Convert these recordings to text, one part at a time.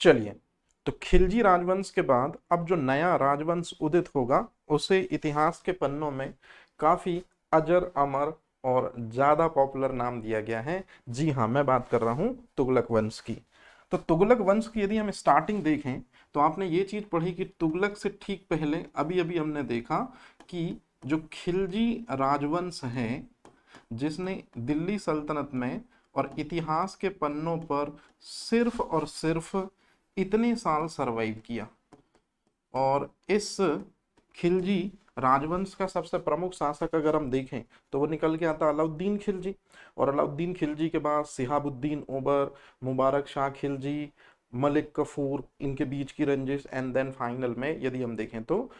चलिए, तो खिलजी राजवंश के बाद अब जो नया राजवंश उदित होगा उसे इतिहास के पन्नों में काफी अजर अमर और ज्यादा पॉपुलर नाम दिया गया है। जी हाँ, मैं बात कर रहा हूं तुगलक वंश की। तो तुगलक वंश की यदि हम स्टार्टिंग देखें तो आपने ये चीज पढ़ी कि तुगलक से ठीक पहले अभी अभी हमने देखा कि जो खिलजी राजवंश है जिसने दिल्ली सल्तनत में और इतिहास के पन्नों पर सिर्फ और सिर्फ इतने साल सरवाइव किया, और इस खिलजी राजवंश का सबसे प्रमुख शासक अगर हम देखें तो वो निकल के आता अलाउद्दीन खिलजी। और अलाउद्दीन खिलजी के बाद सिहाबुद्दीन ओबर, मुबारक शाह खिलजी, मलिक कफूर, इनके बीच की रंजिश, एंड देन फाइनल में यदि हम देखें तो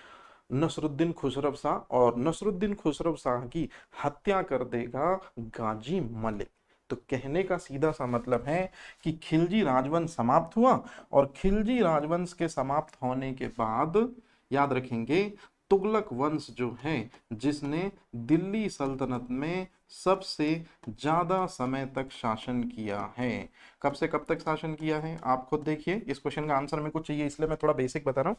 नसरुद्दीन खुसरो शाह, और नसरुद्दीन खुसरो शाह की हत्या कर देगा गाजी मलिक। तो कहने का सीधा सा मतलब है कि खिलजी राजवंश समाप्त हुआ, और खिलजी राजवंश के समाप्त होने के बाद याद रखेंगे तुगलक वंश जो है जिसने दिल्ली सल्तनत में सबसे ज्यादा समय तक शासन किया है। कब से कब तक शासन किया है आप खुद देखिए, इस क्वेश्चन का आंसर मेरे को चाहिए इसलिए मैं थोड़ा बेसिक बता रहा हूँ।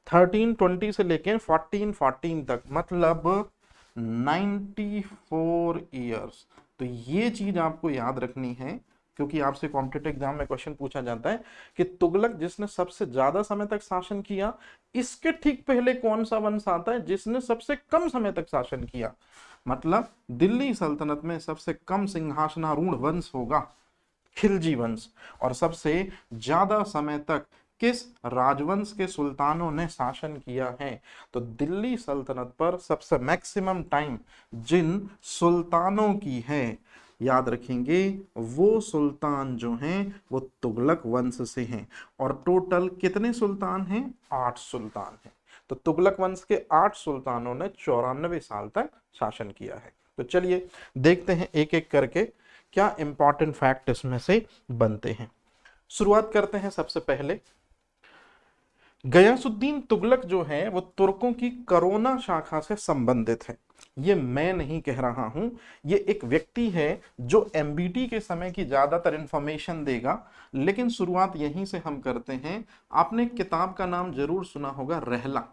1320 से लेके 1414 तक, मतलब 94 ईयर्स। तो ये चीज आपको याद रखनी है क्योंकि आपसे कॉम्पिटिटिव एग्जाम में क्वेश्चन पूछा जाता है कि तुगलक जिसने सबसे ज्यादा समय तक शासन किया, इसके ठीक पहले कौन सा वंश आता है जिसने सबसे कम समय तक शासन किया। मतलब दिल्ली सल्तनत में सबसे कम सिंहासनारूढ़ वंश होगा खिलजी वंश, और सबसे ज्यादा समय तक किस राजवंश के सुल्तानों ने शासन किया है। तो दिल्ली सल्तनत पर सबसे मैक्सिमम टाइम जिन सुल्तानों की है, याद रखेंगे वो सुल्तान जो हैं वो तुगलक वंश से हैं। और टोटल कितने सुल्तान हैं? 8 सुल्तान हैं। तो तुगलक वंश के 8 सुल्तानों ने 94 साल तक शासन किया है। तो चलिए देखते हैं एक एक करके क्या इंपॉर्टेंट फैक्ट इसमें से बनते हैं। शुरुआत करते हैं सबसे पहले, गयासुद्दीन तुगलक जो है वो तुर्कों की करोना शाखा से संबंधित है। ये मैं नहीं कह रहा हूं, ये एक व्यक्ति है जो एमबीटी के समय की ज्यादातर इंफॉर्मेशन देगा, लेकिन शुरुआत यहीं से हम करते हैं। आपने किताब का नाम जरूर सुना होगा, रहला।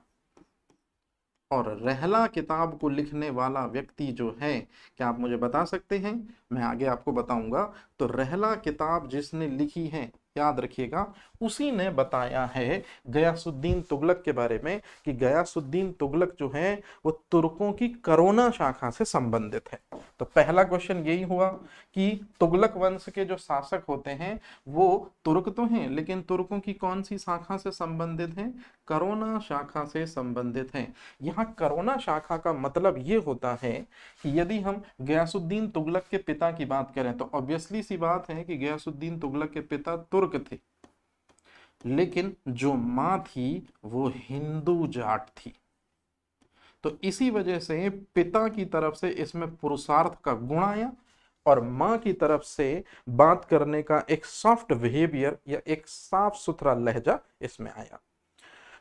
और रहला किताब को लिखने वाला व्यक्ति जो है, क्या आप मुझे बता सकते हैं? मैं आगे आपको बताऊंगा। तो रहला किताब जिसने लिखी है, याद रखिएगा, उसी ने बताया है गयासुद्दीन तुगलक के बारे में कि गयासुद्दीन तुगलक जो है वो तुर्कों की करोना शाखा से संबंधित है। तो पहला क्वेश्चन यही हुआ कि तुगलक वंश के जो शासक होते हैं वो तुर्क तो हैं, लेकिन तुर्कों की कौन सी शाखा से संबंधित हैं? करोना शाखा से संबंधित हैं। यहाँ करोना शाखा का मतलब ये होता है कि यदि हम गयासुद्दीन तुगलक के पिता की बात करें तो ऑब्वियसली सी बात है कि गयासुद्दीन तुगलक के पिता तुर्क थे, लेकिन जो मां थी वो हिंदू जाट थी। तो इसी वजह से पिता की तरफ से इसमें पुरुषार्थ का गुण आया, और मां की तरफ से बात करने का एक सॉफ्ट बिहेवियर या एक साफ सुथरा लहजा इसमें आया।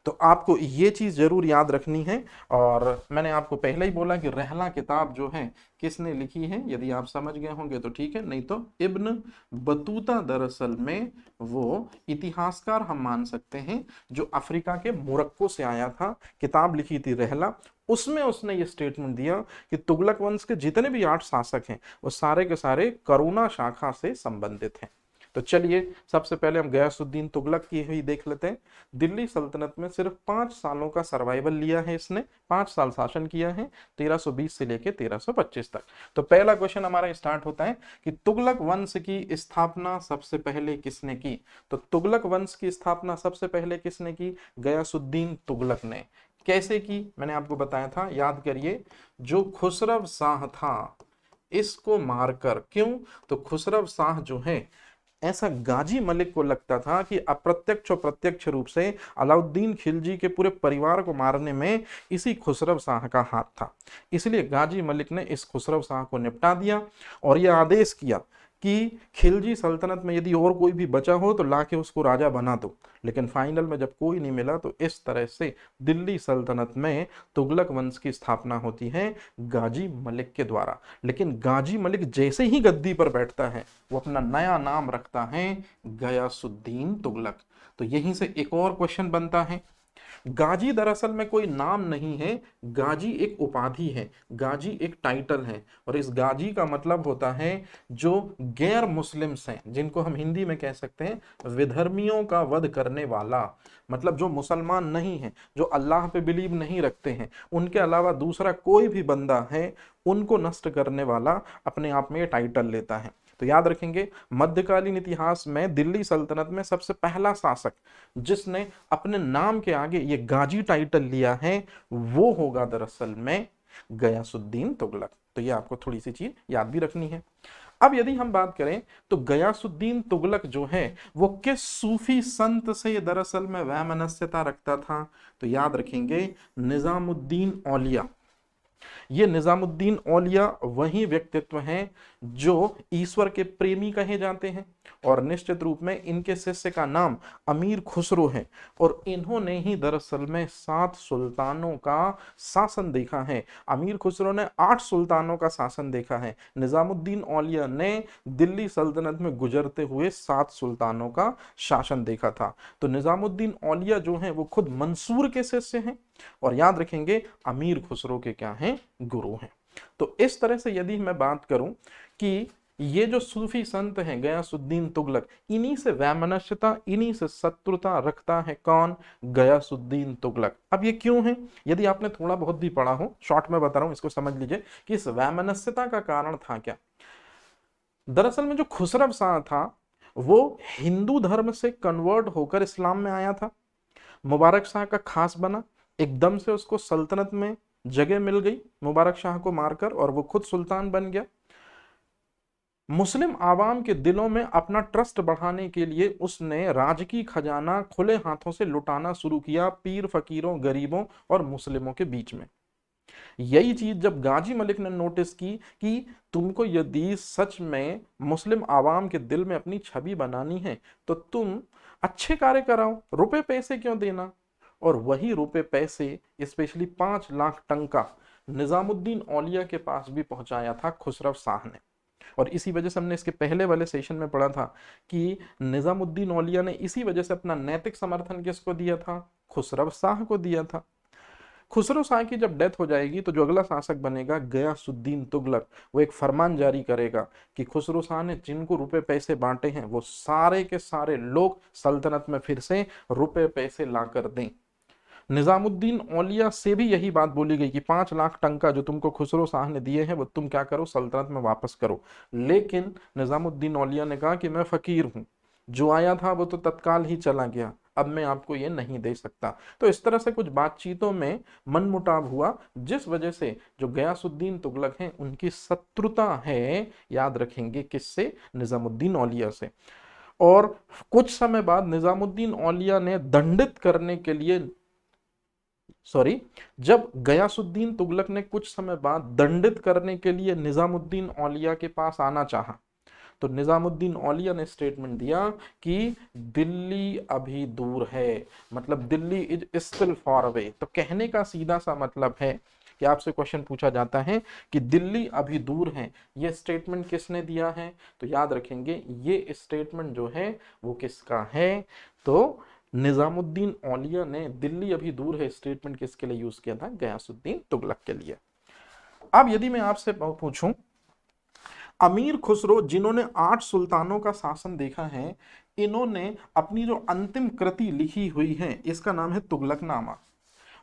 तो आपको ये चीज जरूर याद रखनी है। और मैंने आपको पहले ही बोला कि रहला किताब जो है किसने लिखी है, यदि आप समझ गए होंगे तो ठीक है, नहीं तो इब्न बतूता दरअसल में वो इतिहासकार हम मान सकते हैं जो अफ्रीका के मोरक्को से आया था, किताब लिखी थी रहला। उसमें उसने ये स्टेटमेंट दिया कि तुगलक वंश के जितने भी 8 शासक हैं वो सारे के सारे करुणा शाखा से संबंधित हैं। तो चलिए सबसे पहले हम गयासुद्दीन तुगलक की ही देख लेते हैं। दिल्ली सल्तनत में सिर्फ 5 सालों का सर्वाइवल लिया है इसने, 5 साल शासन किया है, 1320 से लेके 1325 तक। तो पहला क्वेश्चन हमारा स्टार्ट होता है कि तुगलक वंश की स्थापना सबसे पहले किसने की? तो तुगलक वंश की स्थापना सबसे पहले किसने की? गयासुद्दीन तुगलक ने। कैसे की? मैंने आपको बताया था, याद करिए, जो खुसरव शाह था इसको मारकर। क्यों? तो खुसरव शाह जो है, ऐसा गाजी मलिक को लगता था कि अप्रत्यक्ष और प्रत्यक्ष रूप से अलाउद्दीन खिलजी के पूरे परिवार को मारने में इसी खुसरव शाह का हाथ था। इसलिए गाजी मलिक ने इस खुसरव शाह को निपटा दिया और यह आदेश किया कि खिलजी सल्तनत में यदि और कोई भी बचा हो तो लाके उसको राजा बना दो, लेकिन फाइनल में जब कोई नहीं मिला तो इस तरह से दिल्ली सल्तनत में तुगलक वंश की स्थापना होती है गाजी मलिक के द्वारा। लेकिन गाजी मलिक जैसे ही गद्दी पर बैठता है वो अपना नया नाम रखता है गयासुद्दीन तुगलक। तो यहीं से एक और क्वेश्चन बनता है, गाजी दरअसल में कोई नाम नहीं है, गाजी एक उपाधि है, गाजी एक टाइटल है, और इस गाजी का मतलब होता है जो गैर मुस्लिम्स हैं, जिनको हम हिंदी में कह सकते हैं विधर्मियों का वध करने वाला। मतलब जो मुसलमान नहीं है, जो अल्लाह पे बिलीव नहीं रखते हैं, उनके अलावा दूसरा कोई भी बंदा है उनको नष्ट करने वाला अपने आप में ये टाइटल लेता है। तो याद रखेंगे मध्यकालीन इतिहास में दिल्ली सल्तनत में सबसे पहला शासक जिसने अपने नाम के आगे ये गाजी टाइटल लिया है वो होगा दरअसल में गयासुद्दीन तुगलक। तो ये आपको थोड़ी सी चीज याद भी रखनी है। अब यदि हम बात करें तो गयासुद्दीन तुगलक जो है वो किस सूफी संत से दरअसल में वैमनस्यता रखता था, तो याद रखेंगे निजामुद्दीन औलिया। ये निजामुद्दीन औलिया वही व्यक्तित्व हैं जो ईश्वर के प्रेमी कहे जाते हैं, और निश्चित रूप में इनके शिष्य का नाम अमीर खुसरो है, और इन्होंने ही दरअसल में 7 सुल्तानों का शासन देखा है। अमीर खुसरो ने 8 सुल्तानों का शासन देखा है, निजामुद्दीन औलिया ने दिल्ली सल्तनत में गुजरते हुए 7 सुल्तानों का शासन देखा था। तो निजामुद्दीन औलिया जो हैं वो खुद मंसूर के शिष्य हैं, और याद रखेंगे अमीर खुसरो के क्या हैं, गुरु हैं। तो इस तरह से यदि मैं बात करूं कि ये जो सूफी संत हैं गयासुद्दीन तुगलक, इन्हीं से वैमनस्यता, इन्हीं से शत्रुता रखता है कौन, गयासुद्दीन तुगलक। अब ये क्यों है, यदि आपने थोड़ा बहुत भी पढ़ा हो, शॉर्ट में बता रहा हूं, इसको समझ लीजिए कि इस वैमनस्यता का कारण था क्या। दरअसल में जो खुसरव शाह था वो हिंदू धर्म से कन्वर्ट होकर इस्लाम में आया था, मुबारक शाह का खास बना, एकदम से उसको सल्तनत में जगह मिल गई मुबारक शाह को मारकर, और वो खुद सुल्तान बन गया। मुस्लिम आवाम के दिलों में अपना ट्रस्ट बढ़ाने के लिए उसने राजकीय खजाना खुले हाथों से लुटाना शुरू किया पीर फकीरों, गरीबों और मुस्लिमों के बीच में। यही चीज जब गाजी मलिक ने नोटिस की कि तुमको यदि सच में मुस्लिम आवाम के दिल में अपनी छवि बनानी है तो तुम अच्छे कार्य कराओ, रुपए पैसे क्यों देना। और वही रुपए पैसे स्पेशली 5 लाख टंका निजामुद्दीन औलिया के पास भी पहुंचाया था खुसरव शाह ने। और इसी वजह से हमने इसके पहले वाले सेशन में पढ़ा था कि निजामुद्दीन औलिया ने इसी वजह से अपना नैतिक समर्थन किसको दिया था, खुसरव शाह को दिया था। खुसरो शाह की जब डेथ हो जाएगी तो जो अगला शासक बनेगा गयासुद्दीन तुगलक, वो एक फरमान जारी करेगा कि खुसरो शाह ने जिनको रुपए पैसे बांटे हैं वो सारे के सारे लोग सल्तनत में फिर से रुपए पैसे लाकर दें। निजामुद्दीन औलिया से भी यही बात बोली गई कि 5 लाख टंका जो तुमको खुसरो शाह ने दिए हैं वो तुम क्या करो, सल्तनत में वापस करो। लेकिन निजामुद्दीन औलिया ने कहा कि मैं फकीर हूं, जो आया था वो तो तत्काल ही चला गया, अब मैं आपको ये नहीं दे सकता। तो इस तरह से कुछ बातचीतों में मनमुटाव हुआ, जिस वजह से जो गयासुद्दीन तुगलक हैं उनकी शत्रुता है, याद रखेंगे किससे, निजामुद्दीन औलिया से। और कुछ समय बाद निजामुद्दीन औलिया ने दंडित करने के लिए जब गयासुद्दीन तुगलक ने कुछ समय बाद दंडित करने के लिए निजामुद्दीन औलिया के पास आना चाहा, तो निजामुद्दीन औलिया ने स्टेटमेंट दिया कि दिल्ली अभी दूर है, मतलब Delhi is still far away. तो कहने का सीधा सा मतलब है कि आपसे क्वेश्चन पूछा जाता है कि दिल्ली अभी दूर है, ये स्टेटमेंट किसने दिया है, तो याद रखेंगे ये स्टेटमेंट जो है वो किसका है, तो निजामुद्दीन औलिया ने दिल्ली अभी दूर है स्टेटमेंट किसके लिए यूज किया था, गयासुद्दीन तुगलक के लिए। अब यदि मैं आपसे पूछूं, अमीर खुसरो जिन्होंने 8 सुल्तानों का शासन देखा है, इन्होंने अपनी जो अंतिम कृति लिखी हुई है इसका नाम है तुगलकनामा।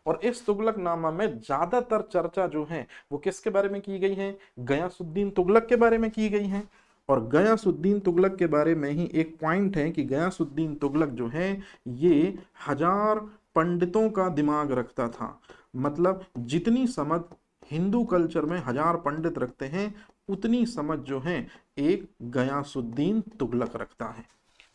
और इस तुगलकनामा में ज्यादातर चर्चा जो है वो किसके बारे में की गई है, गयासुद्दीन तुगलक के बारे में की गई है। और गयासुद्दीन तुगलक के बारे में ही एक पॉइंट है कि गयासुद्दीन तुगलक जो है ये 1000 पंडितों का दिमाग रखता था। मतलब जितनी समझ हिंदू कल्चर में 1000 पंडित रखते हैं उतनी समझ जो है एक गयासुद्दीन तुगलक रखता है।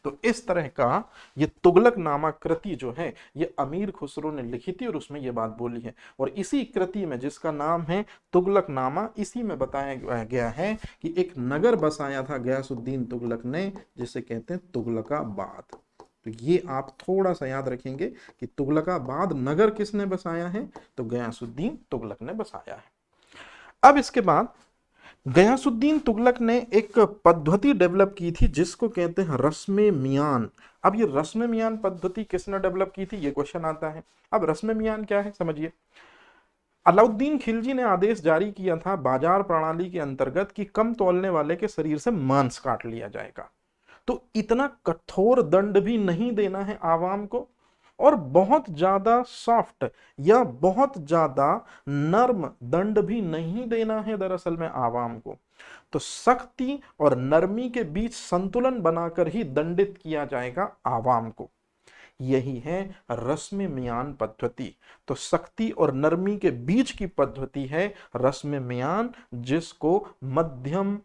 तो इस तरह का ये तुगलक नामा कृति जो है ये अमीर खुसरो ने लिखी थी और उसमें ये बात बोली है। और इसी कृति में जिसका नाम है तुगलक नामा, इसी में बताया गया है कि एक नगर बसाया था गयासुद्दीन तुगलक ने जिसे कहते हैं तुगलकाबाद। तो ये आप थोड़ा सा याद रखेंगे कि तुगलकाबाद नगर किसने बसाया है, तो गयासुद्दीन तुगलक ने बसाया है। अब इसके बाद गयासुद्दीन तुगलक ने एक पद्धति डेवलप की थी जिसको कहते हैं रस्म मियान। अब ये रस्म मियान पद्धति किसने डेवलप की थी, ये क्वेश्चन आता है। अब रस्म मियान क्या है समझिए। अलाउद्दीन खिलजी ने आदेश जारी किया था बाजार प्रणाली के अंतर्गत कि कम तौलने वाले के शरीर से मांस काट लिया जाएगा। तो इतना कठोर दंड भी नहीं देना है आवाम को, और बहुत ज्यादा सॉफ्ट या बहुत ज्यादा नर्म दंड भी नहीं देना है दरअसल में आवाम को। तो सख्ती और नरमी के बीच संतुलन बनाकर ही दंडित किया जाएगा आवाम को। यही है रस्म मियान पद्धति। तो सख्ती और नरमी के बीच की पद्धति है रस्म मियान, जिसको मध्यम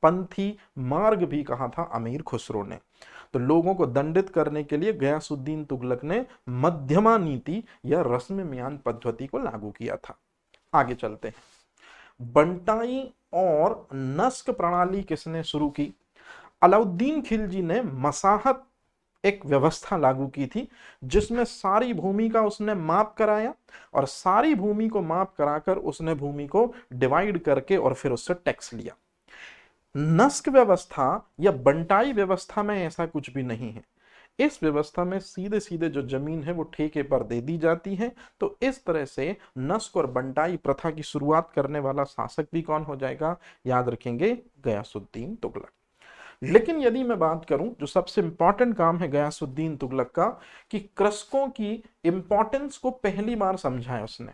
पंथी मार्ग भी कहा था अमीर खुसरो ने। तो लोगों को दंडित करने के लिए गयासुद्दीन तुगलक ने मध्यमा नीति या रस्म मियान पद्धति को लागू किया था। आगे चलते हैं। बंटाई और नस्क प्रणाली किसने शुरू की? अलाउद्दीन खिलजी ने मसाहत एक व्यवस्था लागू की थी जिसमें सारी भूमि का उसने माप कराया और सारी भूमि को माप कराकर उसने भूमि को डिवाइड करके और फिर उससे टैक्स लिया। नस्क व्यवस्था या बंटाई व्यवस्था में ऐसा कुछ भी नहीं है। इस व्यवस्था में सीधे सीधे जो जमीन है वो ठेके पर दे दी जाती है। तो इस तरह से नस्क और बंटाई प्रथा की शुरुआत करने वाला शासक भी कौन हो जाएगा, याद रखेंगे, गयासुद्दीन तुगलक। लेकिन यदि मैं बात करूं जो सबसे इंपॉर्टेंट काम है गयासुद्दीन तुगलक का, कि कृषकों की इंपॉर्टेंस को पहली बार समझा है उसने।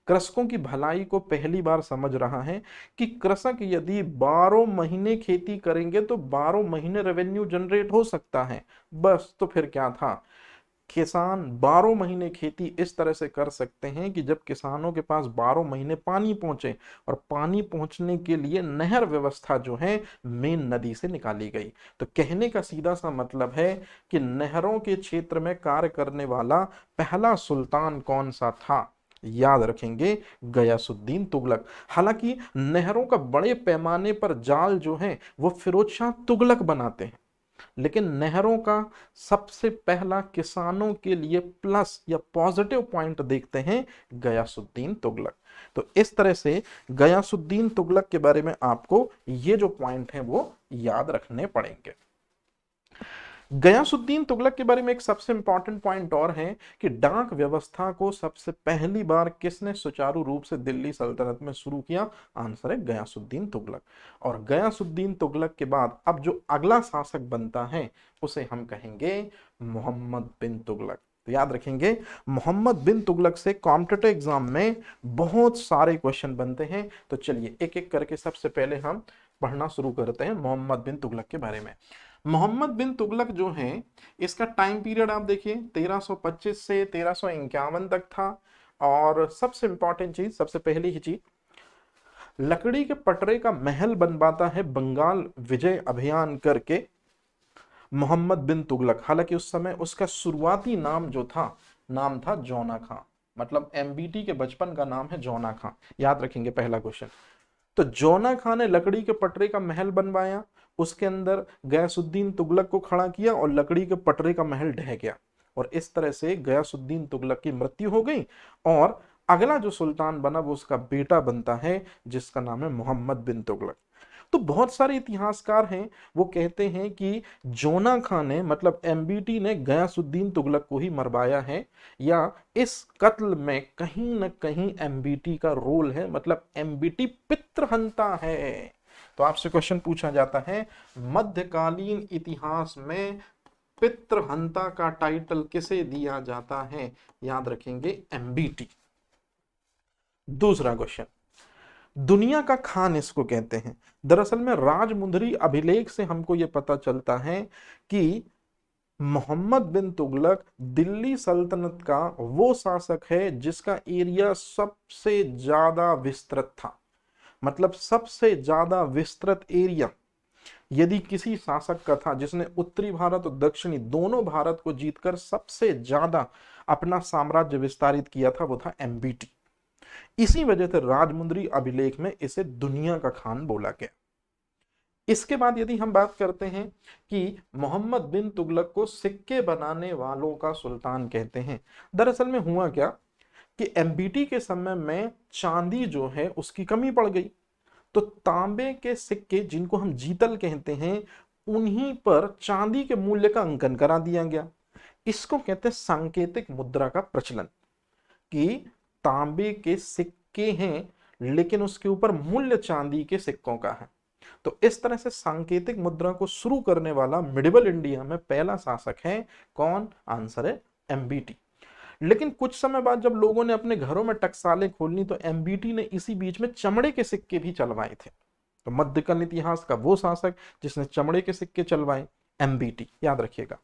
कृषकों की भलाई को पहली बार समझ रहा है कि कृषक यदि 12 महीने खेती करेंगे तो 12 महीने रेवेन्यू जनरेट हो सकता है। बस तो फिर क्या था, किसान 12 महीने खेती इस तरह से कर सकते हैं कि जब किसानों के पास 12 महीने पानी पहुंचे, और पानी पहुंचने के लिए नहर व्यवस्था जो है मेन नदी से निकाली गई। तो कहने का सीधा सा मतलब है कि नहरों के क्षेत्र में कार्य करने वाला पहला सुल्तान कौन सा था, याद रखेंगे, गयासुद्दीन तुगलक। हालांकि नहरों का बड़े पैमाने पर जाल जो है वो फिरोज शाह तुगलक बनाते हैं, लेकिन नहरों का सबसे पहला किसानों के लिए प्लस या पॉजिटिव पॉइंट देखते हैं गयासुद्दीन तुगलक। तो इस तरह से गयासुद्दीन तुगलक के बारे में आपको ये जो पॉइंट है वो याद रखने पड़ेंगे। गयासुद्दीन तुगलक के बारे में एक सबसे इंपॉर्टेंट पॉइंट और है कि डाक व्यवस्था को सबसे पहली बार किसने सुचारू रूप से दिल्ली सल्तनत में शुरू किया? आंसर है गयासुद्दीन तुगलक। और गयासुद्दीन तुगलक के बाद अब जो अगला शासक बनता है उसे हम कहेंगे मोहम्मद बिन तुगलक। तो याद रखेंगे, मोहम्मद बिन तुगलक से कॉम्पिटिटिव एग्जाम में बहुत सारे क्वेश्चन बनते हैं। तो चलिए एक एक करके सबसे पहले हम पढ़ना शुरू करते हैं मोहम्मद बिन तुगलक के बारे में। मोहम्मद बिन तुगलक जो है, इसका टाइम पीरियड आप देखिए 1325 से 1351 तक था। और सबसे इंपॉर्टेंट चीज, सबसे पहली ही चीज, लकड़ी के पटरे का महल बनवाता है बंगाल विजय अभियान करके मोहम्मद बिन तुगलक। हालांकि उस समय उसका शुरुआती नाम जो था, नाम था जौना खां। मतलब एमबीटी के बचपन का नाम है जौना खां, याद रखेंगे पहला क्वेश्चन। तो जौना खां ने लकड़ी के पटरे का महल बनवाया, उसके अंदर गयासुद्दीन तुगलक को खड़ा किया और लकड़ी के पटरे का महल ढह गया। और इस तरह से गयासुद्दीन तुगलक की मृत्यु हो गई और अगला जो सुल्तान बना वो उसका बेटा बनता है जिसका नाम है मोहम्मद बिन तुगलक। तो बहुत सारे इतिहासकार हैं वो कहते हैं कि जौना खां ने, मतलब एमबीटी ने गयासुद्दीन तुगलक को ही मरवाया है, या इस कत्ल में कहीं ना कहीं एमबीटी का रोल है, मतलब एमबीटी पितृहंता है। तो आपसे क्वेश्चन पूछा जाता है मध्यकालीन इतिहास में पितृहंता का टाइटल किसे दिया जाता है? याद रखेंगे एमबीटी। दूसरा क्वेश्चन, दुनिया का खान इसको कहते हैं। दरअसल में राजमुंदरी अभिलेख से हमको यह पता चलता है कि मोहम्मद बिन तुगलक दिल्ली सल्तनत का वो शासक है जिसका एरिया सबसे ज्यादा विस्तृत था। मतलब सबसे ज्यादा विस्तृत एरिया यदि किसी शासक का था जिसने उत्तरी भारत और दक्षिणी दोनों भारत को जीतकर सबसे ज्यादा अपना साम्राज्य विस्तारित किया था, वो था एमबीटी। इसी वजह से राजमुंद्री अभिलेख में इसे दुनिया का खान बोला गया। इसके बाद यदि हम बात करते हैं कि मोहम्मद बिन तुगलक को सिक्के बनाने वालों का सुल्तान कहते हैं। दरअसल में हुआ क्या कि एमबीटी के समय में चांदी जो है उसकी कमी पड़ गई, तो तांबे के सिक्के जिनको हम जीतल कहते हैं उन्हीं पर चांदी के मूल्य का अंकन करा दिया गया। इसको कहते हैं सांकेतिक मुद्रा का प्रचलन, कि तांबे के सिक्के हैं लेकिन उसके ऊपर मूल्य चांदी के सिक्कों का है। तो इस तरह से सांकेतिक मुद्रा को शुरू करने वाला मिडिवल इंडिया में पहला शासक है कौन? आंसर है एमबीटी। लेकिन कुछ समय बाद जब लोगों ने अपने घरों में टकसालें खोलनी तो एमबीटी ने इसी बीच में चमड़े के सिक्के भी चलवाए थे। तो मध्यकालीन इतिहास का वो शासक जिसने चमड़े के सिक्के चलवाए, एमबीटी, याद रखिएगा।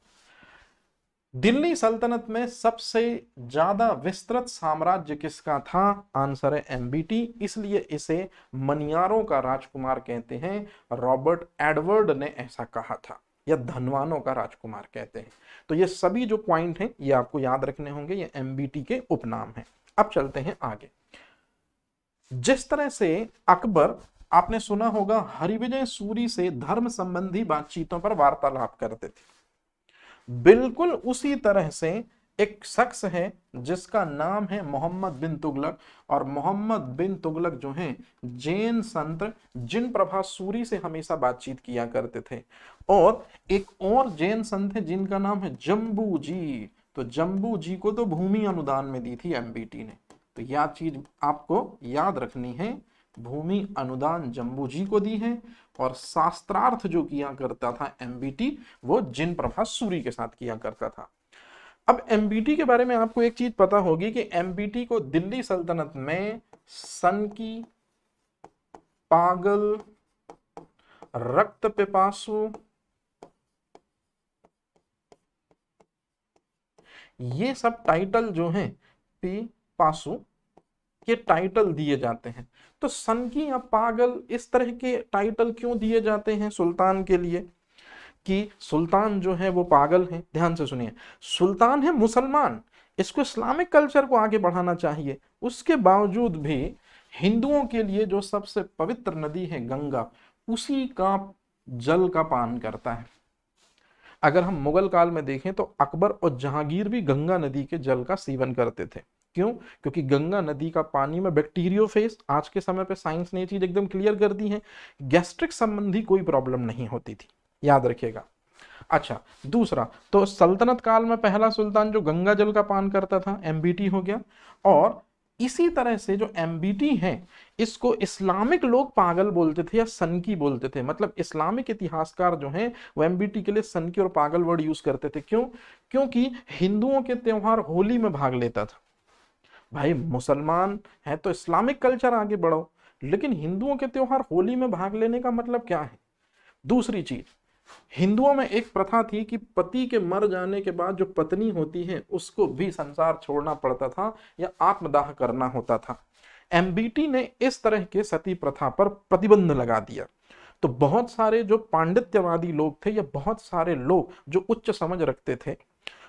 दिल्ली सल्तनत में सबसे ज्यादा विस्तृत साम्राज्य किसका था? आंसर है एमबीटी। इसलिए इसे मनियारों का राजकुमार कहते हैं। रॉबर्ट एडवर्ड ने ऐसा कहा था, या धनवानों का राजकुमार कहते हैं। तो ये सभी जो पॉइंट हैं ये आपको याद रखने होंगे, ये एमबीटी के उपनाम हैं। अब चलते हैं आगे। जिस तरह से अकबर, आपने सुना होगा, हरिविजय सूरी से धर्म संबंधी बातचीतों पर वार्तालाप करते थे, बिल्कुल उसी तरह से एक शख्स है जिसका नाम है मोहम्मद बिन तुगलक। और मोहम्मद बिन तुगलक जो हैं जैन संत जिन प्रभा सूरी से हमेशा बातचीत किया करते थे। और एक और जैन संत है जिनका नाम है जम्बू जी। तो जम्बू जी को तो भूमि अनुदान में दी थी एमबीटी ने। तो यह चीज आपको याद रखनी है, भूमि अनुदान जम्बू जी को दी है। और शास्त्रार्थ जो किया करता था एमबीटी, वो जिन प्रभा सूरी के साथ किया करता था। अब एमबीटी के बारे में आपको एक चीज पता होगी कि एमबीटी को दिल्ली सल्तनत में सनकी, पागल, रक्त पिपासु, ये सब टाइटल जो हैं पिपासु के टाइटल दिए जाते हैं। तो सनकी या पागल इस तरह के टाइटल क्यों दिए जाते हैं सुल्तान के लिए? कि सुल्तान जो है वो पागल है। ध्यान से सुनिए, सुल्तान है मुसलमान, इसको इस्लामिक कल्चर को आगे बढ़ाना चाहिए, उसके बावजूद भी हिंदुओं के लिए जो सबसे पवित्र नदी है गंगा, उसी का जल का पान करता है। अगर हम मुगल काल में देखें तो अकबर और जहांगीर भी गंगा नदी के जल का सेवन करते थे। क्यों? क्योंकि गंगा नदी का पानी में बैक्टीरियोफेज, आज के समय पे साइंस ने ये चीज एकदम क्लियर कर दी है, गैस्ट्रिक संबंधी कोई प्रॉब्लम नहीं होती थी, याद रखिएगा। अच्छा, दूसरा, तो सल्तनत काल में पहला सुल्तान जो गंगा जल का पान करता था एमबीटी हो गया। और इसी तरह से जो एमबीटी है इसको इस्लामिक लोग पागल बोलते थे या सनकी बोलते थे। मतलब इस्लामिक इतिहासकार जो हैं वो एमबीटी के लिए सनकी और पागल वर्ड यूज करते थे। क्यों? क्योंकि हिंदुओं के त्योहार होली में भाग लेता था। भाई मुसलमान है तो इस्लामिक कल्चर आगे बढ़ाओ, लेकिन हिंदुओं के त्योहार होली में भाग लेने का मतलब क्या है? दूसरी चीज, हिंदुओं में एक प्रथा थी कि पति के मर जाने के बाद जो पत्नी होती है उसको भी संसार छोड़ना पड़ता था या आत्मदाह करना होता था। एमबीटी ने इस तरह के सती प्रथा पर प्रतिबंध लगा दिया। तो बहुत सारे जो पांडित्यवादी लोग थे या बहुत सारे लोग जो उच्च समझ रखते थे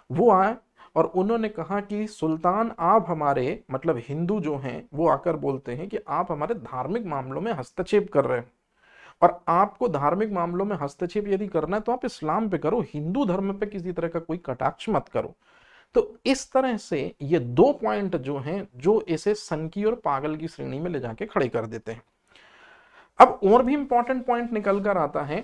वो आए और उन्होंने कहा कि सुल्तान आप हमारे, मतलब हिंदू जो हैं वो आकर बोलते हैं कि आप हमारे धार्मिक मामलों में हस्तक्षेप कर रहे हैं, और आपको धार्मिक मामलों में हस्तक्षेप यदि करना है तो आप इस्लाम पे करो, हिंदू धर्म पे किसी तरह का कोई कटाक्ष मत करो। तो इस तरह से ये दो पॉइंट जो हैं जो इसे सनकी और पागल की श्रेणी में ले जाके खड़े कर देते हैं। अब और भी इंपॉर्टेंट पॉइंट निकल कर आता है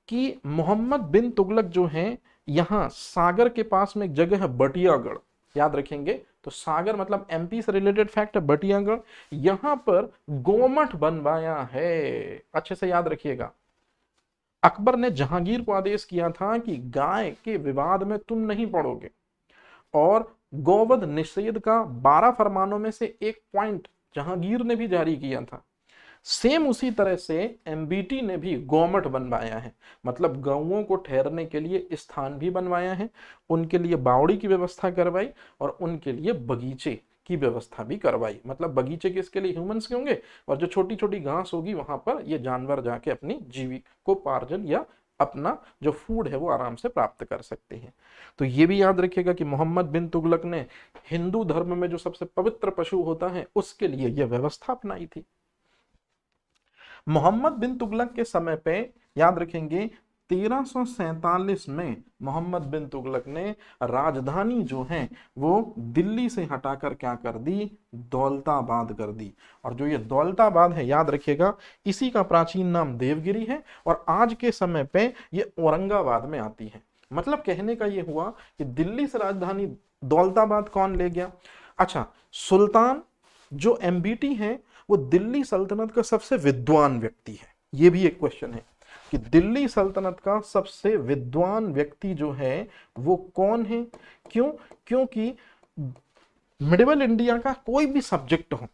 कि मोहम्मद बिन तुगलक जो है, यहां सागर के पास में एक जगह है बटियागढ़, याद रखेंगे। तो सागर मतलब एमपी से रिलेटेड फैक्ट है, बटियागढ़, यहां पर गोमठ बनवाया है। अच्छे से याद रखिएगा। अकबर ने जहांगीर को आदेश किया था कि गाय के विवाद में तुम नहीं पड़ोगे, और गोवध निषेध का 12 फरमानों में से एक पॉइंट जहांगीर ने भी जारी किया था। सेम उसी तरह से एमबीटी ने भी गोमठ बनवाया है, मतलब गौओं को ठहरने के लिए स्थान भी बनवाया है, उनके लिए बावड़ी की व्यवस्था करवाई और उनके लिए बगीचे की व्यवस्था भी करवाई। मतलब बगीचे किसके लिए, ह्यूमंस के होंगे, और जो छोटी छोटी घास होगी वहां पर ये जानवर जाके अपनी जीविकोपार्जन या अपना जो फूड है वो आराम से प्राप्त कर सकते हैं। तो ये भी याद रखिएगा कि मोहम्मद बिन तुगलक ने हिंदू धर्म में जो सबसे पवित्र पशु होता है उसके लिए यह व्यवस्था अपनाई थी। मोहम्मद बिन तुगलक के समय पे याद रखेंगे 1347 में मोहम्मद बिन तुगलक ने राजधानी जो है वो दिल्ली से हटाकर क्या कर दी, दौलताबाद कर दी। और जो ये दौलताबाद है याद रखिएगा इसी का प्राचीन नाम देवगिरी है और आज के समय पे ये औरंगाबाद में आती है। मतलब कहने का ये हुआ कि दिल्ली से राजधानी दौलताबाद कौन ले गया। अच्छा, सुल्तान जो एमबीटी है वो दिल्ली सल्तनत का सबसे विद्वान व्यक्ति है। ये भी एक क्वेश्चन है कि दिल्ली सल्तनत का सबसे विद्वान व्यक्ति जो है वो कौन है। क्यों? क्योंकि मिडिवल इंडिया का कोई भी सब्जेक्ट हो,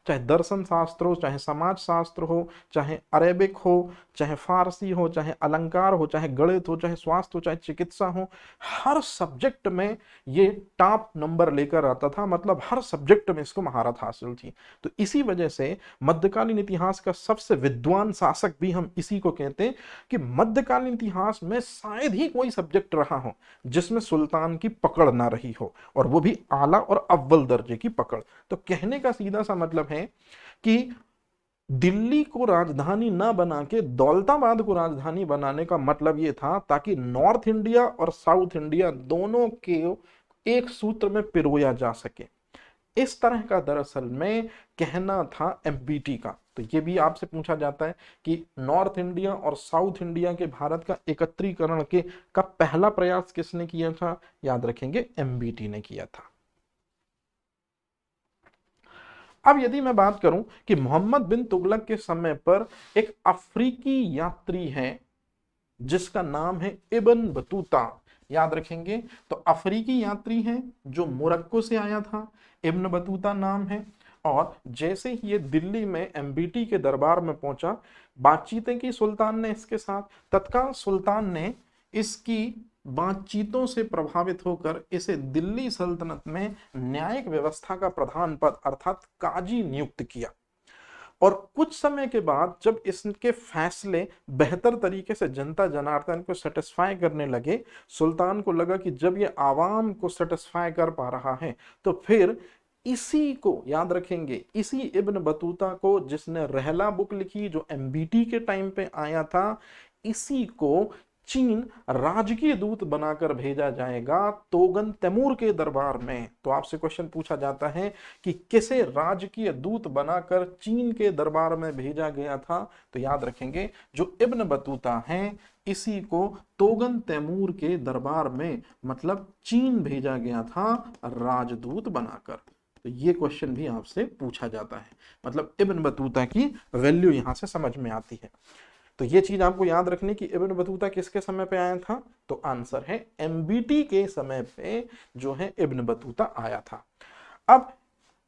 चाहे दर्शन शास्त्र हो, चाहे समाज शास्त्र हो, चाहे अरेबिक हो, चाहे फारसी हो, चाहे अलंकार हो, चाहे गणित हो, चाहे स्वास्थ्य हो, चाहे चिकित्सा हो, हर सब्जेक्ट में ये टॉप नंबर लेकर आता था। मतलब हर सब्जेक्ट में इसको महारत हासिल थी। तो इसी वजह से मध्यकालीन इतिहास का सबसे विद्वान शासक भी हम इसी को कहते हैं कि मध्यकालीन इतिहास में शायद ही कोई सब्जेक्ट रहा हो जिसमें सुल्तान की पकड़ ना रही हो, और वो भी आला और अव्वल दर्जे की पकड़। तो कहने का सीधा सा मतलब है कि दिल्ली को राजधानी ना बना के दौलताबाद को राजधानी बनाने का मतलब यह था ताकि नॉर्थ इंडिया और साउथ इंडिया दोनों के एक सूत्र में पिरोया जा सके। इस तरह का दरअसल में कहना था एमबीटी का। तो ये भी आपसे पूछा जाता है कि नॉर्थ इंडिया और साउथ इंडिया के भारत का एकत्रीकरण के का पहला प्रयास किसने किया था। याद रखेंगे एमबीटी ने किया था। अब यदि मैं बात करूं कि मोहम्मद बिन तुगलक के समय पर एक अफ्रीकी यात्री है जिसका नाम है इब्न बतूता। याद रखेंगे तो अफ्रीकी यात्री है जो मोरक्को से आया था, इब्न बतूता नाम है। और जैसे ही ये दिल्ली में एमबीटी के दरबार में पहुंचा, बातचीतें की सुल्तान ने इसके साथ। तत्काल सुल्तान ने इसकी बातचीतों से प्रभावित होकर इसे दिल्ली सल्तनत में न्यायिक व्यवस्था का प्रधान पद अर्थात काजी नियुक्त किया। और कुछ समय के बाद जब इसके फैसले बेहतर तरीके से जनता जनार्दन को सेटिस्फाई करने लगे, सुल्तान को लगा कि जब ये आवाम को सेटिस्फाई कर पा रहा है तो फिर इसी को याद रखेंगे, इसी इब्न बतूता को जिसने रहला बुक लिखी जो एमबीटी के टाइम पे आया था, इसी को चीन राजकीय दूत बनाकर भेजा जाएगा तोगन तैमूर के दरबार में। तो आपसे क्वेश्चन पूछा जाता है कि किसे राजकीय दूत बनाकर चीन के दरबार में भेजा गया था। तो याद रखेंगे जो इब्न बतूता है इसी को तोगन तैमूर के दरबार में मतलब चीन भेजा गया था राजदूत बनाकर। तो ये क्वेश्चन भी आपसे पूछा जाता है। मतलब इब्न बतूता की वैल्यू यहां से समझ में आती है। तो ये चीज आपको याद रखनी कि इब्न बतूता किसके समय पे आया था। तो आंसर है एमबीटी के समय पे जो है इब्न बतूता आया था। अब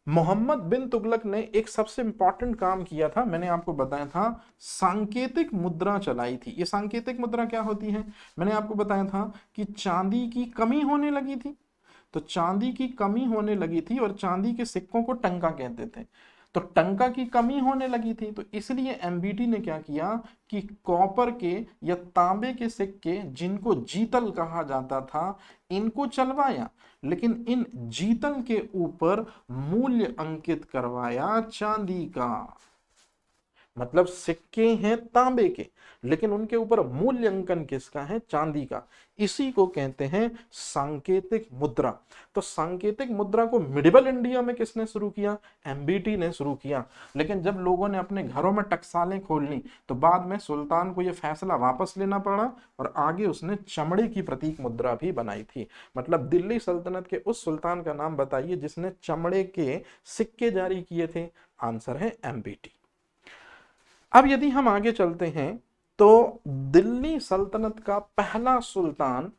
मोहम्मद बिन तुगलक ने एक सबसे इंपॉर्टेंट काम किया था, मैंने आपको बताया था सांकेतिक मुद्रा चलाई थी। ये सांकेतिक मुद्रा क्या होती है, मैंने आपको बताया था कि चांदी की कमी होने लगी थी। तो चांदी की कमी होने लगी थी और चांदी के सिक्कों को टंका कहते थे। तो टंका की कमी होने लगी थी, तो इसलिए एमबीटी ने क्या किया कि कॉपर के या तांबे के सिक्के जिनको जीतल कहा जाता था इनको चलवाया, लेकिन इन जीतल के ऊपर मूल्य अंकित करवाया चांदी का। मतलब सिक्के हैं तांबे के लेकिन उनके ऊपर मूल्यांकन किसका है, चांदी का। इसी को कहते हैं सांकेतिक मुद्रा। तो सांकेतिक मुद्रा को मिडिवल इंडिया में किसने शुरू किया, एमबीटी ने शुरू किया। लेकिन जब लोगों ने अपने घरों में टकसालें खोल ली तो बाद में सुल्तान को यह फैसला वापस लेना पड़ा और आगे उसने चमड़े की प्रतीक मुद्रा भी बनाई थी। मतलब दिल्ली सल्तनत के उस सुल्तान का नाम बताइए जिसने चमड़े के सिक्के जारी किए थे। आंसर है एमबीटी। अब यदि हम आगे चलते हैं तो दिल्ली सल्तनत का पहला सुल्तान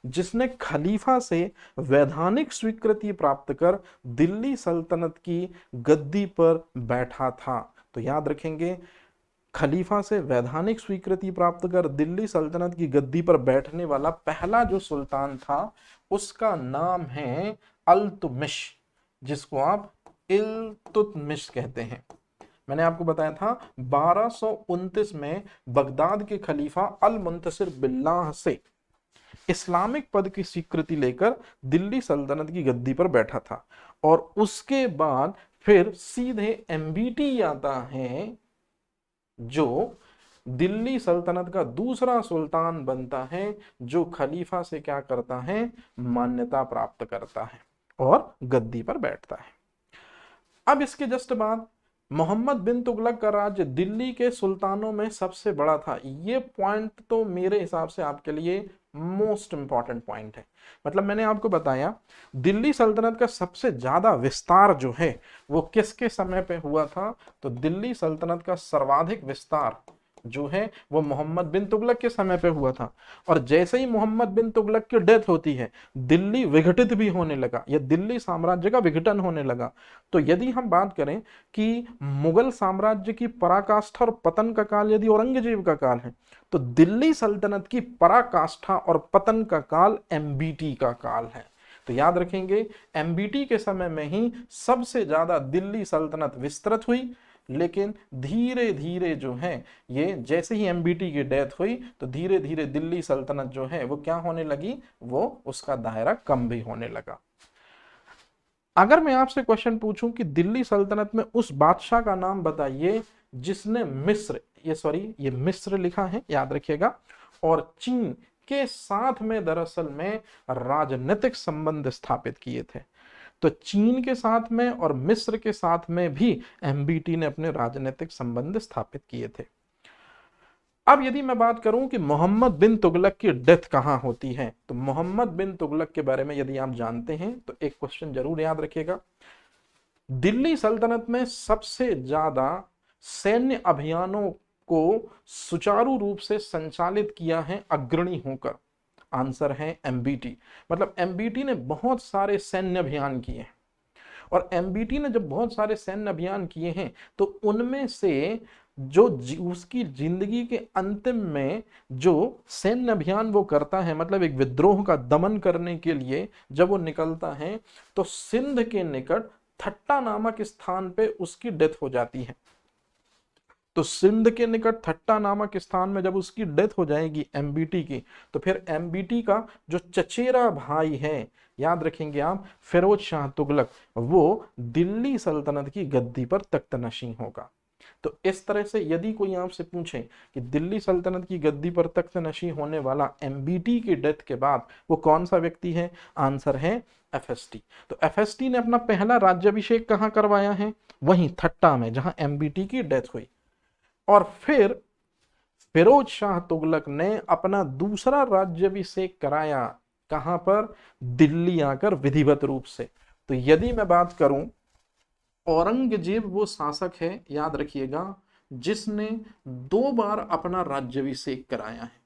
जिसने खलीफा से वैधानिक स्वीकृति प्राप्त कर दिल्ली सल्तनत की गद्दी पर बैठा था। तो याद रखेंगे खलीफा से वैधानिक स्वीकृति प्राप्त कर दिल्ली सल्तनत की गद्दी पर बैठने वाला पहला जो सुल्तान था उसका नाम है अल्तुमिश। जिसको आप इल्तुतमिश कहते हैं। मैंने आपको बताया था 1229 में बगदाद के खलीफा अल मुंतसिर बिल्लाह से इस्लामिक पद की स्वीकृति लेकर दिल्ली सल्तनत की गद्दी पर बैठा था, और उसके बाद फिर सीधे एमबीटी आता है जो दिल्ली सल्तनत का दूसरा सुल्तान बनता है, जो खलीफा से क्या करता है, मान्यता प्राप्त करता है और गद्दी पर बैठता है। अब इसके जस्ट बाद मोहम्मद बिन तुगलक का राज्य दिल्ली के सुल्तानों में सबसे बड़ा था। ये पॉइंट तो मेरे हिसाब से आपके लिए मोस्ट इंपॉर्टेंट पॉइंट है। मतलब मैंने आपको बताया दिल्ली सल्तनत का सबसे ज्यादा विस्तार जो है वो किसके समय पे हुआ था, तो दिल्ली सल्तनत का सर्वाधिक विस्तार जो है वो मोहम्मद बिन तुगलक के समय पे हुआ था। और जैसे ही मोहम्मद बिन तुगलक की डेथ होती है, दिल्ली विघटित भी होने लगा, या दिल्ली साम्राज्य का विघटन होने लगा। तो यदि हम बात करें कि मुगल साम्राज्य की पराकाष्ठा और पतन का काल यदि औरंगजेब का काल है, तो दिल्ली सल्तनत की पराकाष्ठा और पतन का काल एमबीटी का काल है। तो याद रखेंगे एमबीटी के समय में ही सबसे ज्यादा दिल्ली सल्तनत विस्तृत हुई, लेकिन धीरे धीरे जो है ये जैसे ही एमबीटी की डेथ हुई तो धीरे धीरे दिल्ली सल्तनत जो है वो क्या होने लगी, वो उसका दायरा कम भी होने लगा। अगर मैं आपसे क्वेश्चन पूछूं कि दिल्ली सल्तनत में उस बादशाह का नाम बताइए जिसने ये मिस्र लिखा है, याद रखिएगा, और चीन के साथ में दरअसल में राजनीतिक संबंध स्थापित किए थे। तो चीन के साथ में और मिस्र के साथ में भी एमबीटी ने अपने राजनीतिक संबंध स्थापित किए थे। अब यदि मैं बात करूं कि मोहम्मद बिन तुगलक की डेथ कहां होती है, तो मोहम्मद बिन तुगलक के बारे में यदि आप जानते हैं तो एक क्वेश्चन जरूर याद रखिएगा। दिल्ली सल्तनत में सबसे ज्यादा सैन्य अभियानों को सुचारू रूप से संचालित किया है अग्रणी होकर, आंसर है एमबीटी। मतलब एमबीटी ने बहुत सारे सैन्य अभियान किए, और एमबीटी ने जब बहुत सारे सैन्य अभियान किए हैं तो उनमें से जो उसकी जिंदगी के अंतिम में जो सैन्य अभियान वो करता है, मतलब एक विद्रोह का दमन करने के लिए जब वो निकलता है, तो सिंध के निकट थट्टा नामक स्थान पे उसकी डेथ हो जाती है। तो सिंध के निकट थट्टा नामक स्थान में जब उसकी डेथ हो जाएगी एमबीटी की, तो फिर एमबीटी का जो चचेरा भाई है, याद रखेंगे आप, फिरोज शाह तुगलक, वो दिल्ली सल्तनत की गद्दी पर तख्तनशीं होगा। तो इस तरह से यदि कोई आपसे पूछे कि दिल्ली सल्तनत की गद्दी पर तख्तनशीं होने वाला एमबीटी की डेथ के बाद वो कौन सा व्यक्ति है, आंसर है एफएसटी। तो एफएसटी ने अपना पहला राज्याभिषेक कहां करवाया है, वहीं थट्टा में जहां एमबीटी की डेथ हुई। और फिर फिरोज शाह तुगलक ने अपना दूसरा राज्याभिषेक कराया, कहां पर, दिल्ली आकर विधिवत रूप से। तो यदि मैं बात करूं, औरंगजेब वो शासक है, याद रखिएगा, जिसने 2 बार अपना राज्याभिषेक कराया है।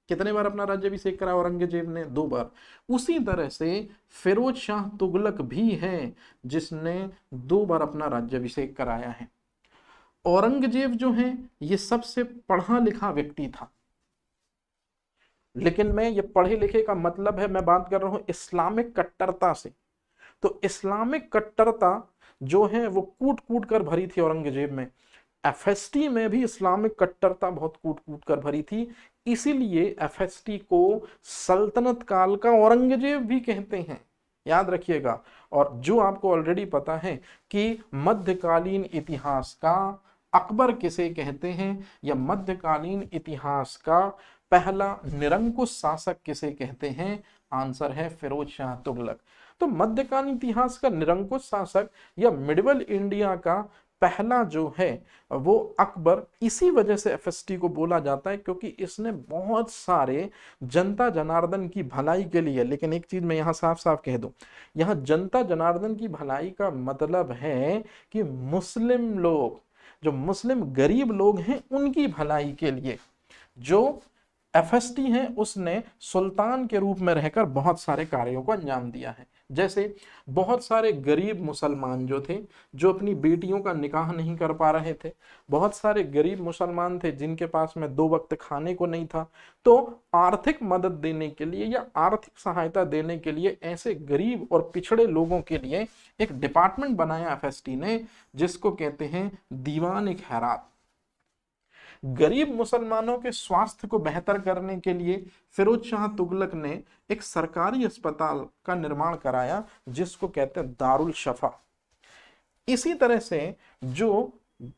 कितने बार अपना राज्याभिषेक कराया औरंगजेब ने, 2 बार। उसी तरह से फिरोज शाह तुगलक भी है जिसने 2 बार अपना राज्याभिषेक कराया है। औरंगजेब जो है ये सबसे पढ़ा लिखा व्यक्ति था, लेकिन मैं ये पढ़े लिखे का मतलब है मैं बात कर रहा हूं इस्लामिक कट्टरता से। तो इस्लामिक कट्टरता जो है वो कूट कूट कर भरी थी औरंगजेब में। एफएसटी में भी इस्लामिक कट्टरता बहुत कूट कूट कर भरी थी, इसीलिए एफएसटी को सल्तनत काल का औरंगजेब भी कहते हैं, याद रखिएगा। और जो आपको ऑलरेडी पता है कि मध्यकालीन इतिहास का अकबर किसे कहते हैं, या मध्यकालीन इतिहास का पहला निरंकुश शासक किसे कहते हैं, आंसर है फिरोज शाह तुगलक। तो मध्यकालीन इतिहास का निरंकुश शासक या मिडिवल इंडिया का पहला जो है वो अकबर इसी वजह से एफएसटी को बोला जाता है, क्योंकि इसने बहुत सारे जनता जनार्दन की भलाई के लिए, लेकिन एक चीज मैं यहां साफ साफ कह दूं, यहां जनता जनार्दन की भलाई का मतलब है कि मुस्लिम लोग, जो मुस्लिम गरीब लोग हैं उनकी भलाई के लिए जो एफएसटी है उसने सुल्तान के रूप में रहकर बहुत सारे कार्यों को अंजाम दिया है। जैसे बहुत सारे गरीब मुसलमान जो थे, जो अपनी बेटियों का निकाह नहीं कर पा रहे थे, बहुत सारे गरीब मुसलमान थे जिनके पास में 2 वक्त खाने को नहीं था, तो आर्थिक मदद देने के लिए या आर्थिक सहायता देने के लिए ऐसे गरीब और पिछड़े लोगों के लिए एक डिपार्टमेंट बनाया एफएसटी ने, जिसको कहते हैं दीवान खैरात। गरीब मुसलमानों के स्वास्थ्य को बेहतर करने के लिए फिरोज शाह तुगलक ने एक सरकारी अस्पताल का निर्माण कराया, जिसको कहते हैं दारुल शफा। इसी तरह से जो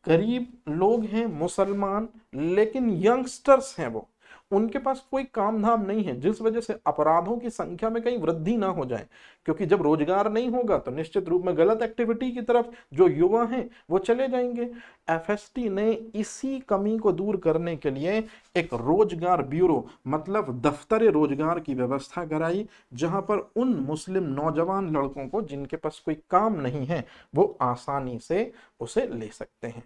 गरीब लोग हैं मुसलमान, लेकिन यंगस्टर्स हैं, वो उनके पास कोई काम धाम नहीं है, जिस वजह से अपराधों की संख्या में कहीं वृद्धि ना हो जाए, क्योंकि जब रोजगार नहीं होगा तो निश्चित रूप में गलत एक्टिविटी की तरफ जो युवा हैं वो चले जाएंगे। एफएसटी ने इसी कमी को दूर करने के लिए एक रोजगार ब्यूरो, मतलब दफ्तर रोजगार की व्यवस्था कराई, जहां पर उन मुस्लिम नौजवान लड़कों को जिनके पास कोई काम नहीं है वो आसानी से उसे ले सकते हैं।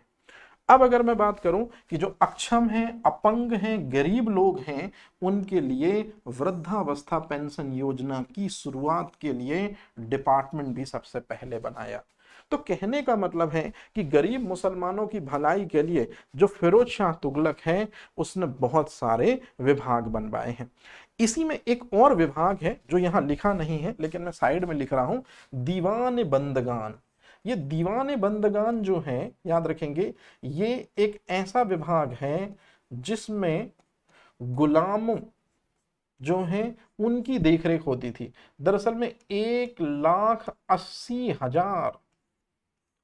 अब अगर मैं बात करूं कि जो अक्षम हैं, अपंग हैं, गरीब लोग हैं, उनके लिए वृद्धावस्था पेंशन योजना की शुरुआत के लिए डिपार्टमेंट भी सबसे पहले बनाया। तो कहने का मतलब है कि गरीब मुसलमानों की भलाई के लिए जो फिरोज शाह तुगलक है उसने बहुत सारे विभाग बनवाए हैं। इसी में एक और विभाग है जो यहां लिखा नहीं है, लेकिन मैं साइड में लिख रहा हूं, दीवान बंदगान। ये दीवाने बंदगान जो है, याद रखेंगे, ये एक ऐसा विभाग है जिसमें गुलामों जो हैं उनकी देखरेख होती थी। दरअसल में 1,80,000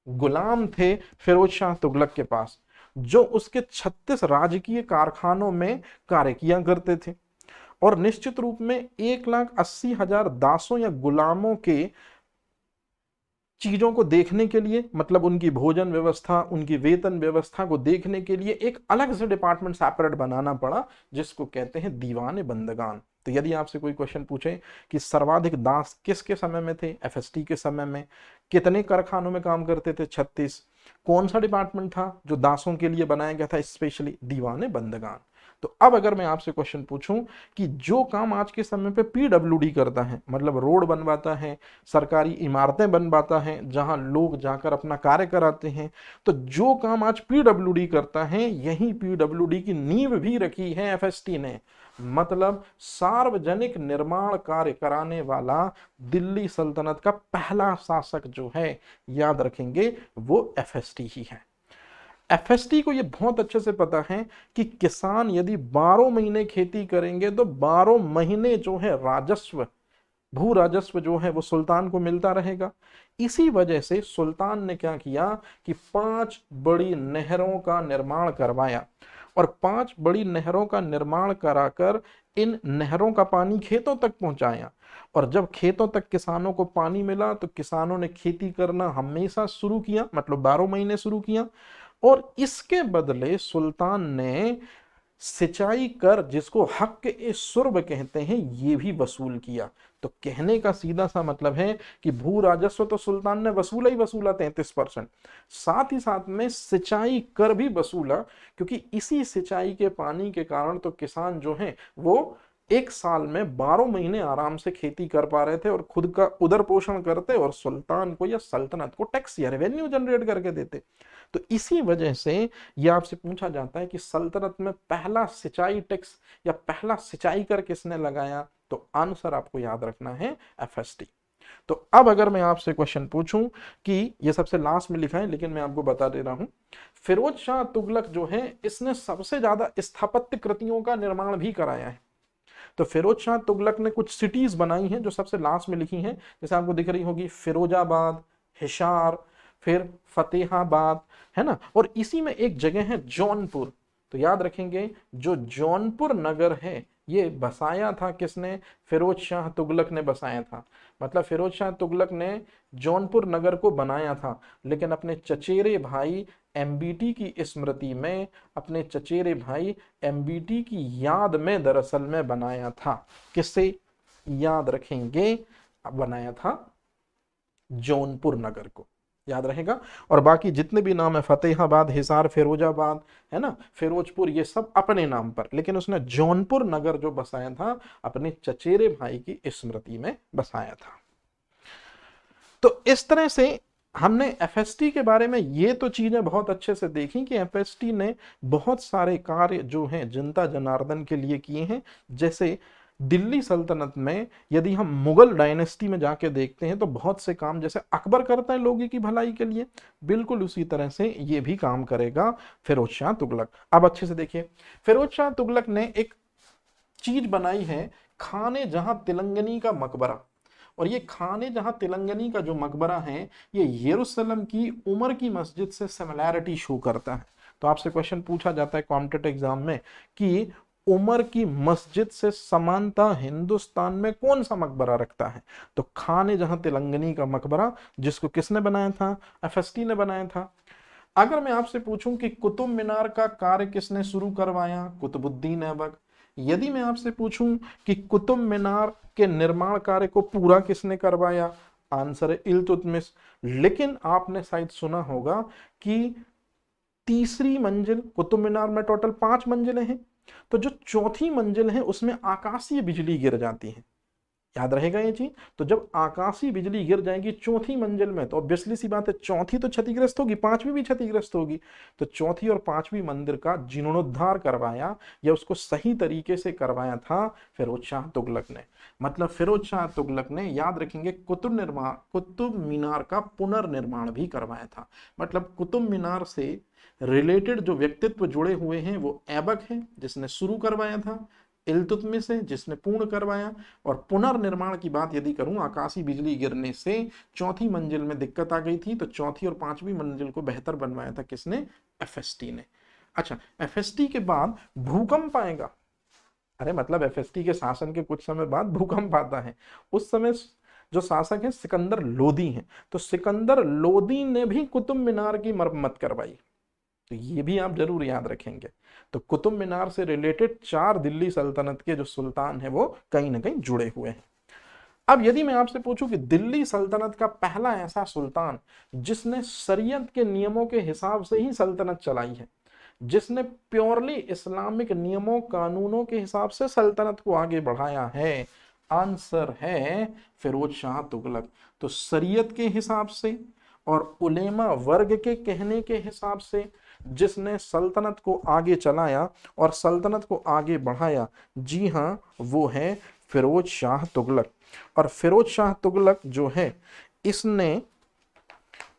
गुलाम थे फिरोज शाह तुगलक के पास, जो उसके 36 राजकीय कारखानों में कार्य किया करते थे। और निश्चित रूप में 1,80,000 दासों या गुलामों के चीजों को देखने के लिए, मतलब उनकी भोजन व्यवस्था, उनकी वेतन व्यवस्था को देखने के लिए एक अलग से डिपार्टमेंट सेपरेट बनाना पड़ा, जिसको कहते हैं दीवाने बंदगान। तो यदि आपसे कोई क्वेश्चन पूछे कि सर्वाधिक दास किसके समय में थे, एफएसटी के समय में, कितने कारखानों में काम करते थे, 36, कौन सा डिपार्टमेंट था जो दासों के लिए बनाया गया था, स्पेशली दीवाने बंदगान। तो अब अगर मैं आपसे क्वेश्चन पूछूं कि जो काम आज के समय पे पीडब्ल्यूडी करता है, मतलब रोड बनवाता है, सरकारी इमारतें बनवाता है जहां लोग जाकर अपना कार्य कराते हैं, तो जो काम आज पीडब्ल्यूडी करता है यही पीडब्ल्यूडी की नींव भी रखी है एफएसटी ने। मतलब सार्वजनिक निर्माण कार्य कराने वाला दिल्ली सल्तनत का पहला शासक जो है, याद रखेंगे, वो एफएसटी ही है। एफएसटी को ये बहुत अच्छे से पता है कि किसान यदि 12 महीने खेती करेंगे तो 12 महीने जो है राजस्व, भू राजस्व जो है वो सुल्तान को मिलता रहेगा। इसी वजह से सुल्तान ने क्या किया कि 5 बड़ी नहरों का निर्माण करवाया, और 5 बड़ी नहरों का निर्माण कराकर इन नहरों का पानी खेतों तक पहुंचाया। और जब खेतों तक किसानों को पानी मिला तो किसानों ने खेती करना हमेशा शुरू किया, मतलब 12 महीने शुरू किया। और इसके बदले सुल्तान ने सिंचाई कर, जिसको हक ए सुर्ब कहते हैं, ये भी वसूल किया। तो कहने का सीधा सा मतलब है कि भू राजस्व तो सुल्तान ने वसूला ही वसूला 33%, साथ ही साथ में सिंचाई कर भी वसूला, क्योंकि इसी सिंचाई के पानी के कारण तो किसान जो हैं वो एक साल में 12 महीने आराम से खेती कर पा रहे थे और खुद का उदर पोषण करते और सुल्तान को या सल्तनत को टैक्स या रेवेन्यू जनरेट करके देते। तो इसी वजह से यह आपसे पूछा जाता है कि सल्तनत में पहला सिंचाई टैक्स या पहला सिंचाई कर किसने लगाया, तो आंसर आपको याद रखना है एफएसटी। तो अब अगर मैं आपसे क्वेश्चन पूछूं कि ये सबसे लास्ट में लिखा है लेकिन मैं आपको बता दे रहा हूं, फिरोज शाह तुगलक जो है इसने सबसे ज्यादा स्थापत्य कृतियों का निर्माण भी कराया है। तो फिरोज शाह तुगलक ने कुछ सिटीज बनाई हैं जो सबसे लास्ट में लिखी हैं, जैसे आपको दिख रही होगी फिरोजाबाद, हिसार, फिर फतेहाबाद, है ना। और इसी में एक जगह है जौनपुर। तो याद रखेंगे, जो जौनपुर नगर है ये बसाया था किसने, फिरोज शाह तुगलक ने बसाया था। मतलब फिरोज शाह तुगलक ने जौनपुर नगर को बनाया था, लेकिन अपने चचेरे भाई एमबीटी की स्मृति में, अपने चचेरे भाई एमबीटी की याद में दरअसल में बनाया था। किससे, याद रखेंगे, बनाया था जौनपुर नगर को। याद रहेगा। और बाकी जितने भी नाम है, फतेहाबाद, हिसार, फिरोजाबाद, है ना, फिरोजपुर, ये सब अपने नाम पर, लेकिन उसने जौनपुर नगर जो बसाया था अपने चचेरे भाई की स्मृति में बसाया था। तो इस तरह से हमने एफएसटी के बारे में ये तो चीजें बहुत अच्छे से देखी कि एफएसटी ने बहुत सारे कार्य जो हैं जनता जनार्दन के लिए किए हैं। जैसे दिल्ली सल्तनत में यदि हम मुगल डायनेस्टी में जाके देखते हैं तो बहुत से काम जैसे अकबर करता है लोगों की भलाई के लिए, बिल्कुल उसी तरह से ये भी काम करेगा फिरोज शाह तुगलक। अब अच्छे से देखिए, फिरोज शाह तुगलक ने एक चीज बनाई है, खाने जहां तिलंगनी का मकबरा। और ये खाने जहां तिलंगनी का जो मकबरा है ये यरूशलेम की उमर की मस्जिद से सिमिलैरिटी शो करता है। तो आपसे क्वेश्चन पूछा जाता है कॉम्पिटिटिव एग्जाम में कि उमर की मस्जिद से समानता हिंदुस्तान में कौन सा मकबरा रखता है, तो खाने जहां तिलंगनी का मकबरा, जिसको किसने बनाया था, एफएसटी ने बनाया था। अगर मैं आपसे पूछूं कि कुतुब मीनार का कार्य किसने शुरू करवाया, कुतुबुद्दीन ऐबक। यदि मैं आपसे पूछूं कि कुतुब मीनार के निर्माण कार्य को पूरा किसने करवाया, आंसर है इल्तुतमिश। लेकिन आपने शायद सुना होगा कि तीसरी मंजिल, कुतुब मीनार में टोटल 5 मंजिलें हैं, तो जो चौथी मंजिल है उसमें आकाशीय बिजली गिर जाती है। याद रहेगा ये चीज। तो जब आकाशीय बिजली गिर जाएगी चौथी मंजिल में तो ऑब्वियसली सी बात है चौथी तो क्षतिग्रस्त होगी, पांचवी भी क्षतिग्रस्त होगी। तो चौथी और पांचवी मंदिर का जीर्णोद्धार करवाया या उसको सही तरीके से करवाया था फिरोज शाह तुगलक ने। मतलब फिरोज शाह तुगलक ने, याद रखेंगे, कुतुब मीनार का पुनर्निर्माण भी करवाया था। मतलब कुतुब मीनार से रिलेटेड जो व्यक्तित्व जुड़े हुए हैं वो ऐबक है जिसने शुरू करवाया था, इल्तुतमिश है जिसने पूर्ण करवाया, और पुनर्निर्माण की बात यदि करूं, आकाशीय बिजली गिरने से चौथी मंजिल में दिक्कत आ गई थी तो चौथी और पांचवी मंजिल को बेहतर बनवाया था किसने, एफएसटी ने। अच्छा, एफएसटी के बाद भूकंप आएगा। अरे मतलब एफएसटी के शासन के कुछ समय बाद भूकंप आता है। उस समय जो शासक है सिकंदर लोदी हैं, तो सिकंदर लोदी ने भी कुतुब मीनार की मरम्मत करवाई। तो ये भी आप जरूर याद रखेंगे। तो कुतुब मीनार से रिलेटेड 4 दिल्ली सल्तनत के जो सुल्तान है वो कहीं ना कहीं जुड़े हुए हैं। अब यदि मैं आपसे पूछूं कि दिल्ली सल्तनत का पहला ऐसा सुल्तान जिसने शरीयत के नियमों के हिसाब से ही सल्तनत चलाई है, जिसने प्योरली इस्लामिक नियमों कानूनों के हिसाब से सल्तनत को आगे बढ़ाया है, आंसर है फिरोज शाह तुगलक। तो शरीयत के हिसाब से और उलेमा वर्ग के कहने के हिसाब से जिसने सल्तनत को आगे चलाया और सल्तनत को आगे बढ़ाया, जी हाँ, वो है फिरोज शाह तुगलक। और फिरोज शाह तुगलक जो है इसने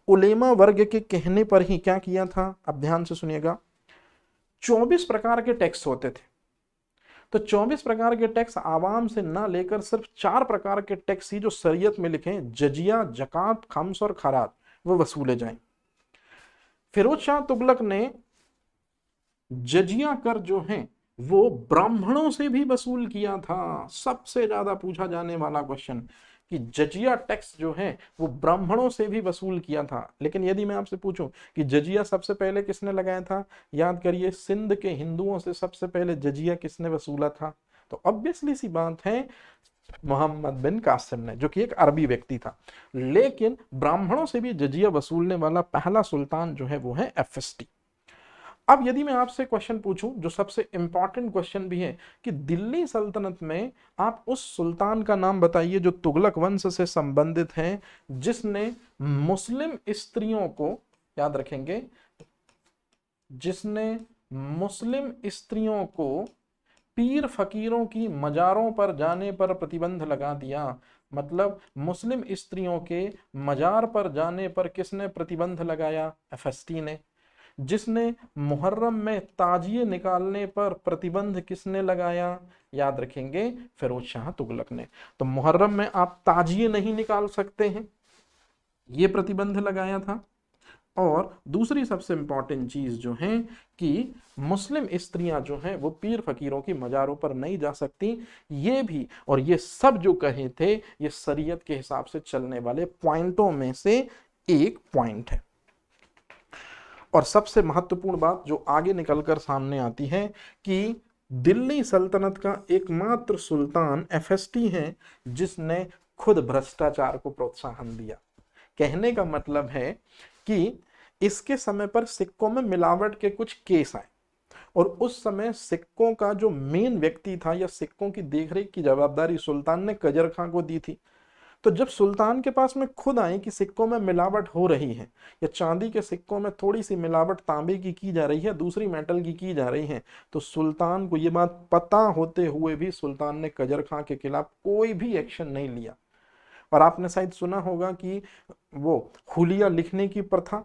उलेमा वर्ग के कहने पर ही क्या किया था, अब ध्यान से सुनिएगा। 24 प्रकार के टैक्स होते थे, तो 24 प्रकार के टैक्स आवाम से ना लेकर सिर्फ 4 प्रकार के टैक्स ही जो शरीयत में लिखे हैं, जजिया, जकात, खम्स और खराज, वो वसूले जाएं। फिरोज शाह तुगलक ने जजिया कर जो है वो ब्राह्मणों से भी वसूल किया था। सबसे ज्यादा पूछा जाने वाला क्वेश्चन कि जजिया टैक्स जो है वो ब्राह्मणों से भी वसूल किया था। लेकिन यदि मैं आपसे पूछूं कि जजिया सबसे पहले किसने लगाया था, याद करिए, सिंध के हिंदुओं से सबसे पहले जजिया किसने वसूला था, तो ऑब्वियसली सी बात है मोहम्मद बिन कासिम ने, जो कि एक अरबी व्यक्ति था। लेकिन ब्राह्मणों से भी जजिया वसूलने वाला पहला सुल्तान जो है वो है एफएसटी। अब यदि मैं आपसे क्वेश्चन पूछूं जो सबसे इंपॉर्टेंट क्वेश्चन भी है कि दिल्ली सल्तनत में आप उस सुल्तान का नाम बताइए जो तुगलक वंश से संबंधित है, जिसने मुस्लिम स्त्रियों को, याद रखेंगे, जिसने मुस्लिम स्त्रियों को पीर फकीरों की मजारों पर जाने पर प्रतिबंध लगा दिया। मतलब मुस्लिम स्त्रियों के मजार पर जाने पर किसने प्रतिबंध लगाया, एफएसटी ने। जिसने मुहर्रम में ताजिए निकालने पर प्रतिबंध किसने लगाया, याद रखेंगे, फिरोज शाह तुगलक ने। तो मुहर्रम में आप ताजिए नहीं निकाल सकते हैं, ये प्रतिबंध लगाया था। और दूसरी सबसे इंपॉर्टेंट चीज जो है कि मुस्लिम स्त्रियां जो हैं वो पीर फकीरों की मजारों पर नहीं जा सकती, ये भी। और ये सब जो कहे थे ये शरीयत के हिसाब से चलने वाले पॉइंटों में से एक पॉइंट है। और सबसे महत्वपूर्ण बात जो आगे निकलकर सामने आती है कि दिल्ली सल्तनत का एकमात्र सुल्तान एफएसटी है जिसने खुद भ्रष्टाचार को प्रोत्साहन दिया। कहने का मतलब है कि इसके समय पर सिक्कों में मिलावट के कुछ केस आए और उस समय सिक्कों का जो मेन व्यक्ति था या सिक्कों की देखरेख की जवाबदारी सुल्तान ने कजर खां को दी थी। तो जब सुल्तान के पास में खुद आए कि सिक्कों में मिलावट हो रही है या चांदी के सिक्कों में थोड़ी सी मिलावट तांबे की जा रही है, दूसरी मेटल की जा रही है, तो सुल्तान को ये बात पता होते हुए भी सुल्तान ने कजर खां के खिलाफ कोई भी एक्शन नहीं लिया। और आपने शायद सुना होगा कि वो हुलिया लिखने की प्रथा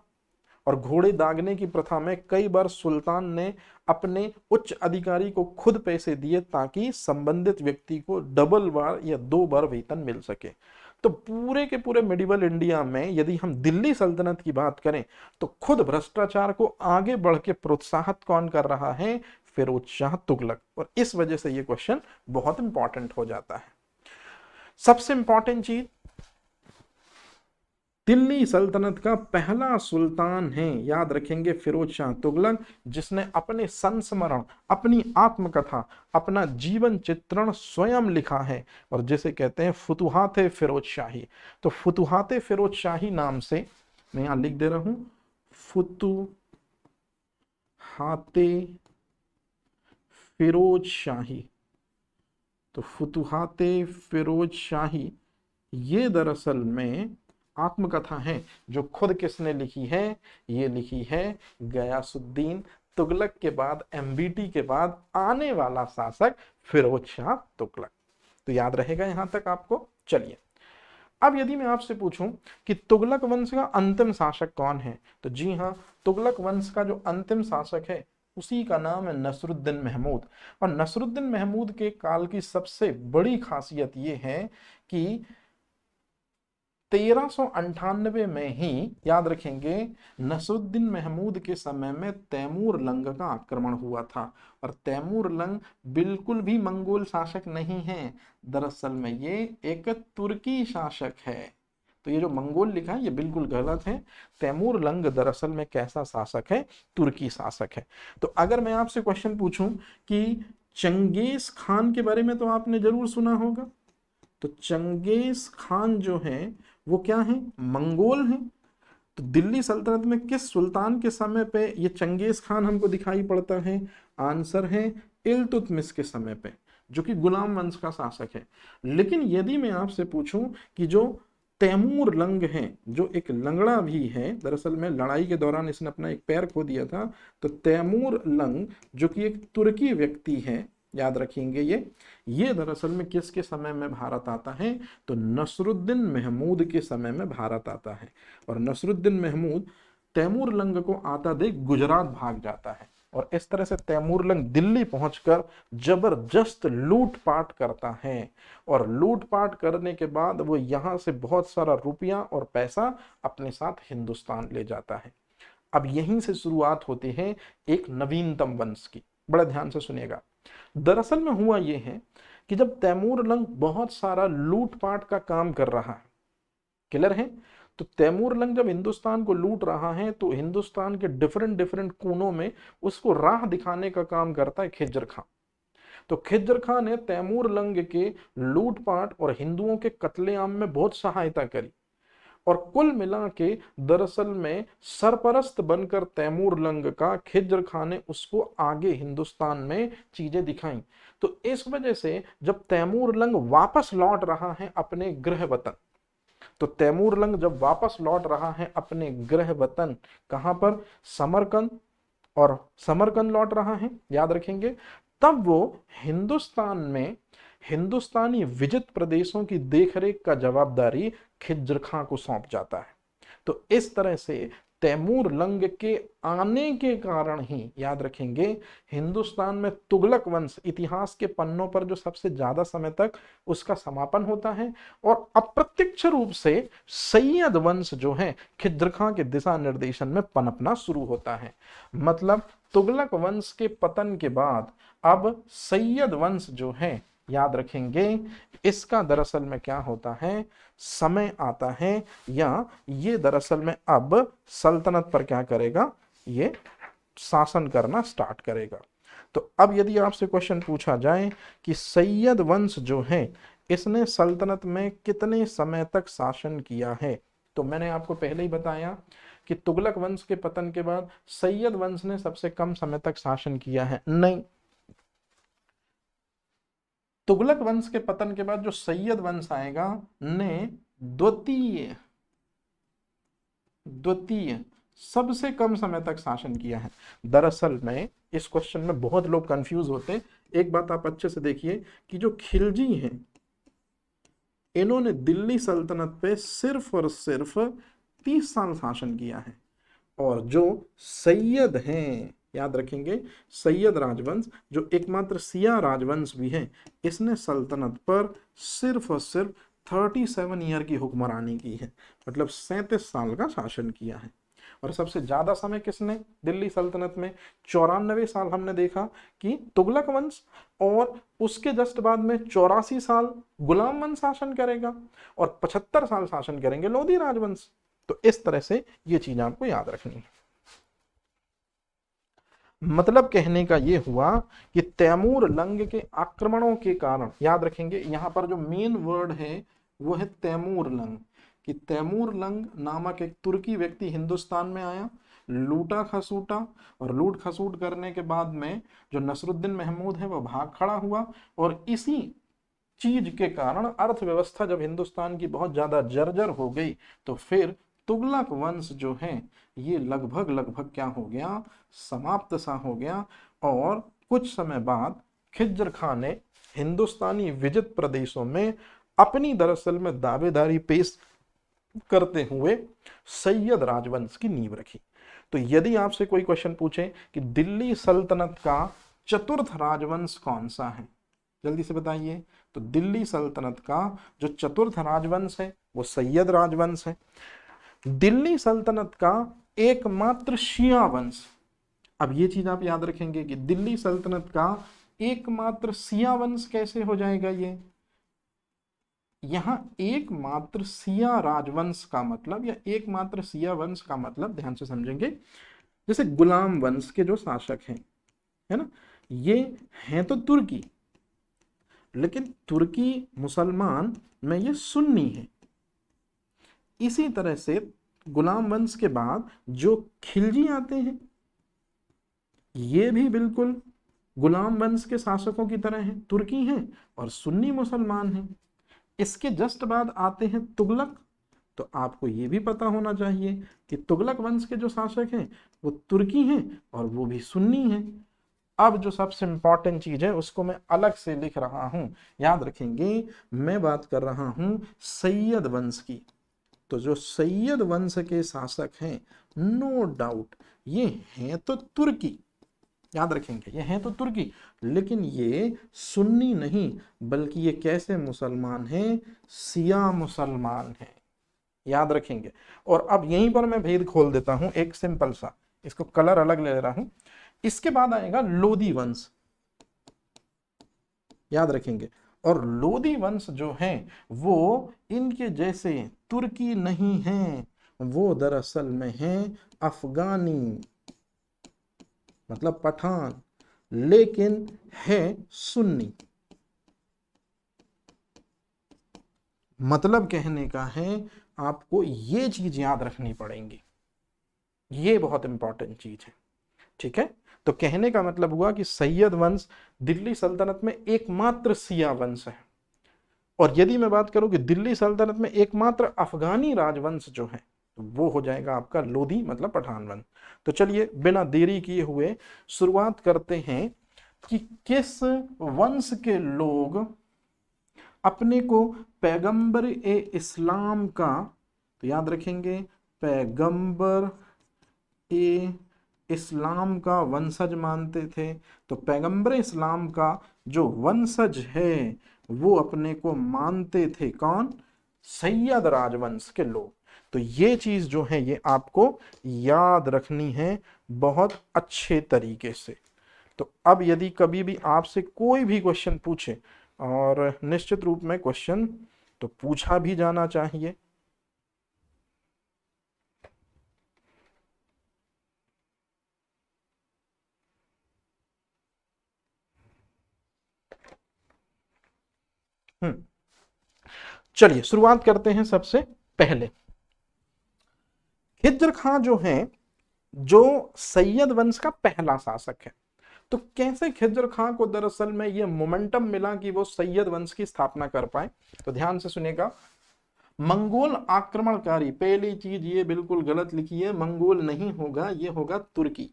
और घोड़े दागने की प्रथा में कई बार सुल्तान ने अपने उच्च अधिकारी को खुद पैसे दिए ताकि संबंधित व्यक्ति को डबल बार या 2 बार वेतन मिल सके। तो पूरे के पूरे मिडिवल इंडिया में यदि हम दिल्ली सल्तनत की बात करें तो खुद भ्रष्टाचार को आगे बढ़ के प्रोत्साहित कौन कर रहा है? फिरोज शाह तुगलक। और इस वजह से यह क्वेश्चन बहुत इंपॉर्टेंट हो जाता है। सबसे इंपॉर्टेंट चीज, दिल्ली सल्तनत का पहला सुल्तान है, याद रखेंगे, फिरोज शाह तुगलक, जिसने अपने संस्मरण, अपनी आत्मकथा, अपना जीवन चित्रण स्वयं लिखा है और जिसे कहते हैं फुतुहात-ए फिरोज शाही। तो फुतुहात-ए फिरोज शाही नाम से मैं यहां लिख दे रहा हूं, फुतुहात-ए फिरोज शाही। तो फुतुहात-ए फिरोज शाही ये दरअसल में आत्मकथा है जो खुद किसने लिखी है? ये लिखी है गयासुद्दीन तुगलक के बाद, एमबीटी के बाद आने वाला शासक फिरोज शाह तुगलक। तो याद रहेगा यहां तक आपको। चलिए, अब यदि मैं आपसे पूछूं कि तुगलक वंश का अंतिम शासक कौन है, तो जी हां, तुगलक वंश का जो अंतिम शासक है उसी का नाम है नसरुद्दीन महमूद। और नसरुद्दीन महमूद के काल की सबसे बड़ी खासियत यह है कि 1398 में ही, याद रखेंगे, नसरुद्दीन महमूद के समय में तैमूर लंग का आक्रमण हुआ था। और तैमूर लंग बिल्कुल भी मंगोल शासक नहीं है, दरअसल में ये एक तुर्की शासक है। तो ये जो मंगोल लिखा है ये बिल्कुल गलत है। तैमूर लंग दरअसल में कैसा शासक है? तुर्की शासक है। तो अगर मैं आपसे क्वेश्चन पूछूं कि चंगेज खान के बारे में तो आपने जरूर सुना होगा। तो चंगेज खान जो है वो क्या है? मंगोल है। तो दिल्ली सल्तनत में किस सुल्तान के समय पे ये चंगेज खान हमको दिखाई पड़ता है? आंसर है इल्तुतमिश के समय पे, जो कि गुलाम वंश का शासक है। लेकिन यदि मैं आपसे पूछूं कि जो तैमूर लंग है, जो एक लंगड़ा भी है, दरअसल में लड़ाई के दौरान इसने अपना एक पैर खो दिया था, तो तैमूर लंग जो कि एक तुर्की व्यक्ति है, याद रखेंगे, ये दरअसल में किसके समय में भारत आता है? तो नसरुद्दीन महमूद के समय में भारत आता है। और नसरुद्दीन महमूद तैमूर लंग को आता देख गुजरात भाग जाता है और इस तरह से तैमूर लंग दिल्ली पहुंचकर जबरदस्त लूटपाट करता है। और लूटपाट करने के बाद वो यहां से बहुत सारा रुपया और पैसा अपने साथ हिंदुस्तान ले जाता है। अब यहीं से शुरुआत होती है एक नवीनतम वंश की। बड़ा ध्यान से सुनिएगा। दरअसल में हुआ यह है कि जब तैमूर लंग बहुत सारा लूटपाट का काम कर रहा है, क्लियर है, तो तैमूर लंग जब हिंदुस्तान को लूट रहा है तो हिंदुस्तान के डिफरेंट डिफरेंट कोनों में उसको राह दिखाने का काम करता है खिज्र खां। तो खिज्र खां ने तैमूर लंग के लूटपाट और हिंदुओं के कत्लेआम में बहुत सहायता करी और कुल मिला के दरअसल में सरपरस्त बनकर तैमूर लंग का खिज्र खां ने उसको आगे हिंदुस्तान में चीजें दिखाई। तो इस वजह से जब तैमूर लंग वापस लौट रहा है अपने गृह वतन, तो तैमूर लंग जब वापस लौट रहा है अपने गृह वतन, कहां पर? समरकंद। और समरकंद लौट रहा है, याद रखेंगे, तब वो हिंदुस्तान में हिंदुस्तानी विजित प्रदेशों की देखरेख का जवाबदारी खिज्र खां को सौंप जाता है। तो इस तरह से तैमूर लंग के आने के कारण ही, याद रखेंगे, हिंदुस्तान में तुगलक वंश इतिहास के पन्नों पर जो सबसे ज्यादा समय तक उसका समापन होता है और अप्रत्यक्ष रूप से सैयद वंश जो है खिज्र खां के दिशा निर्देशन में पनपना शुरू होता है। मतलब तुगलक वंश के पतन के बाद अब सैयद वंश जो है, याद रखेंगे, इसका दरअसल में क्या होता है? समय आता है या ये दरअसल में अब सल्तनत पर क्या करेगा? ये शासन करना स्टार्ट करेगा। तो अब यदि आपसे क्वेश्चन पूछा जाए कि सैयद वंश जो है इसने सल्तनत में कितने समय तक शासन किया है, तो मैंने आपको पहले ही बताया कि तुगलक वंश के पतन के बाद सैयद वंश ने सबसे कम समय तक शासन किया है। नहीं, तुगलक वंश के पतन के बाद जो सैयद वंश आएगा ने द्वितीय द्वितीय सबसे कम समय तक शासन किया है। दरअसल में इस क्वेश्चन में बहुत लोग कंफ्यूज होते। एक बात आप अच्छे से देखिए कि जो खिलजी हैं इन्होंने दिल्ली सल्तनत पे सिर्फ और सिर्फ 30 साल शासन किया है, और जो सैयद हैं, याद रखेंगे, सैयद राजवंश जो एकमात्र सिया राजवंश भी है, इसने सल्तनत पर सिर्फ और सिर्फ 37 ईयर की हुक्मरानी की है, मतलब 37 साल का शासन किया है। और सबसे ज्यादा समय किसने दिल्ली सल्तनत में? 94 साल हमने देखा कि तुगलक वंश, और उसके जस्ट बाद में 84 साल गुलाम वंश शासन करेगा, और 75 साल शासन करेंगे लोधी राजवंश। तो इस तरह से ये चीज आपको याद रखनी है। मतलब कहने का ये हुआ कि तैमूर लंग के आक्रमणों के कारण, याद रखेंगे यहां पर जो मेन वर्ड है वो है तैमूर लंग, कि तैमूर लंग नामक एक तुर्की व्यक्ति हिंदुस्तान में आया, लूटा खसूटा, और लूट खसूट करने के बाद में जो नसरुद्दीन महमूद है वो भाग खड़ा हुआ, और इसी चीज के कारण अर्थव्यवस्था जब हिंदुस्तान की बहुत ज्यादा जर्जर हो गई तो फिर तुगलक वंश जो है ये लगभग लगभग क्या हो गया, समाप्त सा हो गया। और कुछ समय बाद खिज्र खान ने हिंदुस्तानी विजित प्रदेशों में अपनी दरअसल में दावेदारी पेश करते हुए सैयद राजवंश की नींव रखी। तो यदि आपसे कोई क्वेश्चन पूछे कि दिल्ली सल्तनत का चतुर्थ राजवंश कौन सा है, जल्दी से बताइए। तो दिल्ली सल्तनत का जो चतुर्थ राजवंश है वो सैयद राजवंश है। दिल्ली सल्तनत का एकमात्र शिया वंश, अब ये चीज आप याद रखेंगे कि दिल्ली सल्तनत का एकमात्र सिया वंश कैसे हो जाएगा ये, यहां एकमात्र सिया राजवंश का मतलब या एकमात्र सिया वंश का मतलब ध्यान से समझेंगे, जैसे गुलाम वंश के जो शासक हैं, है ना, ये हैं तो तुर्की, लेकिन तुर्की मुसलमान में ये सुन्नी है। इसी तरह से गुलाम वंश के बाद जो खिलजी आते हैं ये भी बिल्कुल गुलाम वंश के शासकों की तरह हैं, तुर्की हैं और सुन्नी मुसलमान हैं। इसके जस्ट बाद आते हैं तुगलक। तो आपको ये भी पता होना चाहिए कि तुगलक वंश के जो शासक हैं वो तुर्की हैं और वो भी सुन्नी हैं। अब जो सबसे इंपॉर्टेंट चीज है उसको मैं अलग से लिख रहा हूं, याद रखेंगे, मैं बात कर रहा हूं सैयद वंश की। तो जो सैयद वंश के शासक हैं, नो डाउट ये हैं तो तुर्की, याद रखेंगे ये हैं तो तुर्की, लेकिन ये सुन्नी नहीं बल्कि ये कैसे मुसलमान हैं, सिया मुसलमान हैं, याद रखेंगे। और अब यहीं पर मैं भेद खोल देता हूं एक सिंपल सा, इसको कलर अलग ले रहा हूं। इसके बाद आएगा लोधी वंश, याद रखेंगे। और लोधी वंश जो है वो इनके जैसे तुर्की नहीं है, वो दरअसल में है अफगानी, मतलब पठान, लेकिन है सुन्नी। मतलब कहने का है आपको ये चीज याद रखनी पड़ेगी, ये बहुत इंपॉर्टेंट चीज है, ठीक है। तो कहने का मतलब हुआ कि सैयद वंश दिल्ली सल्तनत में एकमात्र सिया वंश है। और यदि मैं बात करूं कि दिल्ली सल्तनत में एकमात्र अफगानी राजवंश जो है तो वो हो जाएगा आपका लोधी, मतलब पठान वंश। तो चलिए बिना देरी किए हुए शुरुआत करते हैं कि किस वंश के लोग अपने को पैगंबर ए इस्लाम का, तो याद रखेंगे पैगंबर ए इस्लाम का वंशज मानते थे। तो पैगंबर इस्लाम का जो वंशज है वो अपने को मानते थे कौन, सैयद राजवंश के लोग। तो ये चीज जो है ये आपको याद रखनी है बहुत अच्छे तरीके से। तो अब यदि कभी भी आपसे कोई भी क्वेश्चन पूछे, और निश्चित रूप में क्वेश्चन तो पूछा भी जाना चाहिए, चलिए शुरुआत करते हैं सबसे पहले। खिज्र खां जो है, जो सैयद वंश का पहला शासक है। तो कैसे खिज्र खां को दरअसल में ये मोमेंटम मिला कि वो सैयद वंश की स्थापना कर पाए? तो ध्यान से सुनिएगा। मंगोल आक्रमणकारी, पहली चीज ये बिल्कुल गलत लिखी है, मंगोल नहीं होगा, ये होगा तुर्की।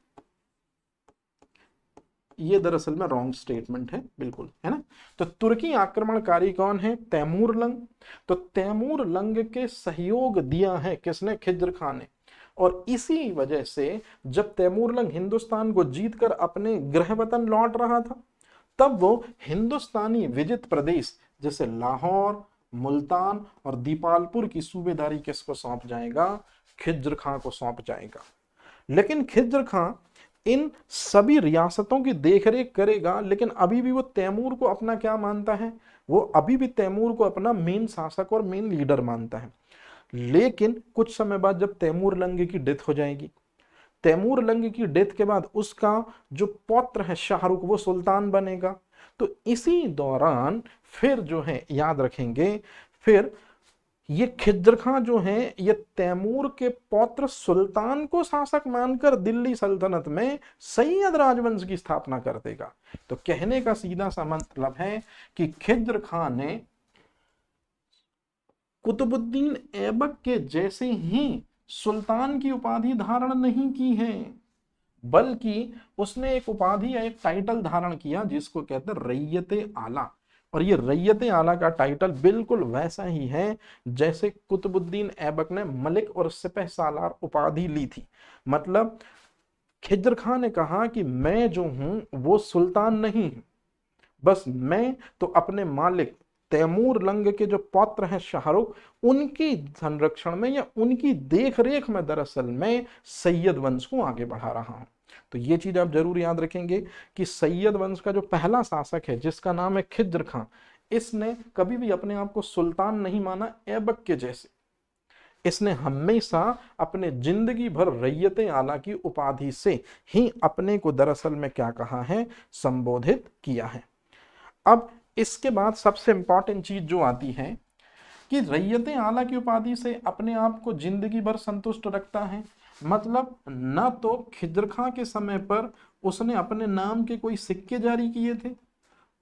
ये दरअसल में रॉन्ग स्टेटमेंट है, बिल्कुल, है ना। तो तुर्की आक्रमणकारी कौन है? तैमूर लंग। तो तैमूर लंग के सहयोग दिया है किसने? खिज्र खां ने। और इसी वजह से जब तैमूर लंग हिंदुस्तान को जीतकर अपने गृह वतन लौट रहा था, तब वो हिंदुस्तानी विजित प्रदेश जैसे लाहौर, मुल्तान और दीपालपुर की सूबेदारी किसको सौंप जाएगा? खिज्र खां को सौंप जाएगा। लेकिन खिज्र खां इन सभी रियासतों की देखरेख करेगा, लेकिन अभी भी वो तैमूर को अपना क्या मानता है? वो अभी भी तैमूर को अपना मेन शासक और मेन लीडर मानता है। लेकिन कुछ समय बाद जब तैमूर लंग की डेथ हो जाएगी, तैमूर लंग की डेथ के बाद उसका जो पौत्र है शाहरुख, वो सुल्तान बनेगा। तो इसी दौरान फिर जो है, याद रखेंगे, फिर ये खिज्र खां जो है, ये तैमूर के पौत्र सुल्तान को शासक मानकर दिल्ली सल्तनत में सैयद राजवंश की स्थापना कर देगा। तो कहने का सीधा सा मतलब है कि खिज्र खां ने कुतुबुद्दीन ऐबक के जैसे ही सुल्तान की उपाधि धारण नहीं की है, बल्कि उसने एक उपाधि या एक टाइटल धारण किया जिसको कहते हैं रैयते आला। और ये रैयते आला का टाइटल बिल्कुल वैसा ही है जैसे कुतुबुद्दीन ऐबक ने मलिक और सिपह सालार उपाधि ली थी। मतलब खिज्र खां ने कहा कि मैं जो हूं वो सुल्तान नहीं हूं, बस मैं तो अपने मालिक तैमूर लंग के जो पौत्र हैं शाहरुख, उनकी संरक्षण में या उनकी देख रेख में दरअसल मैं सैयद वंश को आगे बढ़ा रहा हूं। तो ये चीज आप जरूर याद रखेंगे कि सैयद वंश का जो पहला शासक है जिसका नाम है खिज्र खां, इसने कभी भी अपने आप को सुल्तान नहीं माना ऐबक के जैसे। इसने हमेशा अपने जिंदगी भर रैयते आला की उपाधि से ही अपने को दरअसल में क्या कहा है? संबोधित किया है। अब इसके बाद सबसे इंपॉर्टेंट चीज जो आती है कि रैयते आला की उपाधि से अपने आप को जिंदगी भर संतुष्ट रखता है। मतलब न तो खिज्र खां के समय पर उसने अपने नाम के कोई सिक्के जारी किए थे,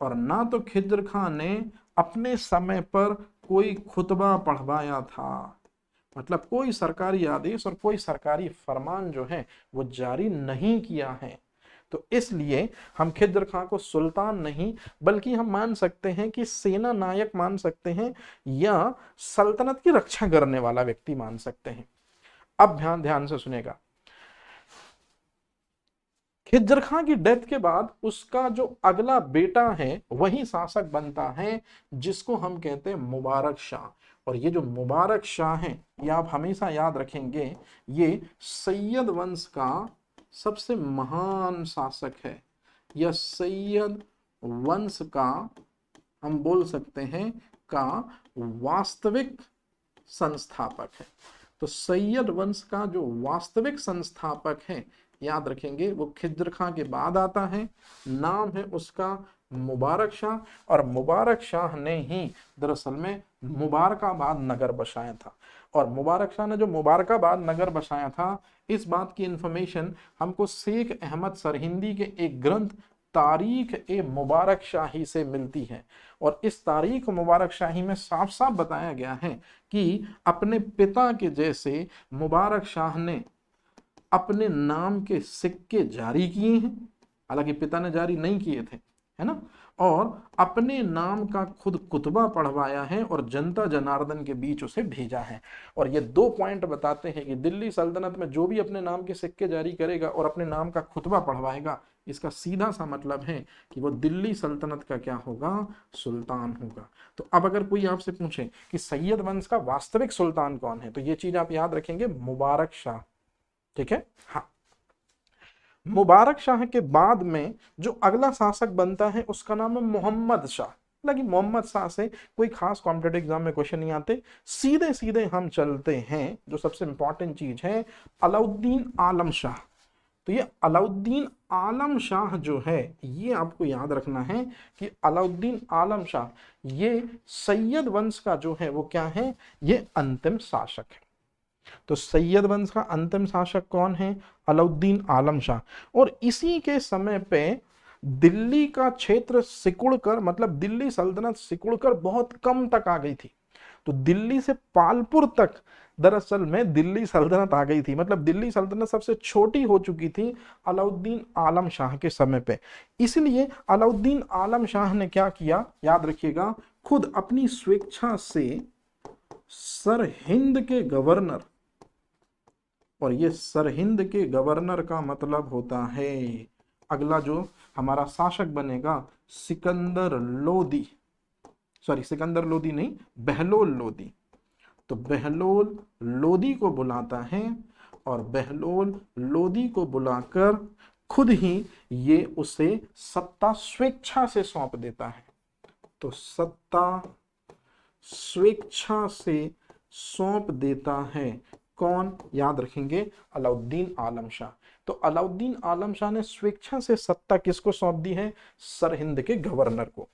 और ना तो खिज्र खां ने अपने समय पर कोई खुतबा पढ़वाया था। मतलब कोई सरकारी आदेश और कोई सरकारी फरमान जो है वो जारी नहीं किया है। तो इसलिए हम खिज्र खां को सुल्तान नहीं, बल्कि हम मान सकते हैं कि सेना नायक मान सकते हैं, या सल्तनत की रक्षा करने वाला व्यक्ति मान सकते हैं। अब ध्यान ध्यान से सुनेगा। खिज्र खां की डेथ के बाद उसका जो अगला बेटा है वही शासक बनता है, जिसको हम कहते हैं मुबारक शाह। और ये जो मुबारक शाह है, ये आप हमेशा याद रखेंगे, ये सैयद वंश का सबसे महान शासक है, या सैयद वंश का हम बोल सकते हैं का वास्तविक संस्थापक है। तो सैयद वंश का जो वास्तविक संस्थापक है, याद रखेंगे, वो खिज्र खां के बाद आता है। नाम है उसका मुबारक शाह, और मुबारक शाह ने ही दरअसल में मुबारकाबाद नगर बसाया था। और मुबारक शाह ने जो मुबारकाबाद नगर बसाया था, इस बात की इंफॉर्मेशन हमको शेख अहमद सरहिंदी के एक ग्रंथ तारीख ए मुबारक शाही से मिलती है। और इस तारीख मुबारक शाही में साफ साफ बताया गया है कि अपने पिता के जैसे मुबारक शाह ने अपने नाम के सिक्के जारी किए हैं, हालांकि पिता ने जारी नहीं किए थे, है ना, और अपने नाम का खुद कुतबा पढ़वाया है और जनता जनार्दन के बीच उसे भेजा है। और ये दो पॉइंट बताते हैं कि दिल्ली सल्तनत में जो भी अपने नाम के सिक्के जारी करेगा और अपने नाम का खुतबा पढ़वाएगा, इसका सीधा सा मतलब है कि वो दिल्ली सल्तनत का क्या होगा? सुल्तान होगा। तो अब अगर कोई आपसे पूछे कि सैयद वंश का वास्तविक सुल्तान कौन है, तो ये चीज आप याद रखेंगे, मुबारक शाह। ठीक है। हाँ, मुबारक शाह के बाद में जो अगला शासक बनता है उसका नाम है मोहम्मद शाह। हालांकि मोहम्मद शाह से कोई खास कॉम्पिटेटिव एग्जाम में क्वेश्चन नहीं आते, सीधे सीधे हम चलते हैं जो सबसे इंपॉर्टेंट चीज है, अलाउद्दीन आलम शाह। तो ये अलाउद्दीन आलम शाह जो है, ये आपको याद रखना है कि अलाउद्दीन आलम शाह ये सैयद वंश का जो है वो क्या है? ये अंतिम शासक है। तो सैयद वंश का अंतिम शासक कौन है? अलाउद्दीन आलम शाह। और इसी के समय पे दिल्ली का क्षेत्र सिकुड़कर, मतलब दिल्ली सल्तनत सिकुड़कर बहुत कम तक आ गई थी। तो दिल्ली से पालपुर तक दरअसल में दिल्ली सल्तनत आ गई थी, मतलब दिल्ली सल्तनत सबसे छोटी हो चुकी थी अलाउद्दीन आलम शाह के समय पे। इसलिए अलाउद्दीन आलम शाह ने क्या किया, याद रखिएगा, खुद अपनी स्वेच्छा से सरहिंद के गवर्नर, और ये सरहिंद के गवर्नर का मतलब होता है अगला जो हमारा शासक बनेगा सिकंदर लोदी, सॉरी सिकंदर लोदी नहीं, बहलोल लोदी। तो बहलोल लोदी को बुलाता है और बहलोल लोदी को बुलाकर खुद ही ये उसे सत्ता स्वेच्छा से सौंप देता है। तो सत्ता स्वेच्छा से सौंप देता है कौन? याद रखेंगे, अलाउद्दीन आलम शाह। तो अलाउद्दीन आलम शाह ने स्वेच्छा से सत्ता किसको सौंप दी है? सरहिंद के गवर्नर को।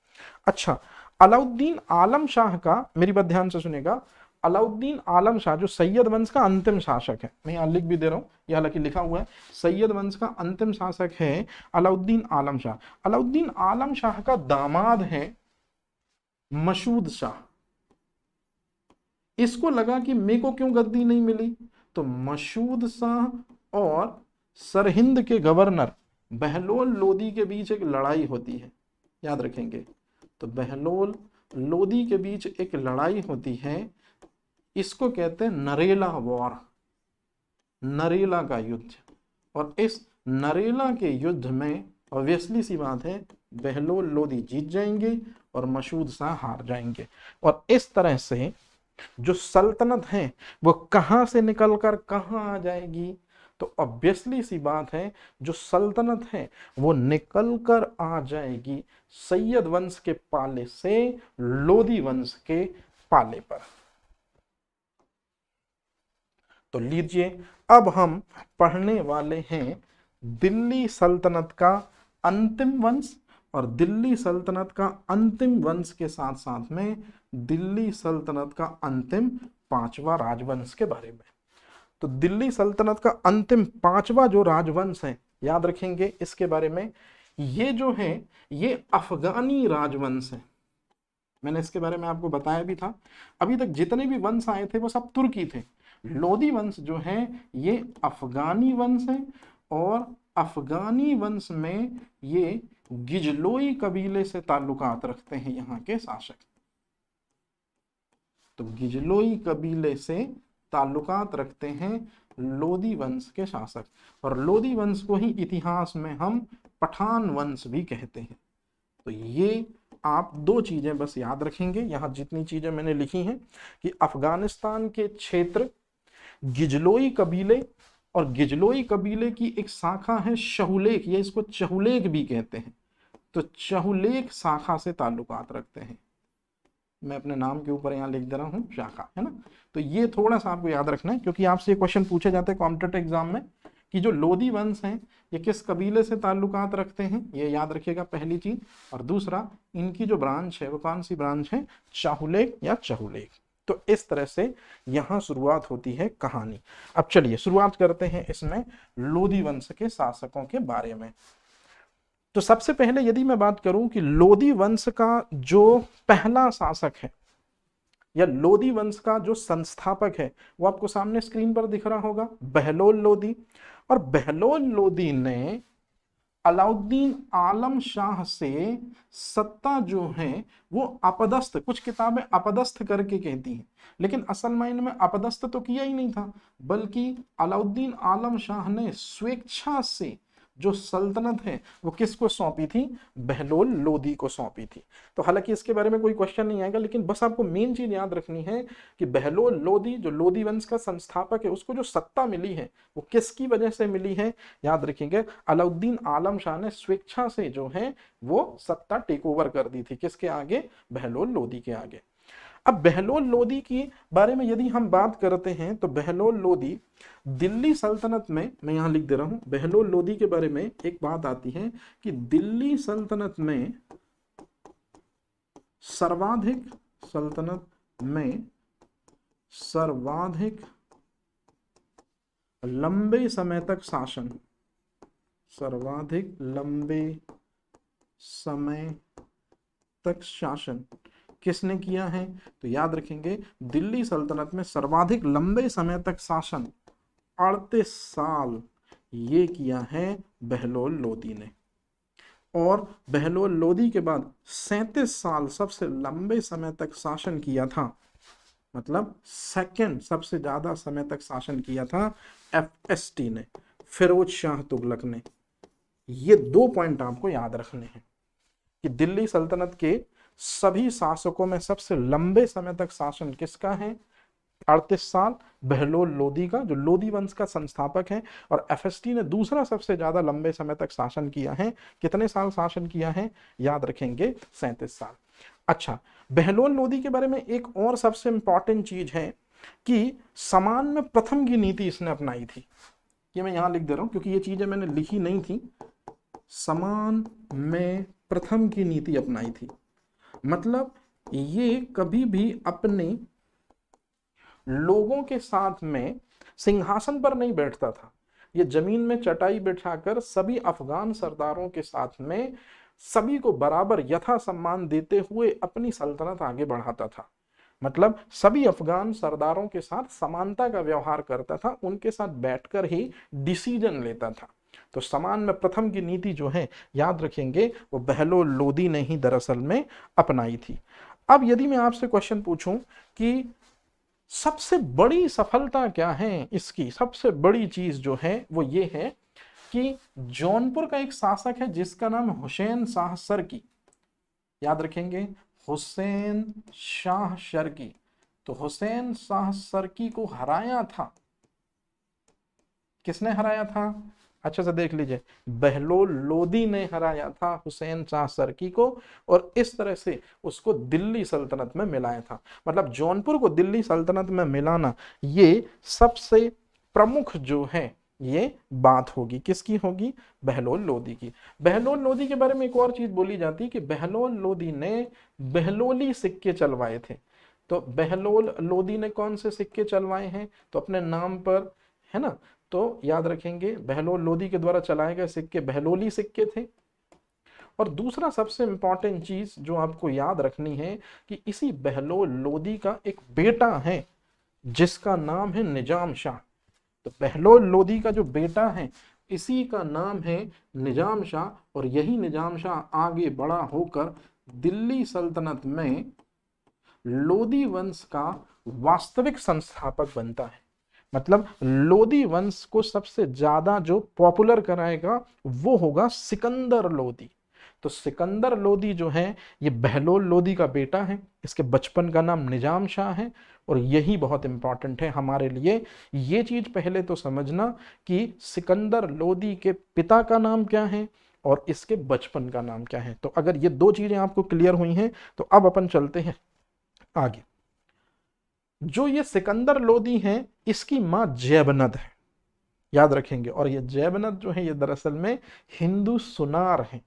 अच्छा, अलाउद्दीन आलम शाह का, मेरी बात ध्यान से सुनेगा, अलाउद्दीन आलम शाह जो सैयद वंश का अंतिम शासक है, मैं यहां लिख भी दे रहा हूं, यह हालांकि लिखा हुआ है, सैयद वंश का अंतिम शासक है अलाउद्दीन आलम शाह। अलाउद्दीन आलम शाह का दामाद है मसूद शाह। इसको लगा कि मेरे को क्यों गद्दी नहीं मिली, तो मसूद शाह और सरहिंद के गवर्नर बहलोल लोदी के बीच एक लड़ाई होती है, याद रखेंगे। तो बहलोल लोदी के बीच एक लड़ाई होती है, इसको कहते हैं नरेला वॉर, नरेला का युद्ध। और इस नरेला के युद्ध में ऑब्वियसली सी बात है बहलोल लोदी जीत जाएंगे और मसूद शाह हार जाएंगे। और इस तरह से जो सल्तनत है वो कहां से निकलकर कहां आ जाएगी, तो ऑब्वियसली सी बात है जो सल्तनत है वो निकलकर आ जाएगी सैयद वंश के पाले से लोदी वंश के पाले पर। तो लीजिए, अब हम पढ़ने वाले हैं दिल्ली सल्तनत का अंतिम वंश, और दिल्ली सल्तनत का अंतिम वंश के साथ साथ में दिल्ली सल्तनत का अंतिम पांचवा राजवंश के बारे में। तो दिल्ली सल्तनत का अंतिम पांचवा जो राजवंश है, याद रखेंगे इसके बारे में, ये जो है ये अफगानी राजवंश है। मैंने इसके बारे में आपको बताया भी था। अभी तक जितने भी वंश आए थे वो सब तुर्की थे। लोदी वंश जो है ये अफगानी वंश है, और अफगानी वंश में ये गिजलोई कबीले से ताल्लुकात रखते हैं यहाँ के शासक। तो गिजलोई कबीले से ताल्लुकात रखते हैं लोदी वंश के शासक, और लोदी वंश को ही इतिहास में हम पठान वंश भी कहते हैं। तो ये आप दो चीजें बस याद रखेंगे, यहां जितनी चीजें मैंने लिखी हैं कि अफगानिस्तान के क्षेत्र गिजलोई कबीले, और गिजलोई कबीले की एक शाखा है शहुलेक, ये इसको चहुलेक भी कहते हैं। तो चहुलेक शाखा से ताल्लुकात रखते हैं। मैं अपने नाम के ऊपर यहाँ लिख दे रहा हूँ शाखा, है ना। तो ये थोड़ा सा आपको याद रखना है, क्योंकि आपसे क्वेश्चन पूछे जाते हैं कॉम्पिटिटिव एग्जाम में कि जो लोदी वंश हैं ये किस कबीले से ताल्लुकात रखते हैं, ये याद रखिएगा पहली चीज। और दूसरा, इनकी जो ब्रांच है वो कौन सी ब्रांच है? चाहुलेक या चहुलेक। तो इस तरह से यहां शुरुआत होती है कहानी। अब चलिए शुरुआत करते हैं इसमें लोदी वंश के शासकों के बारे में। तो सबसे पहले यदि मैं बात करूं कि लोदी वंश का जो पहला शासक है या लोदी वंश का जो संस्थापक है, वो आपको सामने स्क्रीन पर दिख रहा होगा, बहलोल लोदी। और बहलोल लोदी ने अलाउद्दीन आलम शाह से सत्ता जो है वो अपदस्थ, कुछ किताबें अपदस्थ करके कहती हैं, लेकिन असल मायने में अपदस्थ तो किया ही नहीं था, बल्कि अलाउद्दीन आलम शाह ने स्वेच्छा से जो सल्तनत है वो किसको सौंपी थी? बहलोल लोदी को सौंपी थी। तो हालांकि इसके बारे में कोई क्वेश्चन नहीं आएगा, लेकिन बस आपको मेन चीज याद रखनी है कि बहलोल लोदी जो लोदी वंश का संस्थापक है उसको जो सत्ता मिली है वो किसकी वजह से मिली है? याद रखेंगे, अलाउद्दीन आलम शाह ने स्वेच्छा से जो है वो सत्ता टेक ओवर कर दी थी, किसके आगे? बहलोल लोदी के आगे। अब बहलोल लोदी के बारे में यदि हम बात करते हैं तो बहलोल लोदी दिल्ली सल्तनत में, मैं यहां लिख दे रहा हूं, बहलोल लोदी के बारे में एक बात आती है कि दिल्ली सल्तनत में सर्वाधिक लंबे समय तक शासन, सर्वाधिक लंबे समय तक शासन किसने किया है? तो याद रखेंगे दिल्ली सल्तनत में सर्वाधिक लंबे समय तक शासन 38 साल ये किया है बहलोल लोदी ने। और बहलोल लोदी के बाद 37 साल सबसे लंबे समय तक शासन किया था, मतलब सेकंड सबसे ज्यादा समय तक शासन किया था FST ने, फिरोज शाह तुगलक ने। ये 2 पॉइंट आपको याद रखने हैं कि दिल्ली सल्तनत के सभी शासकों में सबसे लंबे समय तक शासन किसका है? 38 साल बहलोल लोदी का, जो लोदी वंश का संस्थापक है। और FST ने दूसरा सबसे ज्यादा लंबे समय तक शासन किया है। कितने साल शासन किया है? याद रखेंगे 37 साल। अच्छा, बहलोल लोदी के बारे में एक और सबसे इंपॉर्टेंट चीज है कि समान में प्रथम की नीति इसने अपनाई थी। ये मैं यहां लिख दे रहा हूं क्योंकि ये चीजें मैंने लिखी नहीं थी। समान में प्रथम की नीति अपनाई थी, मतलब ये कभी भी अपने लोगों के साथ में सिंहासन पर नहीं बैठता था। ये जमीन में चटाई बिठाकर सभी अफगान सरदारों के साथ में सभी को बराबर यथा सम्मान देते हुए अपनी सल्तनत आगे बढ़ाता था। मतलब सभी अफगान सरदारों के साथ समानता का व्यवहार करता था, उनके साथ बैठकर ही डिसीजन लेता था। तो समान में प्रथम की नीति जो है, याद रखेंगे, वो बहलोल लोदी ने ही दरअसल में अपनाई थी। अब यदि मैं आपसे क्वेश्चन पूछूं कि सबसे बड़ी सफलता क्या है इसकी, सबसे बड़ी चीज जो है वो ये है कि जौनपुर का एक शासक है जिसका नाम हुसैन शाह सरकी, याद रखेंगे, हुसैन शाह शर्की। तो हुसैन शाह सरकी को हराया था, किसने हराया था? अच्छे से देख लीजिए, बहलोल लोदी ने हराया था हुसैन शाह सरकी को, और इस तरह से उसको दिल्ली सल्तनत में मिलाया था। मतलब जौनपुर को दिल्ली सल्तनत में मिलाना ये सबसे प्रमुख जो है ये बात होगी, किसकी होगी? बहलोल लोदी की। बहलोल लोदी के बारे में एक और चीज बोली जाती है कि बहलोल लोदी ने बहलोली सिक्के चलवाए थे। तो बहलोल लोदी ने कौन से सिक्के चलवाए हैं? तो अपने नाम पर, है ना, तो याद रखेंगे बहलोल लोदी के द्वारा चलाए गए सिक्के बहलोली सिक्के थे। और दूसरा सबसे इंपॉर्टेंट चीज जो आपको याद रखनी है कि इसी बहलोल लोदी का एक बेटा है जिसका नाम है निजाम शाह। तो बहलोल लोदी का जो बेटा है इसी का नाम है निजाम शाह, और यही निजाम शाह आगे बड़ा होकर दिल्ली सल्तनत में लोदी वंश का वास्तविक संस्थापक बनता है। मतलब लोदी वंश को सबसे ज्यादा जो पॉपुलर कराएगा वो होगा सिकंदर लोदी। तो सिकंदर लोदी जो है ये बहलोल लोदी का बेटा है, इसके बचपन का नाम निजाम शाह है। और यही बहुत इंपॉर्टेंट है हमारे लिए, ये चीज पहले तो समझना कि सिकंदर लोदी के पिता का नाम क्या है और इसके बचपन का नाम क्या है। तो अगर ये 2 चीजें आपको क्लियर हुई हैं तो अब अपन चलते हैं आगे। जो ये सिकंदर लोदी है इसकी मां जैबनद है, याद रखेंगे। और ये जैबनद जो है ये दरअसल में हिंदू सुनार है।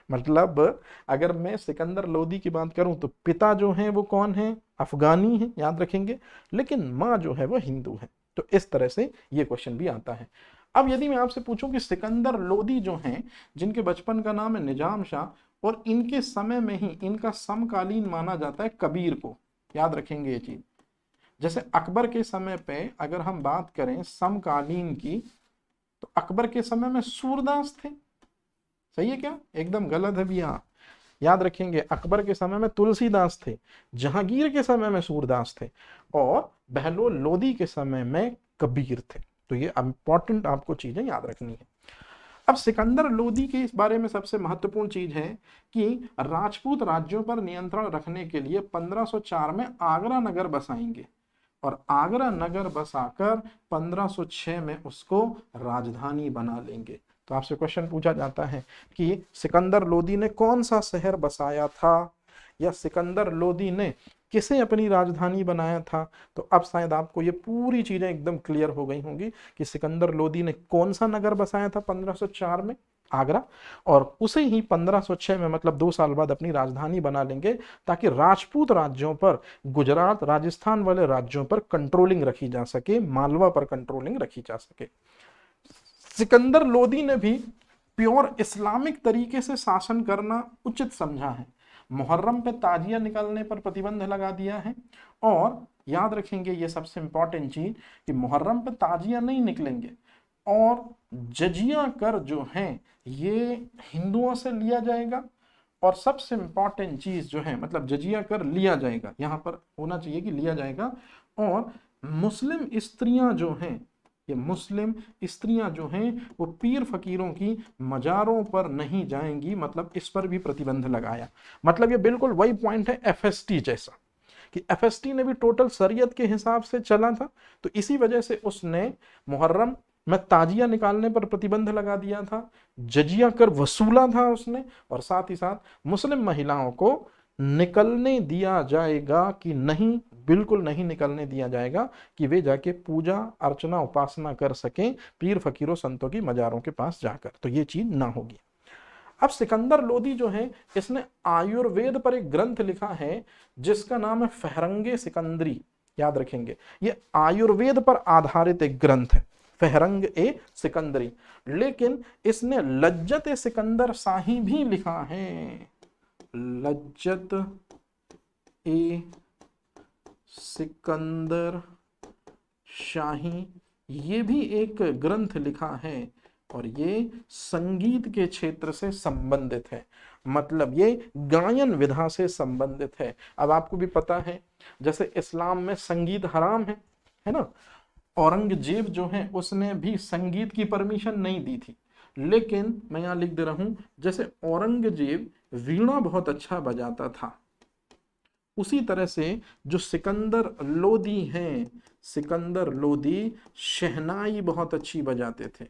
मतलब अगर मैं सिकंदर लोदी की बात करूं तो पिता जो है वो कौन है? अफगानी है, याद रखेंगे, लेकिन मां जो है वो हिंदू है। तो इस तरह से ये क्वेश्चन भी आता है। अब यदि मैं आपसे पूछूं कि सिकंदर लोदी जो हैं जिनके बचपन का नाम है निजाम शाह और इनके समय में ही इनका समकालीन माना जाता है कबीर को, याद रखेंगे ये चीज। जैसे अकबर के समय पे अगर हम बात करें समकालीन की तो अकबर के समय में सूरदास थे, सही है क्या? एकदम गलत है भैया, याद रखेंगे अकबर के समय में तुलसीदास थे, जहांगीर के समय में सूरदास थे, और बहलोल लोदी के समय में कबीर थे। तो ये इंपॉर्टेंट आपको चीजें याद रखनी है। अब सिकंदर लोदी के इस बारे में सबसे महत्वपूर्ण चीज है कि राजपूत राज्यों पर नियंत्रण रखने के लिए 1504 में आगरा नगर बसाएंगे, और आगरा नगर बसाकर 1506 में उसको राजधानी बना लेंगे। तो आपसे क्वेश्चन पूछा जाता है कि सिकंदर लोदी ने कौन सा शहर बसाया था, या सिकंदर लोदी ने किसे अपनी राजधानी बनाया था? तो अब शायद आपको ये पूरी चीजें एकदम क्लियर हो गई होंगी कि सिकंदर लोदी ने कौन सा नगर बसाया था 1504 में। आगरा, और उसे ही 1506 में मतलब 2 साल बाद अपनी राजधानी बना लेंगे, ताकि राजपूत राज्यों पर, गुजरात राजस्थान वाले राज्यों पर कंट्रोलिंग रखी जा सके, मालवा पर कंट्रोलिंग रखी जा सके। सिकंदर लोदी ने भी प्योर इस्लामिक तरीके से शासन करना उचित समझा है। मुहर्रम पे ताजिया निकालने पर प्रतिबंध लगा दिया है, और याद रखेंगे ये सबसे इंपॉर्टेंट चीज कि मुहर्रम पे ताजिया नहीं निकलेंगे, और जजिया कर जो है ये हिंदुओं से लिया जाएगा, और सबसे इंपॉर्टेंट चीज जो है मतलब जजिया कर लिया जाएगा, यहां पर होना चाहिए कि लिया जाएगा, और मुस्लिम स्त्रियां जो हैं, ये मुस्लिम स्त्रियां जो हैं वो पीर फकीरों की मजारों पर नहीं जाएंगी, मतलब इस पर भी प्रतिबंध लगाया। मतलब ये बिल्कुल वही पॉइंट है एफएसटी जैसा, कि एफएसटी ने भी टोटल शरीयत के हिसाब से चला था, तो इसी वजह से उसने मुहर्रम में ताजिया निकालने पर प्रतिबंध लगा दिया था, जजिया कर वसूला था उसने, और साथ ही साथ मुस्लिम महिलाओं को निकलने दिया जाएगा कि नहीं, बिल्कुल नहीं निकलने दिया जाएगा कि वे जाके पूजा अर्चना उपासना कर सकें पीर फकीरों संतों की मजारों के पास जाकर, तो ये चीज ना होगी। अब सिकंदर लोदी जो है इसने आयुर्वेद पर एक ग्रंथ लिखा है जिसका नाम है फहरंगे सिकंदरी, याद रखेंगे ये आयुर्वेद पर आधारित एक ग्रंथ है, फहरंग ए सिकंदरी। लेकिन इसने लज्जत ए सिकंदर शाही भी लिखा है, लज्जत ए सिकंदर शाही, ये भी एक ग्रंथ लिखा है, और ये संगीत के क्षेत्र से संबंधित है, मतलब ये गायन विधा से संबंधित है। अब आपको भी पता है जैसे इस्लाम में संगीत हराम है ना, औरंगजेब जो है उसने भी संगीत की परमिशन नहीं दी थी, लेकिन मैं यहां लिख दे रहा हूं, जैसे औरंगजेब वीणा बहुत अच्छा बजाता था, उसी तरह से जो सिकंदर लोदी हैं, सिकंदर लोदी शहनाई बहुत अच्छी बजाते थे,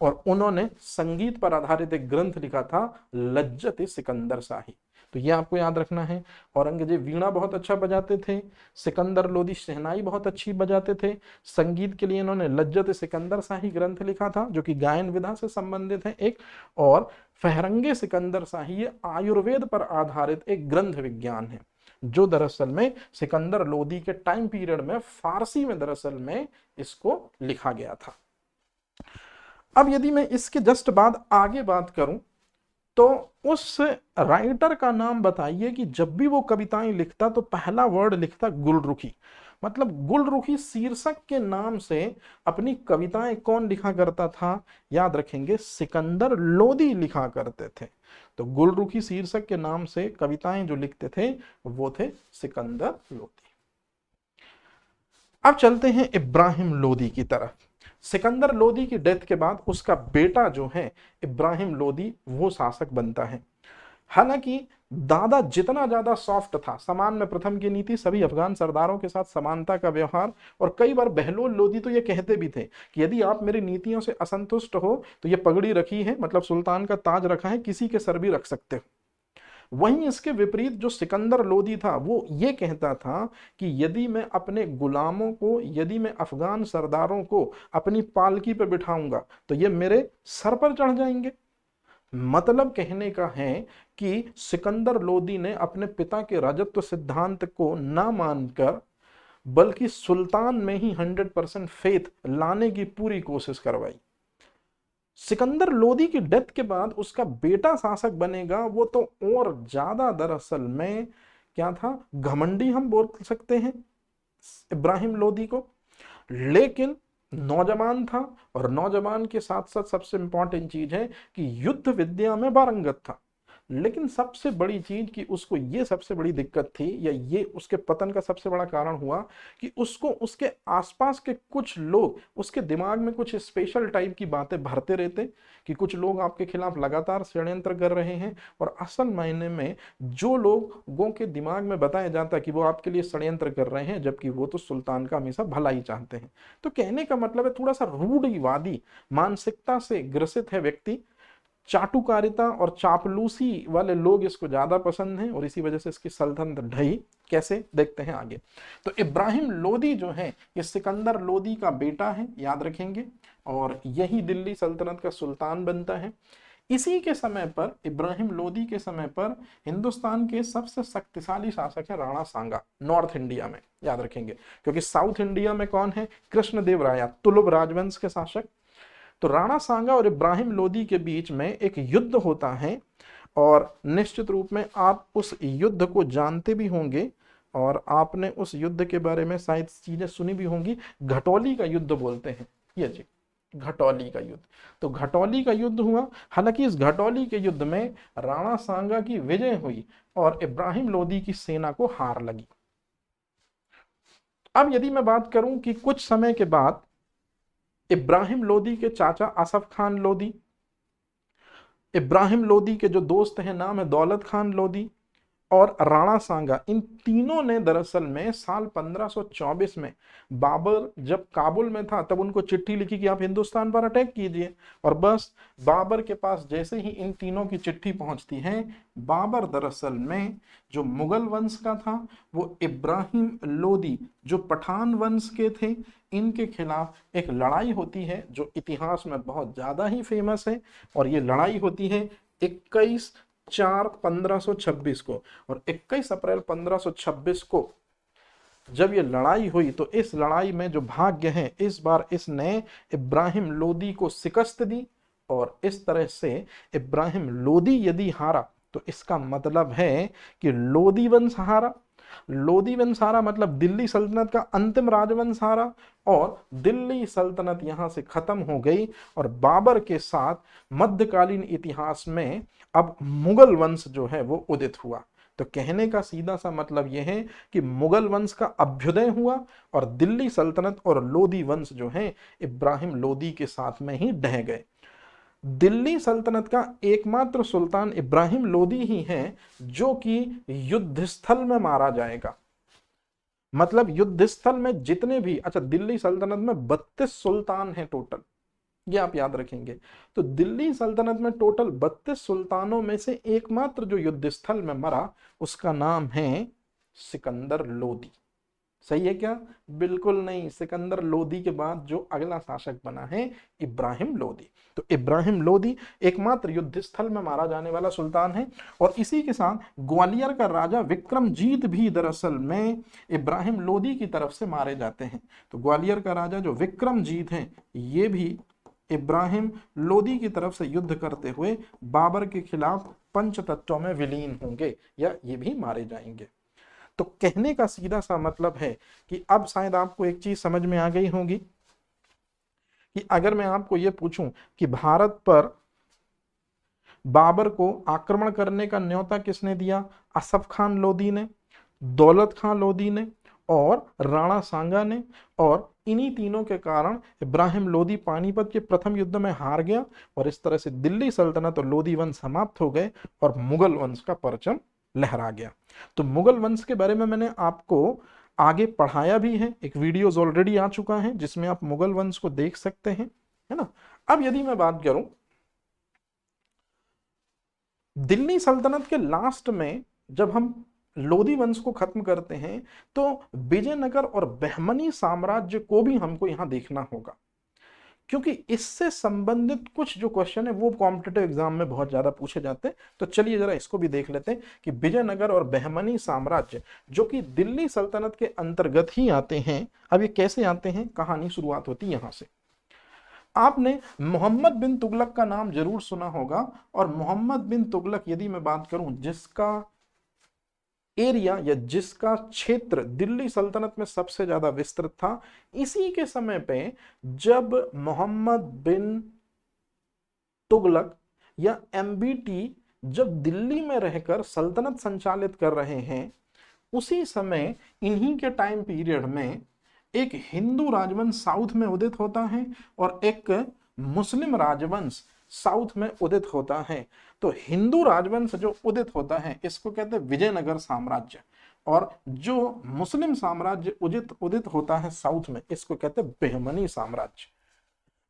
और उन्होंने संगीत पर आधारित एक ग्रंथ लिखा था लज्जत सिकंदर शाही। तो ये आपको याद रखना है, औरंगजेब वीणा बहुत अच्छा बजाते थे, सिकंदर लोदी शहनाई बहुत अच्छी बजाते थे, संगीत के लिए इन्होंने लज्जत सिकंदर शाही ग्रंथ लिखा था जो कि गायन विधा से संबंधित है एक, और फहरंगे सिकंदर शाही ये आयुर्वेद पर आधारित एक ग्रंथ विज्ञान है, जो दरअसल में सिकंदर लोदी के टाइम पीरियड में फारसी में दरअसल में इसको लिखा गया था। अब यदि मैं इसके जस्ट बाद आगे बात करूं तो उस राइटर का नाम बताइए कि जब भी वो कविताएं लिखता तो पहला वर्ड लिखता गुलरुखी, मतलब गुलरुखी शीर्षक के नाम से अपनी कविताएं कौन लिखा करता था, याद रखेंगे सिकंदर लोदी लिखा करते थे। तो गुलरुखी शीर्षक के नाम से कविताएं जो लिखते थे वो थे सिकंदर लोदी। अब चलते हैं इब्राहिम लोदी की तरफ। सिकंदर लोदी की डेथ के बाद उसका बेटा जो है इब्राहिम लोदी वो शासक बनता है। हालांकि दादा जितना ज्यादा सॉफ्ट था, समान में प्रथम की नीति, सभी अफगान सरदारों के साथ समानता का व्यवहार, और कई बार बहलोल लोदी तो ये कहते भी थे कि यदि आप मेरी नीतियों से असंतुष्ट हो तो ये पगड़ी रखी है, मतलब सुल्तान का ताज रखा है, किसी के सर भी रख सकते हो। वहीं इसके विपरीत जो सिकंदर लोदी था वो ये कहता था कि यदि मैं अपने गुलामों को, यदि मैं अफगान सरदारों को अपनी पालकी पर बिठाऊंगा तो ये मेरे सर पर चढ़ जाएंगे। मतलब कहने का है कि सिकंदर लोदी ने अपने पिता के राजत्व सिद्धांत को ना मानकर बल्कि सुल्तान में ही 100% फेथ लाने की पूरी कोशिश करवाई। सिकंदर लोदी की डेथ के बाद उसका बेटा शासक बनेगा, वो तो और ज्यादा दरअसल में क्या था, घमंडी हम बोल सकते हैं इब्राहिम लोदी को, लेकिन नौजवान था, और नौजवान के साथ साथ सबसे इंपॉर्टेंट चीज है कि युद्ध विद्या में पारंगत था। लेकिन सबसे बड़ी चीज कि उसको ये सबसे बड़ी दिक्कत थी, या ये उसके पतन का सबसे बड़ा कारण हुआ कि उसको उसके आसपास के कुछ लोग उसके दिमाग में कुछ स्पेशल टाइप की बातें भरते रहते कि कुछ लोग आपके खिलाफ लगातार षड्यंत्र कर रहे हैं, और असल मायने में जो लोगों के दिमाग में बताया जाता कि वो आपके लिए षड्यंत्र कर रहे हैं, जबकि वो तो सुल्तान का हमेशा भला ही चाहते हैं। तो कहने का मतलब है थोड़ा सा रूढ़िवादी मानसिकता से ग्रसित है व्यक्ति, चाटुकारिता और चापलूसी वाले लोग इसको ज्यादा पसंद हैं और इसी वजह से इसकी सल्तनत ढही। कैसे, देखते हैं आगे। तो इब्राहिम लोदी जो है ये सिकंदर लोदी का बेटा है, याद रखेंगे, और यही दिल्ली सल्तनत का सुल्तान बनता है। इसी के समय पर, इब्राहिम लोदी के समय पर, हिंदुस्तान के सबसे शक्तिशाली शासक है राणा सांगा, नॉर्थ इंडिया में, याद रखेंगे, क्योंकि साउथ इंडिया में कौन है, कृष्णदेव राय, तुलुब राजवंश के शासक। तो राणा सांगा और इब्राहिम लोदी के बीच में एक युद्ध होता है और निश्चित रूप में आप उस युद्ध को जानते भी होंगे और आपने उस युद्ध के बारे में शायद चीजें सुनी भी होंगी। घटौली का युद्ध बोलते हैं ये जी, घटौली का युद्ध। तो घटौली का युद्ध हुआ, हालांकि इस घटौली के युद्ध में राणा सांगा की विजय हुई और इब्राहिम लोदी की सेना को हार लगी। अब यदि मैं बात करूं कि कुछ समय के बाद इब्राहिम लोदी के चाचा असफ खान लोदी, इब्राहिम लोदी के जो दोस्त हैं नाम है दौलत खान लोदी और राणा सांगा, इन तीनों ने दरअसल में साल 1524 में बाबर जब काबुल में था तब उनको चिट्ठी लिखी कि आप हिंदुस्तान पर अटैक कीजिए। और बस बाबर के पास जैसे ही इन तीनों की चिट्ठी पहुंचती है, बाबर दरअसल में जो मुगल वंश का था वो इब्राहिम लोदी जो पठान वंश के थे, इनके खिलाफ एक लड़ाई होती है जो इतिहास में बहुत ज्यादा ही फेमस है। और ये लड़ाई होती है 21/4/1526 को, और 21 अप्रैल 1526 को जब ये लड़ाई हुई तो इस लड़ाई में जो भाग्य है इस बार इसने इब्राहिम लोदी को शिकस्त दी। और इस तरह से इब्राहिम लोदी यदि हारा तो इसका मतलब है कि लोदी वंश हारा। लोदी वंश हारा मतलब दिल्ली सल्तनत का अंतिम राजवंश हारा और दिल्ली सल्तनत यहां से खत्म हो गई। और बाबर के साथ मध्यकालीन इतिहास में अब मुगल वंश जो है वो उदित हुआ। तो कहने का सीधा सा मतलब यह है कि मुगल वंश का अभ्युदय हुआ और दिल्ली सल्तनत और लोदी वंश जो है इब्राहिम लोदी के साथ में ही ढह गए। दिल्ली सल्तनत का एकमात्र सुल्तान इब्राहिम लोदी ही है जो कि युद्धस्थल में मारा जाएगा। मतलब युद्धस्थल में जितने भी, अच्छा दिल्ली सल्तनत में 32 सुल्तान हैं टोटल, ये आप याद रखेंगे। तो दिल्ली सल्तनत में टोटल 32 सुल्तानों में से एकमात्र जो युद्धस्थल में मरा उसका नाम है सिकंदर लोदी। सही है क्या? बिल्कुल नहीं, सिकंदर लोदी के बाद जो अगला शासक बना है इब्राहिम लोदी। तो इब्राहिम लोदी एकमात्र युद्धस्थल में मारा जाने वाला सुल्तान है। और इसी के साथ ग्वालियर का राजा विक्रमजीत भी दरअसल में इब्राहिम लोदी की तरफ से मारे जाते हैं। तो ग्वालियर का राजा जो विक्रमजीत है ये भी इब्राहिम लोदी की तरफ से युद्ध करते हुए बाबर के खिलाफ पंचतत्वों में विलीन होंगे या ये भी मारे जाएंगे। तो कहने का सीधा सा मतलब है कि अब शायद आपको एक चीज समझ में आ गई होगी कि अगर मैं आपको यह पूछूं कि भारत पर बाबर को आक्रमण करने का न्योता किसने दिया, असफ खान लोदी ने, दौलत खान लोदी ने और राणा सांगा ने। और इन्हीं तीनों के कारण इब्राहिम लोदी पानीपत के प्रथम युद्ध में हार गया और इस तरह से दिल्ली सल्तनत और लोदी वंश समाप्त हो गए और मुगल वंश का परचम लहरा गया। तो मुगल वंश के बारे में मैंने आपको आगे पढ़ाया भी है, एक वीडियोस ऑलरेडी आ चुका है जिसमें आप मुगल वंश को देख सकते हैं, है ना। अब यदि मैं बात करूं दिल्ली सल्तनत के लास्ट में जब हम लोदी वंश को खत्म करते हैं तो विजयनगर और बहमनी साम्राज्य को भी हमको यहां देखना होगा, क्योंकि इससे संबंधित कुछ जो क्वेश्चन है वो कॉम्पिटिटिव एग्जाम में बहुत ज्यादा पूछे जाते हैं। तो चलिए जरा इसको भी देख लेते हैं कि विजयनगर और बहमनी साम्राज्य जो कि दिल्ली सल्तनत के अंतर्गत ही आते हैं, अब ये कैसे आते हैं, कहानी शुरुआत होती है यहां से। आपने मोहम्मद बिन तुगलक का नाम जरूर सुना होगा और मोहम्मद बिन तुगलक यदि मैं बात करूं जिसका एरिया या जिसका क्षेत्र दिल्ली सल्तनत में सबसे ज्यादा विस्तृत था, इसी के समय पे जब मोहम्मद बिन तुगलक या एमबीटी जब दिल्ली में रहकर सल्तनत संचालित कर रहे हैं, उसी समय इन्हीं के टाइम पीरियड में एक हिंदू राजवंश साउथ में उदित होता है और एक मुस्लिम राजवंश साउथ में उदित होता है। तो हिंदू राजवंश जो उदित होता है इसको कहते हैं विजयनगर साम्राज्य, और जो मुस्लिम साम्राज्य उदित होता है साउथ में इसको कहते हैं बहमनी साम्राज्य।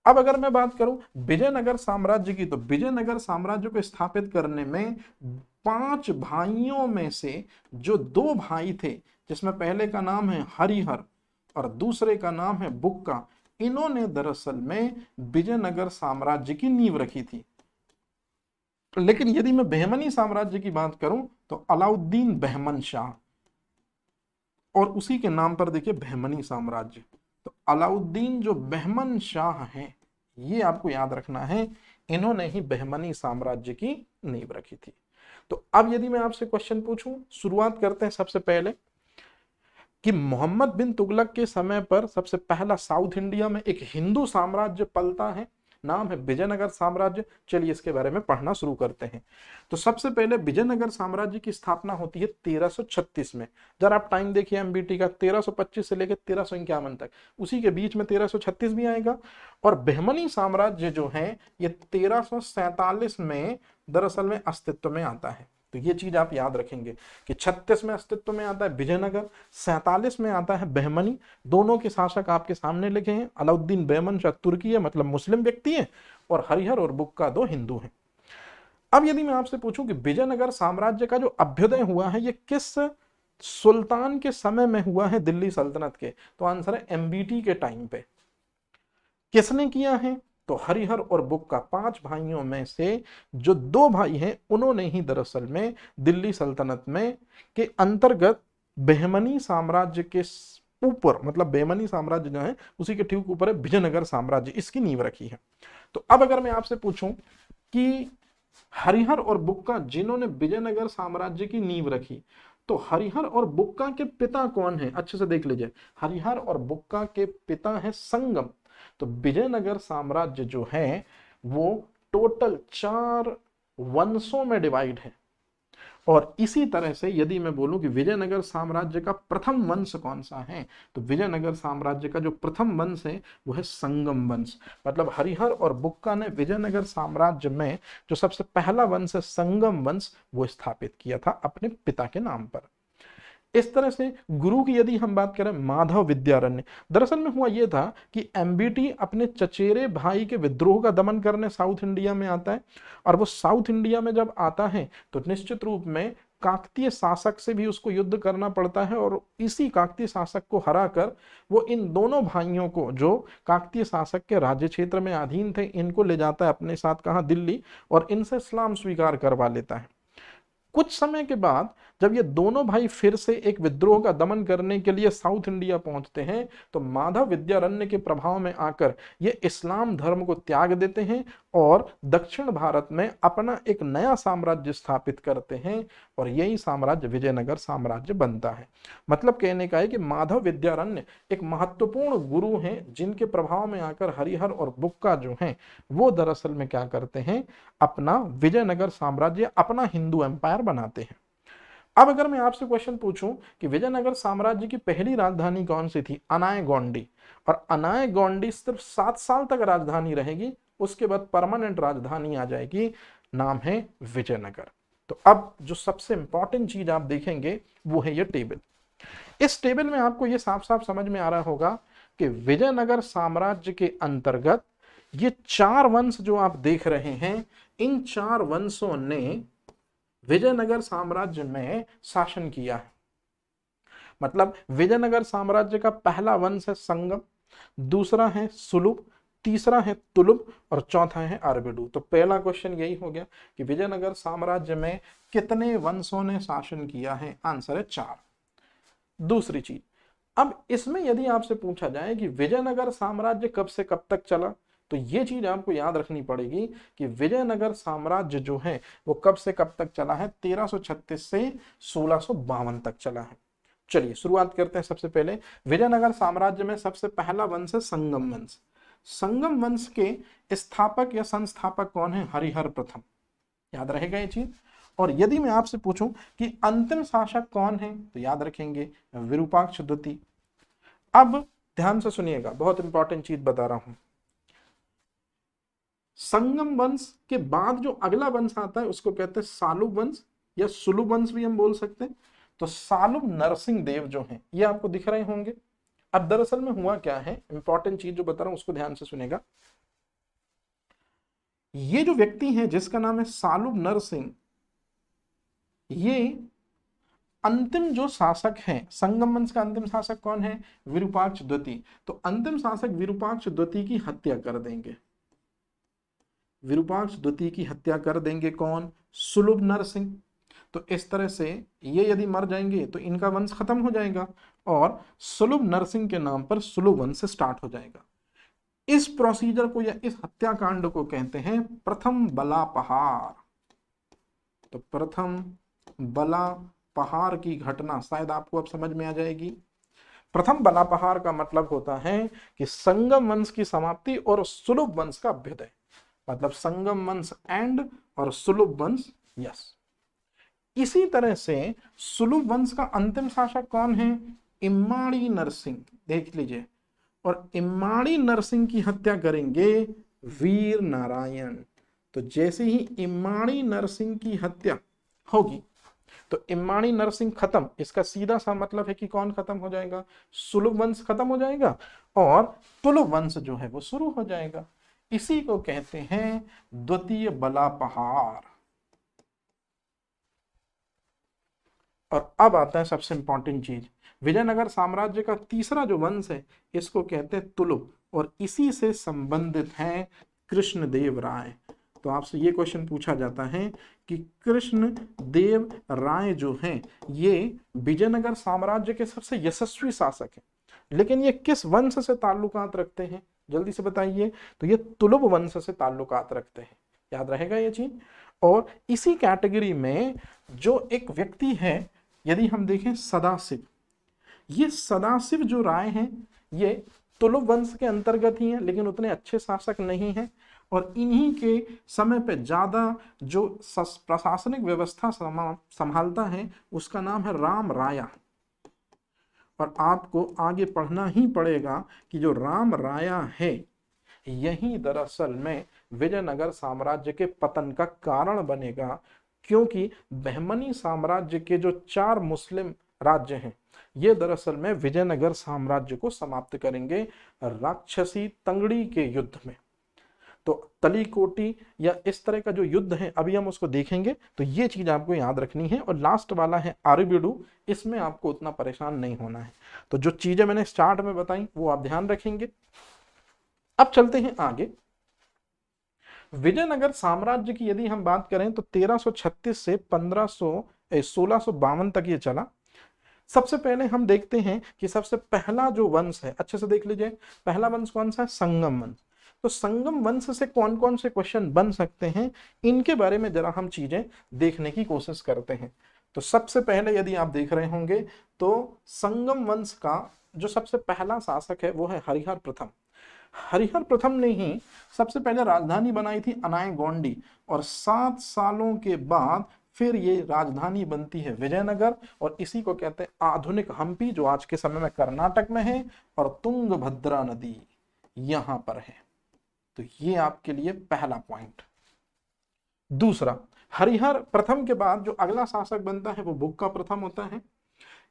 अब अगर मैं बात करूं विजयनगर साम्राज्य की, तो विजयनगर साम्राज्य को स्थापित करने में 5 भाइयों में से जो 2 भाई थे, जिसमें पहले का नाम है हरिहर और दूसरे का नाम है बुक्का, इन्होंने दरअसल में विजयनगर साम्राज्य की नींव रखी थी। लेकिन यदि मैं बहमनी साम्राज्य की बात करूं तो अलाउद्दीन बहमन शाह, और उसी के नाम पर देखिए बहमनी साम्राज्य। तो अलाउद्दीन जो बहमन शाह हैं, ये आपको याद रखना है, इन्होंने ही बहमनी साम्राज्य की नींव रखी थी। तो अब यदि मैं आपसे क्वेश्चन पूछूं, शुरुआत करते हैं सबसे पहले कि मोहम्मद बिन तुगलक के समय पर सबसे पहला साउथ इंडिया में एक हिंदू साम्राज्य पलता है, नाम है विजयनगर साम्राज्य। चलिए इसके बारे में पढ़ना शुरू करते हैं। तो सबसे पहले विजयनगर साम्राज्य की स्थापना होती है 1336 में। जरा आप टाइम देखिए एमबीटी का, 1325 से लेकर 1351 तक, उसी के बीच में 1336 भी आएगा। और बहमनी साम्राज्य जो है ये 1347 में दरअसल में अस्तित्व में आता है। तो ये चीज आप याद रखेंगे कि 36 में अस्तित्व में आता है विजयनगर, 47 में आता है बहमनी। दोनों के शासक आपके सामने लिखे हैं, अलाउद्दीन बहमन शाह तुर्की है, मतलब मुस्लिम व्यक्ति है, और हरिहर और बुक्का 2 हिंदू हैं। अब यदि मैं आपसे पूछूं कि विजयनगर साम्राज्य का जो अभ्युदय हुआ है ये किस सुल्तान के समय में हुआ है दिल्ली सल्तनत के, तो आंसर है एमबीटी के टाइम पे। किसने किया है, तो हरिहर और बुक्का 5 भाइयों में से जो 2 भाई हैं उन्होंने ही दरअसल में दिल्ली सल्तनत में के अंतर्गत बहमनी साम्राज्य के ऊपर, मतलब बहमनी साम्राज्य जो है उसी के ठीक ऊपर है विजयनगर साम्राज्य, इसकी नींव रखी है। तो अब अगर मैं आपसे पूछूं कि हरिहर और बुक्का जिन्होंने विजयनगर साम्राज्य की नींव रखी, तो हरिहर और बुक्का के पिता कौन है, अच्छे से देख लीजिए। हरिहर और बुक्का के पिता है संगम। तो विजयनगर साम्राज्य जो है वो टोटल 4 वंशों में डिवाइड है। और इसी तरह से यदि मैं बोलूं कि विजयनगर साम्राज्य का प्रथम वंश कौन सा है, तो विजयनगर साम्राज्य का जो प्रथम वंश है वो है संगम वंश। मतलब हरिहर और बुक्का ने विजयनगर साम्राज्य में जो सबसे पहला वंश है संगम वंश, वो स्थापित किया था अपने पिता के नाम पर। इस तरह से गुरु की यदि हम बात करें, माधव विद्यारण्य, दरअसल में हुआ यह था कि एमबीटी अपने चचेरे भाई के विद्रोह का दमन करने साउथ इंडिया में आता है। और वो साउथ इंडिया में जब आता है तो निश्चित रूप में काकतीय शासक से भी उसको युद्ध करना पड़ता है, और इसी काकतीय शासक को हराकर वो इन दोनों भाइयों को जो काकतीय शासक के राज्य क्षेत्र में अधीन थे, इनको ले जाता है अपने साथ, कहाँ, दिल्ली, और इनसे इस्लाम स्वीकार करवा लेता है। कुछ समय के बाद जब ये दोनों भाई फिर से एक विद्रोह का दमन करने के लिए साउथ इंडिया पहुंचते हैं, तो माधव विद्यारण्य के प्रभाव में आकर ये इस्लाम धर्म को त्याग देते हैं और दक्षिण भारत में अपना एक नया साम्राज्य स्थापित करते हैं, और यही साम्राज्य विजयनगर साम्राज्य बनता है। मतलब कहने का है कि माधव विद्यारण्य एक महत्वपूर्ण गुरु हैं, जिनके प्रभाव में आकर हरिहर और बुक्का जो हैं वो दरअसल में क्या करते हैं, अपना विजयनगर साम्राज्य, अपना हिंदू एम्पायर बनाते हैं। अब अगर मैं आपसे क्वेश्चन पूछूं कि विजयनगर साम्राज्य की पहली राजधानी कौन सी थी, अनाय गोंडी, और अनाय गोंडी सिर्फ 7 साल तक राजधानी रहेगी, उसके बाद परमानेंट राजधानी आ जाएगी, नाम है विजयनगर। तो अब जो सबसे इंपॉर्टेंट चीज आप देखेंगे वो है ये टेबल। इस टेबल में आपको ये साफ साफ समझ में आ रहा होगा कि विजयनगर साम्राज्य के अंतर्गत ये 4 वंश जो आप देख रहे हैं, इन 4 वंशों ने विजयनगर साम्राज्य में शासन किया है। मतलब विजयनगर साम्राज्य का पहला वंश है संगम, दूसरा है सुलुभ, तीसरा है तुलुभ, और चौथा है अरबिडू। तो पहला क्वेश्चन यही हो गया कि विजयनगर साम्राज्य में कितने वंशों ने शासन किया है, आंसर है 4। दूसरी चीज, अब इसमें यदि आपसे पूछा जाए कि विजयनगर साम्राज्य कब से कब तक चला, तो ये चीज आपको याद रखनी पड़ेगी कि विजयनगर साम्राज्य जो है वो कब से कब तक चला है, 1336 से 1652 तक चला है। चलिए शुरुआत करते हैं। सबसे पहले विजयनगर साम्राज्य में सबसे पहला वंश है संगम वंश। संगम वंश के स्थापक या संस्थापक कौन है, हरिहर प्रथम, याद रहेगा ये चीज। और यदि मैं आपसे पूछूं कि अंतिम शासक कौन है, तो याद रखेंगे विरूपाक्ष द्वितीय। अब ध्यान से सुनिएगा, बहुत इंपॉर्टेंट चीज बता रहा हूं। संगम वंश के बाद जो अगला वंश आता है उसको कहते हैं सालुब वंश, या सुलुभ वंश भी हम बोल सकते हैं। तो सालुब नरसिंह देव जो हैं ये आपको दिख रहे होंगे। अब दरअसल में हुआ क्या है, इंपॉर्टेंट चीज जो बता रहा हूं उसको ध्यान से सुनेगा। ये जो व्यक्ति है जिसका नाम है सालुब नरसिंह, ये अंतिम जो शासक हैं, संगम वंश का अंतिम शासक कौन है? विरूपाक्ष द्वितीय। तो अंतिम शासक विरूपाक्ष द्वितीय की हत्या कर देंगे। विरूपाक्ष द्वितीय की हत्या कर देंगे कौन? सुलभ नरसिंह। तो इस तरह से ये यदि मर जाएंगे तो इनका वंश खत्म हो जाएगा और सुलभ नरसिंह के नाम पर सुलभ वंश स्टार्ट हो जाएगा। इस प्रोसीजर को या इस हत्याकांड को कहते हैं प्रथम बला पहाड़। तो प्रथम बला पहाड़ की घटना शायद आपको अब समझ में आ जाएगी। प्रथम बला पहाड़ का मतलब होता है कि संगम वंश की समाप्ति और सुलभ वंश का अभ्युदय, मतलब संगम वंश एंड और सुलभ वंश यस। इसी तरह से सुलभ वंश का अंतिम शासक कौन है? इम्माड़ी नरसिंह, देख लीजिए। और इम्माड़ी नरसिंह की हत्या करेंगे वीर नारायण। तो जैसे ही इम्माड़ी नरसिंह की हत्या होगी तो इम्माड़ी नरसिंह खत्म, इसका सीधा सा मतलब है कि कौन खत्म हो जाएगा? सुलभ वंश खत्म हो जाएगा और तुलुभ वंश जो है वो शुरू हो जाएगा। इसी को कहते हैं द्वितीय बला पहाड़। और अब आता है सबसे इंपॉर्टेंट चीज, विजयनगर साम्राज्य का तीसरा जो वंश है इसको कहते हैं तुलुभ, और इसी से संबंधित हैं कृष्णदेव राय। तो आपसे ये क्वेश्चन पूछा जाता है कि कृष्णदेव राय जो हैं ये विजयनगर साम्राज्य के सबसे यशस्वी शासक हैं, लेकिन ये किस वंश से ताल्लुकात रखते हैं? जल्दी से बताइए। तो ये तुलुभ वंश से ताल्लुकात रखते हैं, याद रहेगा ये चीज। और इसी कैटेगरी में जो एक व्यक्ति है, यदि हम देखें सदाशिव, ये सदाशिव जो राय हैं ये तुलुभ वंश के अंतर्गत ही हैं, लेकिन उतने अच्छे शासक नहीं हैं। और इन्हीं के समय पे ज्यादा जो प्रशासनिक व्यवस्था संभालता है उसका नाम है राम राया। और आपको आगे पढ़ना ही पड़ेगा कि जो राम राया है यही दरअसल में विजयनगर साम्राज्य के पतन का कारण बनेगा, क्योंकि बहमनी साम्राज्य के जो 4 मुस्लिम राज्य हैं ये दरअसल में विजयनगर साम्राज्य को समाप्त करेंगे राक्षसी तंगड़ी के युद्ध में। तो तलीकोटी या इस तरह का जो युद्ध है अभी हम उसको देखेंगे, तो ये चीज आपको याद रखनी है। और लास्ट वाला है आरबीडू, इसमें आपको उतना परेशान नहीं होना है। तो जो चीजें मैंने स्टार्ट में बताई वो आप ध्यान रखेंगे। अब चलते हैं आगे। विजयनगर साम्राज्य की यदि हम बात करें तो 1336 से 1652 तक ये चला। सबसे पहले हम देखते हैं कि सबसे पहला जो वंश है, अच्छे से देख लीजिए, पहला वंश कौन सा है? संगम वंश। तो संगम वंश से कौन कौन से क्वेश्चन बन सकते हैं इनके बारे में जरा हम चीजें देखने की कोशिश करते हैं। तो सबसे पहले यदि आप देख रहे होंगे तो संगम वंश का जो सबसे पहला शासक है वो है हरिहर प्रथम। हरिहर प्रथम ने ही सबसे पहले राजधानी बनाई थी अनायगोंडी, और 7 सालों के बाद फिर ये राजधानी बनती है विजयनगर, और इसी को कहते हैं आधुनिक हम्पी, जो आज के समय में कर्नाटक में है, और तुंगभद्रा नदी यहां पर है। तो ये आपके लिए पहला पॉइंट। दूसरा, हरिहर प्रथम के बाद जो अगला शासक बनता है वो बुक्का प्रथम होता है।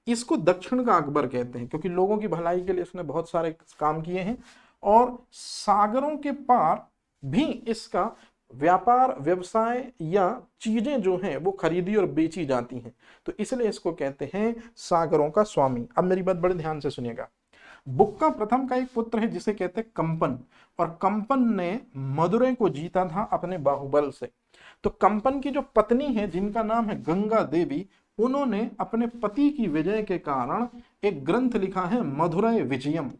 इसको दक्षिण का अकबर कहते हैं, क्योंकि लोगों की भलाई के लिए उसने बहुत सारे काम किए हैं, और सागरों के पार भी इसका व्यापार व्यवसाय या चीजें जो हैं वो खरीदी और बेची जाती हैं, तो इसलिए इसको कहते हैं सागरों का स्वामी। अब मेरी बात बड़े ध्यान से सुनिएगा। बुक्का प्रथम का एक पुत्र है जिसे कहते हैं कंपन, और कंपन ने मदुरै को जीता था अपने बाहुबल से। तो कंपन की जो पत्नी है जिनका नाम है गंगा देवी, उन्होंने अपने पति की विजय के कारण एक ग्रंथ लिखा है मधुरै विजयम।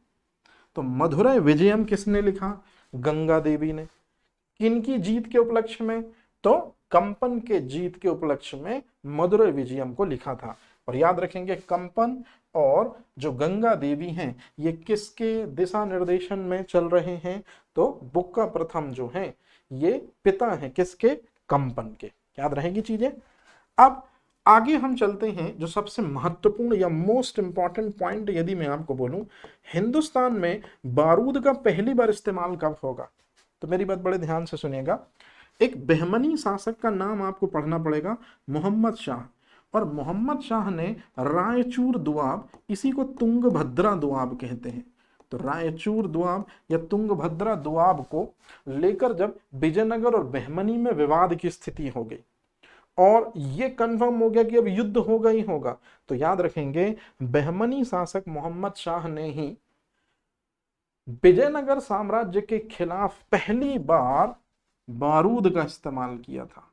तो मधुरै विजयम किसने लिखा? गंगा देवी ने। किनकी जीत के उपलक्ष्य में? तो कंपन के जीत के उपलक्ष्य में मधुरै विजयम को लिखा था। और याद रखेंगे कंपन और जो गंगा देवी हैं ये किसके दिशा निर्देशन में चल रहे हैं? तो बुक्का प्रथम जो हैं ये पिता हैं किसके? कंपन के। याद रहेगी चीजें। अब आगे हम चलते हैं, जो सबसे महत्वपूर्ण या मोस्ट इंपॉर्टेंट पॉइंट यदि मैं आपको बोलूं, हिंदुस्तान में बारूद का पहली बार इस्तेमाल कब होगा? तो मेरी बात बड़े ध्यान से सुनिएगा। एक बहमनी शासक का नाम आपको पढ़ना पड़ेगा, मोहम्मद शाह। और मोहम्मद शाह ने रायचूर दुआब, इसी को तुंगभद्रा दुआब कहते हैं, तो रायचूर दोआब या तुंगभद्रा दोआब को लेकर जब विजयनगर और बहमनी में विवाद की स्थिति हो गई और ये कंफर्म हो गया कि अब युद्ध होगा ही होगा, तो याद रखेंगे बहमनी शासक मोहम्मद शाह ने ही विजयनगर साम्राज्य के खिलाफ पहली बार बारूद का इस्तेमाल किया था।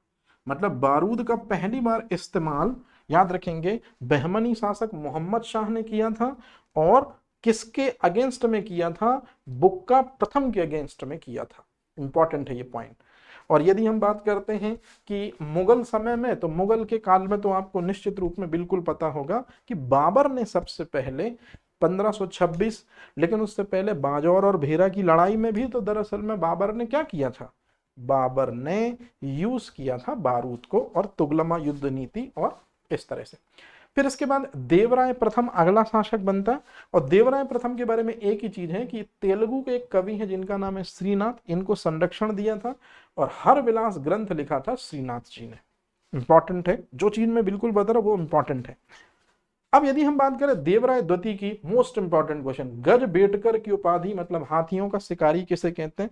मतलब बारूद का पहली बार इस्तेमाल याद रखेंगे बहमनी शासक मोहम्मद शाह ने किया था और किसके अगेंस्ट में किया था? बुक्का प्रथम के अगेंस्ट में किया था। इंपॉर्टेंट है ये पॉइंट। और यदि हम बात करते हैं कि मुगल समय में, तो मुगल के काल में तो आपको निश्चित रूप में बिल्कुल पता होगा कि बाबर ने सबसे पहले 1526, लेकिन उससे पहले बाजौर और भेरा की लड़ाई में भी तो दरअसल में बाबर ने क्या किया था? बाबर ने यूज किया था बारूद को और तुगलमा युद्ध नीति और इस तरह से। फिर इसके बाद देवराय प्रथम अगला शासक बनता है और देवराय प्रथम के बारे में एक ही चीज है कि तेलुगु के एक कवि हैं जिनका नाम है श्रीनाथ, इनको संरक्षण दिया था और हर विलास ग्रंथ लिखा था श्रीनाथ जी ने। इंपॉर्टेंट है, जो चीज में बिल्कुल बता रहा वो इंपॉर्टेंट है। अब यदि हम बात करें देवराय द्वितीय की, मोस्ट इंपॉर्टेंट क्वेश्चन, गज बेटकर की उपाधि मतलब हाथियों का शिकारी किसे कहते हैं?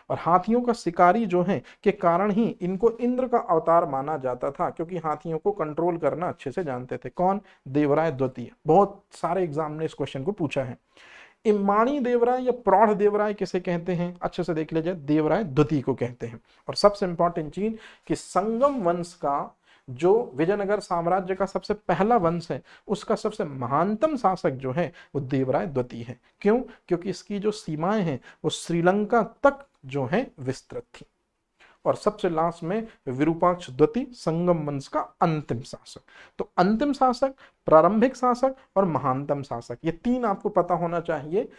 और हाथियों का शिकारी जो है के कारण ही इनको इंद्र का अवतार माना जाता था, क्योंकि हाथियों को कंट्रोल करना अच्छे से जानते थे। कौन? देवराय द्वितीय। बहुत सारे एग्जाम ने इस क्वेश्चन को पूछा है। इमानी देवराय या प्रौढ़ देवराय किसे कहते हैं? अच्छे से देख लीजिए, देवराय द्वितीय को कहते हैं। और सबसे इंपॉर्टेंट चीज कि संगम वंश का जो विजयनगर साम्राज्य का सबसे पहला वंश है उसका सबसे महानतम शासक जो है वो देवराय द्वितीय है। क्यों? क्योंकि इसकी जो सीमाएं हैं वो श्रीलंका तक जो है विस्तृत थी। और सबसे लास्ट में विरूपाक्ष द्वितीय, संगम वंश का अंतिम शासक। तो अंतिम शासक, प्रारंभिक शासक और महानतम शासक, ये तीन आपको पता होना चाहिए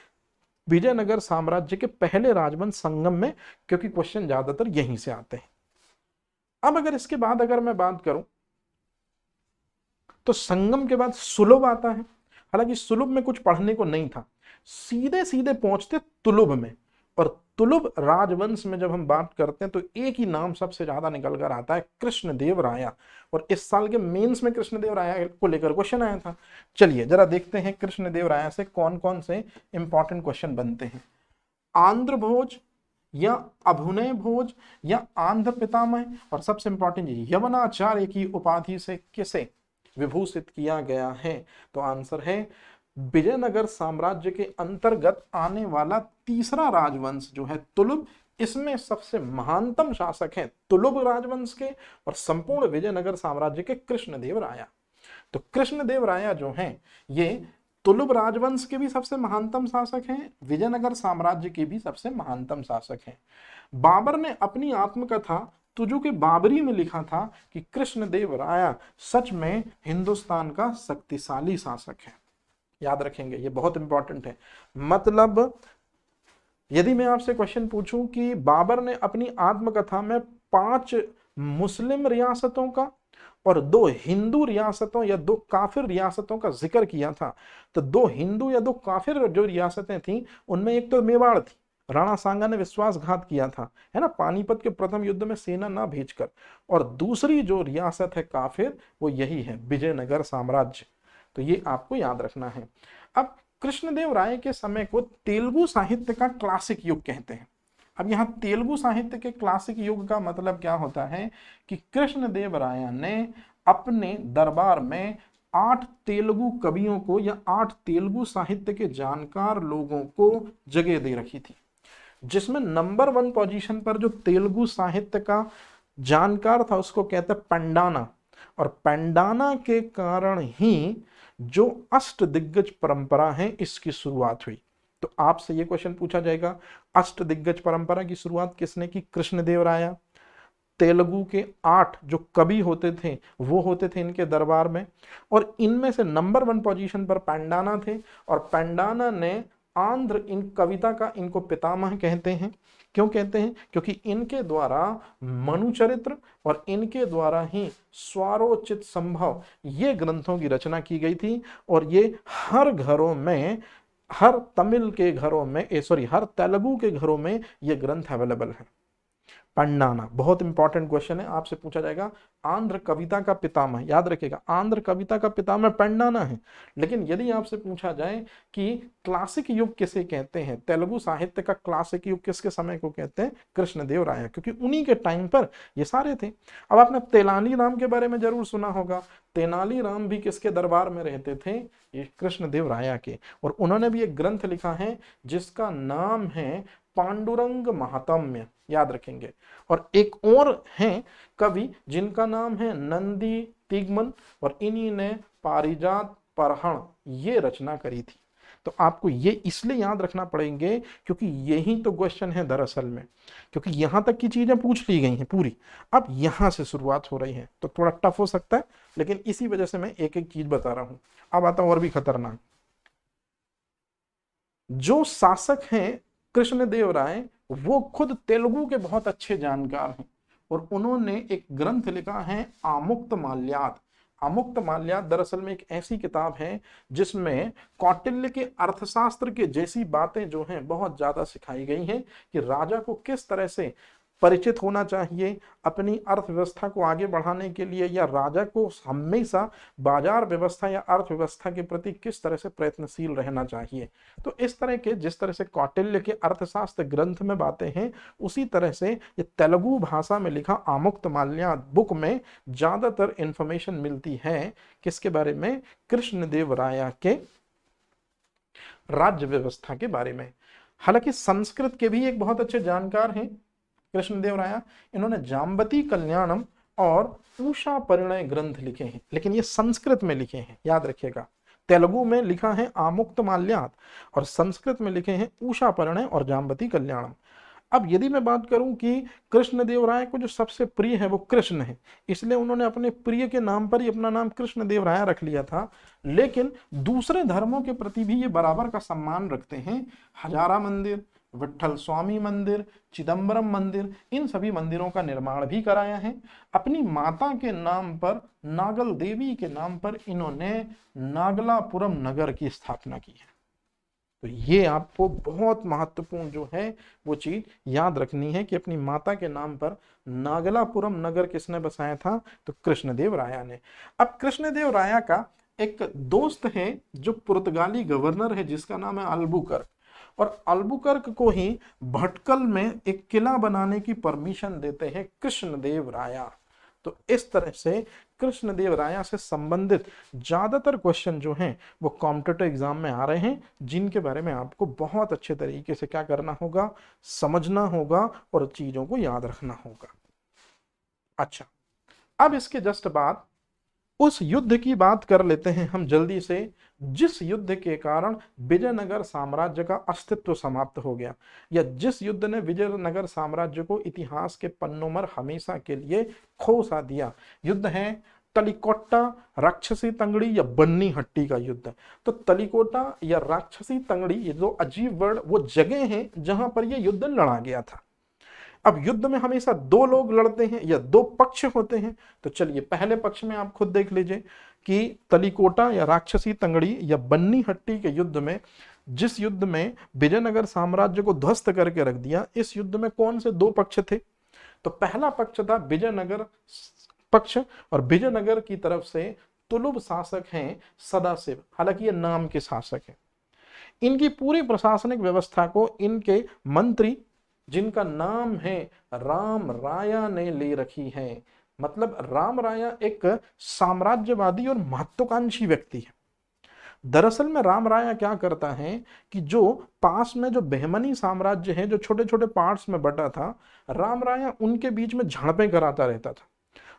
विजयनगर साम्राज्य के पहले राजवंश संगम में, क्योंकि क्वेश्चन ज्यादातर यहीं से आते हैं। अब अगर इसके बाद अगर मैं बात करूं तो संगम के बाद सुलभ आता है। हालांकि सुलभ में कुछ पढ़ने को नहीं था, सीधे सीधे पहुंचते तुलुभ में। और तुलुभ राजवंश में जब हम बात करते हैं तो एक ही नाम सबसे ज्यादा निकल कर आता है, कृष्णदेव राया। और इस साल के मेंस में कृष्णदेव राया को लेकर क्वेश्चन आया था। चलिए जरा देखते हैं कृष्णदेव राया से कौन कौन से इंपॉर्टेंट क्वेश्चन बनते हैं। आंध्र भोज या अभुनय भोज या आंध्र पितामह, और सबसे इंपॉर्टेंट यवनाचार्य की उपाधि से किसे विभूषित किया गया है? तो आंसर है विजयनगर साम्राज्य के अंतर्गत आने वाला तीसरा राजवंश जो है तुलुभ, इसमें सबसे महानतम शासक हैं तुलुभ राजवंश के और संपूर्ण विजयनगर साम्राज्य के कृष्णदेव राया। तो कृष्णदेव राया जो हैं ये तुलुभ राजवंश के भी सबसे महानतम शासक हैं, विजयनगर साम्राज्य के भी सबसे महानतम शासक हैं। बाबर ने अपनी आत्मकथा तुजु के बाबरी में लिखा था कि कृष्णदेव राया सच में हिंदुस्तान का शक्तिशाली शासक है। याद रखेंगे, ये बहुत इंपॉर्टेंट है। मतलब यदि मैं आपसे क्वेश्चन पूछूं कि बाबर ने अपनी आत्मकथा में 5 मुस्लिम रियासतों का और 2 हिंदू रियासतों या 2 काफिर रियासतों का जिक्र किया था, तो 2 हिंदू या 2 काफिर जो रियासतें थीं उनमें एक तो मेवाड़ थी, राणा सांगा ने विश्वासघात किया था, है ना, पानीपत के प्रथम युद्ध में सेना ना भेजकर, और दूसरी जो रियासत है काफिर वो यही है विजयनगर साम्राज्य। तो ये आपको याद रखना है। अब कृष्णदेव राय के समय को तेलुगु साहित्य का क्लासिक युग कहते हैं। अब यहाँ तेलुगु साहित्य के क्लासिक युग का मतलब क्या होता है कि कृष्णदेव राय ने अपने दरबार में 8 तेलुगु कवियों को या 8 तेलुगु साहित्य के जानकार लोगों को जगह दे रखी थी, जिसमें नंबर 1 पोजीशन पर जो तेलुगु साहित्य का जानकार था उसको कहते हैं पंडाना। और पंडाना के कारण ही जो अष्ट दिग्गज परंपरा है इसकी शुरुआत हुई। तो आपसे ये क्वेश्चन पूछा जाएगा, अष्ट दिग्गज परंपरा की शुरुआत किसने की? कृष्णदेव राया। तेलुगु के 8 जो कवि होते थे वो होते थे इनके दरबार में, और इनमें से नंबर 1 पोजीशन पर पंडाना थे। और पंडाना ने आंध्र इन कविता का इनको पितामह कहते हैं। क्यों कहते हैं? क्योंकि इनके द्वारा मनुचरित्र और इनके द्वारा ही स्वारोचित संभव ये ग्रंथों की रचना की गई थी। और ये हर घरों में, हर तमिल के घरों में, हर तेलुगु के घरों में ये ग्रंथ अवेलेबल है। पंडाना बहुत इंपॉर्टेंट क्वेश्चन है, आपसे पूछा जाएगा आंध्र कविता का पितामह, याद रखिएगा आंध्र कविता का पितामह पेंडाना है। लेकिन यदि आपसे पूछा जाए कि क्लासिक युग किसे कहते हैं, तेलुगु साहित्य का क्लासिक युग किसके समय को कहते हैं, कृष्णदेवराय, क्योंकि उन्हीं के टाइम पर ये सारे थे। अब आपने तेनालीराम के बारे में जरूर सुना होगा। तेनालीराम भी किसके दरबार में रहते थे, ये कृष्णदेवराय के। और उन्होंने भी एक ग्रंथ लिखा है जिसका नाम है पांडुरंग महात्म्य, याद रखेंगे। और एक और हैं कवि जिनका नाम है नंदी तिग्मन, और इन्हीं ने पारिजात परहण ये रचना करी थी। तो आपको ये इसलिए याद रखना पड़ेंगे क्योंकि यही तो क्वेश्चन है दरअसल में, क्योंकि यहां तक की चीजें पूछ ली गई हैं पूरी, अब यहां से शुरुआत हो रही है तो थोड़ा टफ हो सकता है, लेकिन इसी वजह से मैं एक एक चीज बता रहा हूं। अब आता और भी खतरनाक, जो शासक हैं कृष्णदेवराय वो खुद तेलुगु के बहुत अच्छे जानकार हैं, और उन्होंने एक ग्रंथ लिखा है आमुक्त माल्यात। आमुक्त माल्यात दरअसल में एक ऐसी किताब है जिसमें कौटिल्य के अर्थशास्त्र के जैसी बातें जो हैं बहुत ज्यादा सिखाई गई हैं कि राजा को किस तरह से परिचित होना चाहिए अपनी अर्थव्यवस्था को आगे बढ़ाने के लिए, या राजा को हमेशा बाजार व्यवस्था या अर्थव्यवस्था के प्रति किस तरह से प्रयत्नशील रहना चाहिए। तो इस तरह के, जिस तरह से कौटिल्य के अर्थशास्त्र ग्रंथ में बातें हैं, उसी तरह से ये तेलुगु भाषा में लिखा आमुक्त माल्यात बुक में ज्यादातर इंफॉर्मेशन मिलती है किसके बारे में, कृष्णदेवराय के राज्य व्यवस्था के बारे में। हालांकि संस्कृत के भी एक बहुत अच्छे जानकार हैं कृष्णदेवराय, इन्होंने जाम्बती कल्याणम और उषा परिणय ग्रंथ लिखे हैं, लेकिन ये संस्कृत में लिखे हैं, याद रखिएगा। तेलुगु में लिखा है आमुक्त माल्यात और संस्कृत में लिखे हैं उषा परिणय और जाम्बती कल्याणम। अब यदि मैं बात करूं कि कृष्णदेवराय को जो सबसे प्रिय है वो कृष्ण है, इसलिए उन्होंने अपने प्रिय के नाम पर ही अपना नाम कृष्णदेवराय रख लिया था। लेकिन दूसरे धर्मों के प्रति भी ये बराबर का सम्मान रखते हैं। हजारा मंदिर, विट्ठल स्वामी मंदिर, चिदंबरम मंदिर, इन सभी मंदिरों का निर्माण भी कराया है। अपनी माता के नाम पर, नागल देवी के नाम पर, इन्होंने नागलापुरम नगर की स्थापना की है। तो ये आपको बहुत महत्वपूर्ण जो है वो चीज याद रखनी है कि अपनी माता के नाम पर नागलापुरम नगर किसने बसाया था, तो कृष्णदेवराय ने। अब कृष्णदेवराय का एक दोस्त है जो पुर्तगाली गवर्नर है जिसका नाम है अल्बुकर्क, और अल्बुकर्क को ही भटकल में एक किला बनाने की परमिशन देते हैं कृष्णदेवराय। तो इस तरह से कृष्णदेवराय से संबंधित ज्यादातर क्वेश्चन जो हैं वो कॉम्पिटिटिव एग्जाम में आ रहे हैं, जिनके बारे में आपको बहुत अच्छे तरीके से क्या करना होगा, समझना होगा और चीजों को याद रखना होगा। अच्छा, अब इसके जस्ट बाद उस युद्ध की बात कर लेते हैं हम जल्दी से, जिस युद्ध के कारण विजयनगर साम्राज्य का अस्तित्व समाप्त हो गया, या जिस युद्ध ने विजयनगर साम्राज्य को इतिहास के पन्नों पर हमेशा के लिए खो सा दिया। युद्ध है तलिकोटा, राक्षसी तंगड़ी या बन्नी हट्टी का युद्ध। तो तलिकोटा या राक्षसी तंगड़ी, ये जो अजीब वर्ड, वो जगह है जहां पर यह युद्ध लड़ा गया था। अब युद्ध में हमेशा दो लोग लड़ते हैं या दो पक्ष होते हैं। तो चलिए पहले पक्ष में आप खुद देख लीजिए कि तलिकोटा या राक्षसी तंगड़ी या बन्नी हट्टी के युद्ध में, जिस युद्ध में विजयनगर साम्राज्य को ध्वस्त करके रख दिया, इस युद्ध में कौन से दो पक्ष थे। तो पहला पक्ष था विजयनगर पक्ष, और विजयनगर की तरफ से तुलुब शासक हैं सदाशिव, हालांकि ये नाम के शासक हैं। इनकी पूरी प्रशासनिक व्यवस्था को इनके मंत्री, जिनका नाम है राम राया, ने ले रखी है। मतलब राम राया एक साम्राज्यवादी और महत्वाकांक्षी व्यक्ति है। दरअसल में राम राया क्या करता है कि जो पास में जो बहमनी साम्राज्य है, जो छोटे छोटे पार्ट्स में बटा था, राम राया उनके बीच में झड़पें कराता रहता था।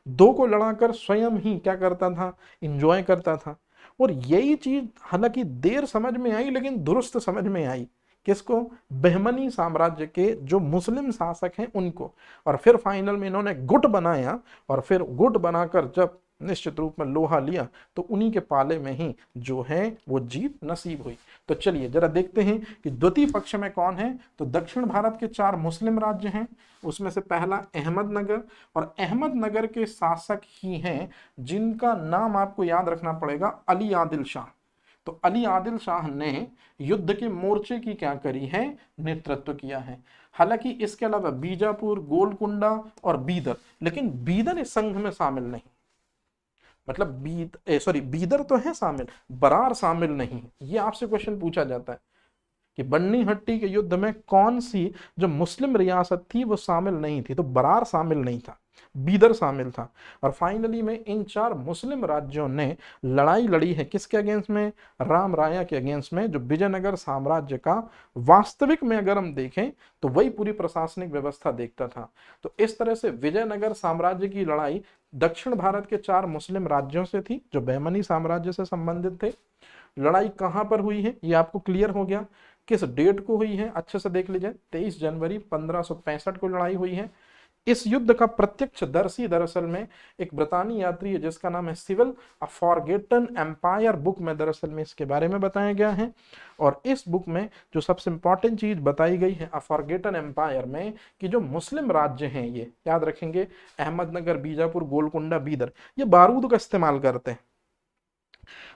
दो को लड़ाकर स्वयं ही क्या करता था, इंजॉय करता था। और यही चीज हालांकि देर समझ में आई, लेकिन दुरुस्त समझ में आई। किसको, बहमनी साम्राज्य के जो मुस्लिम शासक हैं उनको। और फिर फाइनल में इन्होंने गुट बनाया, और फिर गुट बनाकर जब निश्चित रूप में लोहा लिया तो उन्हीं के पाले में ही जो है वो जीत नसीब हुई। तो चलिए जरा देखते हैं कि द्वितीय पक्ष में कौन है। तो दक्षिण भारत के 4 मुस्लिम राज्य हैं, उसमें से पहला अहमदनगर, और अहमदनगर के शासक ही हैं जिनका नाम आपको याद रखना पड़ेगा, अली आदिल शाह। तो अली आदिल शाह ने युद्ध के मोर्चे की क्या करी है, नेतृत्व किया है। हालांकि इसके अलावा बीजापुर, गोलकुंडा और बीदर, लेकिन बीदर इस संघ में शामिल नहीं, मतलब बीदर तो है शामिल, बरार शामिल नहीं। ये आपसे क्वेश्चन पूछा जाता है कि बन्नी हट्टी के युद्ध में कौन सी जो मुस्लिम रियासत थी वो शामिल नहीं थी, तो बरार शामिल नहीं था, बीदर शामिल था। और फाइनली में इन 4 मुस्लिम राज्यों ने लड़ाई लड़ी है किसके अगेंस्ट में, राम राया के अगेंस्ट में, जो विजयनगर साम्राज्य का वास्तविक में अगर हम देखें तो वही पूरी प्रशासनिक व्यवस्था देखता था। तो इस तरह से विजयनगर साम्राज्य की लड़ाई दक्षिण भारत के 4 मुस्लिम राज्यों से थी जो बहमनी साम्राज्य से संबंधित थे। लड़ाई कहां पर हुई है ये आपको क्लियर हो गया। किस डेट को हुई है अच्छे से देख लीजिए, 23 जनवरी 1565 को लड़ाई हुई है। इस युद्ध का प्रत्यक्षदर्शी दरअसल में एक ब्रितानी यात्री है जिसका नाम है Sewell, a forgotten empire book में दरअसल में इसके बारे में बताया गया है। और इस बुक में जो सबसे इंपॉर्टेंट चीज बताई गई है अ फॉरगेटन एम्पायर में, कि जो मुस्लिम राज्य हैं, ये याद रखेंगे, अहमदनगर, बीजापुर, गोलकुंडा, बीदर, ये बारूद का इस्तेमाल करते हैं।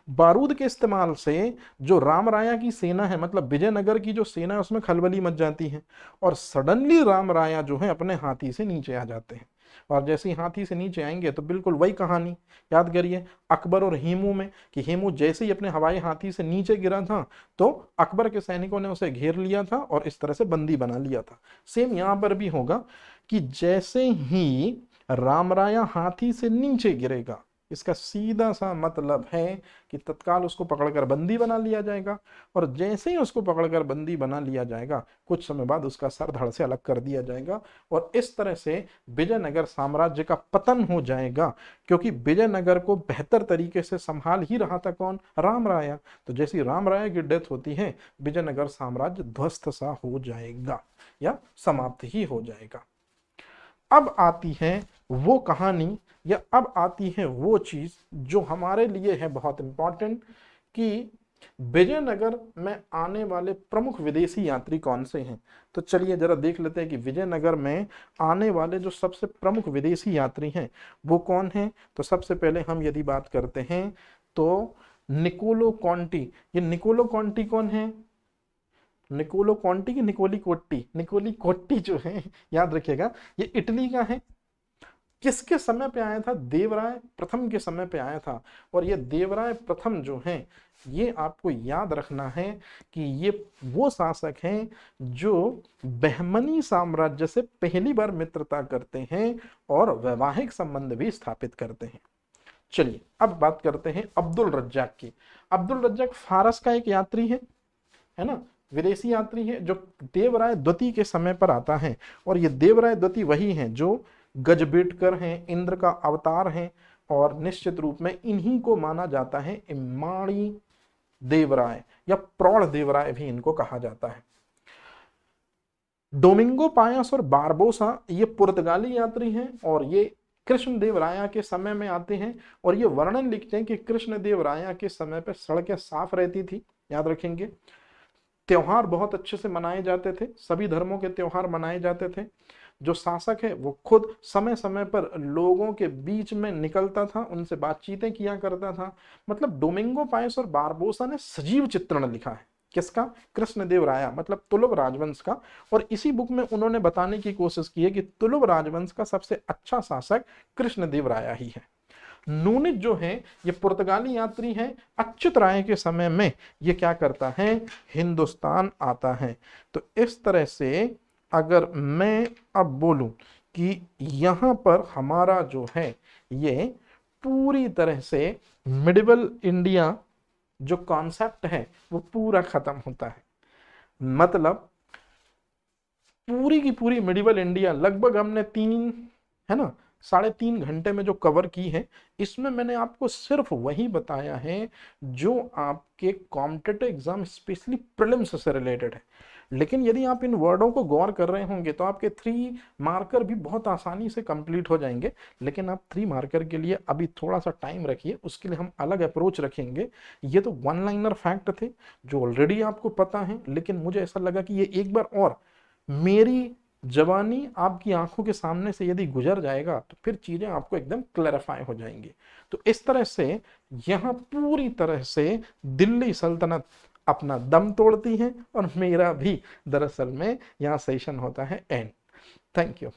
बारूद के इस्तेमाल से जो राम राया की सेना है, मतलब विजयनगर की जो सेना है, उसमें खलबली मच जाती है और सडनली राम राया जो है अपने हाथी से नीचे आ जाते हैं। और जैसे ही हाथी से नीचे आएंगे तो बिल्कुल वही कहानी याद करिए अकबर और हेमू में, कि हेमू जैसे ही अपने हवाई हाथी से नीचे गिरा था तो अकबर के सैनिकों ने उसे घेर लिया था और इस तरह से बंदी बना लिया था। सेम यहां पर भी होगा कि जैसे ही राम राया हाथी से नीचे गिरेगा, इसका सीधा सा मतलब है कि तत्काल उसको पकड़कर बंदी बना लिया जाएगा, और जैसे ही उसको पकड़कर बंदी बना लिया जाएगा कुछ समय बाद उसका सर धड़ से अलग कर दिया जाएगा। और इस तरह से विजयनगर साम्राज्य का पतन हो जाएगा, क्योंकि विजयनगर को बेहतर तरीके से संभाल ही रहा था कौन, राम राया। तो जैसी राम राया की डेथ होती है विजयनगर साम्राज्य ध्वस्त सा हो जाएगा या समाप्त ही हो जाएगा। अब आती है वो कहानी, या अब आती है वो चीज जो हमारे लिए है बहुत इंपॉर्टेंट, कि विजयनगर में आने वाले प्रमुख विदेशी यात्री कौन से हैं। तो चलिए जरा देख लेते हैं कि विजयनगर में आने वाले जो सबसे प्रमुख विदेशी यात्री हैं वो कौन हैं। तो सबसे पहले हम यदि बात करते हैं तो निकोलो कॉन्टी। ये निकोलो कॉन्टी कौन है, निकोलो कॉन्टी की निकोली कोट्टी, निकोली कोट्टी जो है याद रखिएगा, ये इटली का है। किसके समय पे आया था, देवराय प्रथम के समय पे आया था। और ये देवराय प्रथम जो हैं, ये आपको याद रखना है कि ये वो शासक हैं जो बहमनी साम्राज्य से पहली बार मित्रता करते हैं और वैवाहिक संबंध भी स्थापित करते हैं। चलिए अब बात करते हैं अब्दुल रज्जाक की। अब्दुल रज्जाक फारस का एक यात्री है ना, विदेशी यात्री है जो देवराय द्वितीय के समय पर आता है। और ये देवराय द्वितीय वही हैं जो गजबेटकर हैं, इंद्र का अवतार हैं, और निश्चित रूप में इन्हीं को माना जाता है इम्माड़ी देवराय या प्रौढ़ देवराय भी इनको कहा जाता है। डोमिंगो पायस और बारबोसा ये पुर्तगाली यात्री हैं और ये कृष्णदेव राया के समय में आते हैं। और ये वर्णन लिखते हैं कि कृष्णदेव राया के समय पर सड़कें साफ रहती थी, याद रखेंगे। त्योहार बहुत अच्छे से मनाए जाते थे, सभी धर्मों के त्योहार मनाए जाते थे। जो शासक है वो खुद समय समय पर लोगों के बीच में निकलता था, उनसे बातचीतें किया करता था। मतलब डोमिंगो पायस और बारबोसा ने सजीव चित्रण लिखा है किसका, कृष्णदेव राया, मतलब तुलुव राजवंश का। और इसी बुक में उन्होंने बताने की कोशिश की है कि तुलुव राजवंश का सबसे अच्छा शासक कृष्णदेव राया ही है। नूनिज जो है ये पुर्तगाली यात्री हैं, अच्युत राय के समय में ये क्या करता है, हिंदुस्तान आता है। तो इस तरह से अगर मैं अब बोलूं कि यहां पर हमारा जो है ये पूरी तरह से मिडिवल इंडिया जो कॉन्सेप्ट है वो पूरा खत्म होता है। मतलब पूरी की पूरी मिडिवल इंडिया लगभग हमने 3.5 घंटे में जो कवर की है, इसमें मैंने आपको सिर्फ वही बताया है जो आपके कॉम्पिटिटिव एग्जाम स्पेशली प्रीलिम्स से रिलेटेड है। लेकिन यदि आप इन वर्डों को गौर कर रहे होंगे तो आपके 3 मार्कर भी बहुत आसानी से कंप्लीट हो जाएंगे। लेकिन आप 3 मार्कर के लिए अभी थोड़ा सा टाइम रखिए, उसके लिए हम अलग अप्रोच रखेंगे। ये तो वन लाइनर फैक्ट थे जो ऑलरेडी आपको पता है, लेकिन मुझे ऐसा लगा कि ये एक बार और मेरी जवानी आपकी आंखों के सामने से यदि गुजर जाएगा तो फिर चीजें आपको एकदम क्लैरिफाई हो जाएंगी। तो इस तरह से यहाँ पूरी तरह से दिल्ली सल्तनत अपना दम तोड़ती है और मेरा भी दरअसल में यहाँ सेशन होता है एंड। Thank you.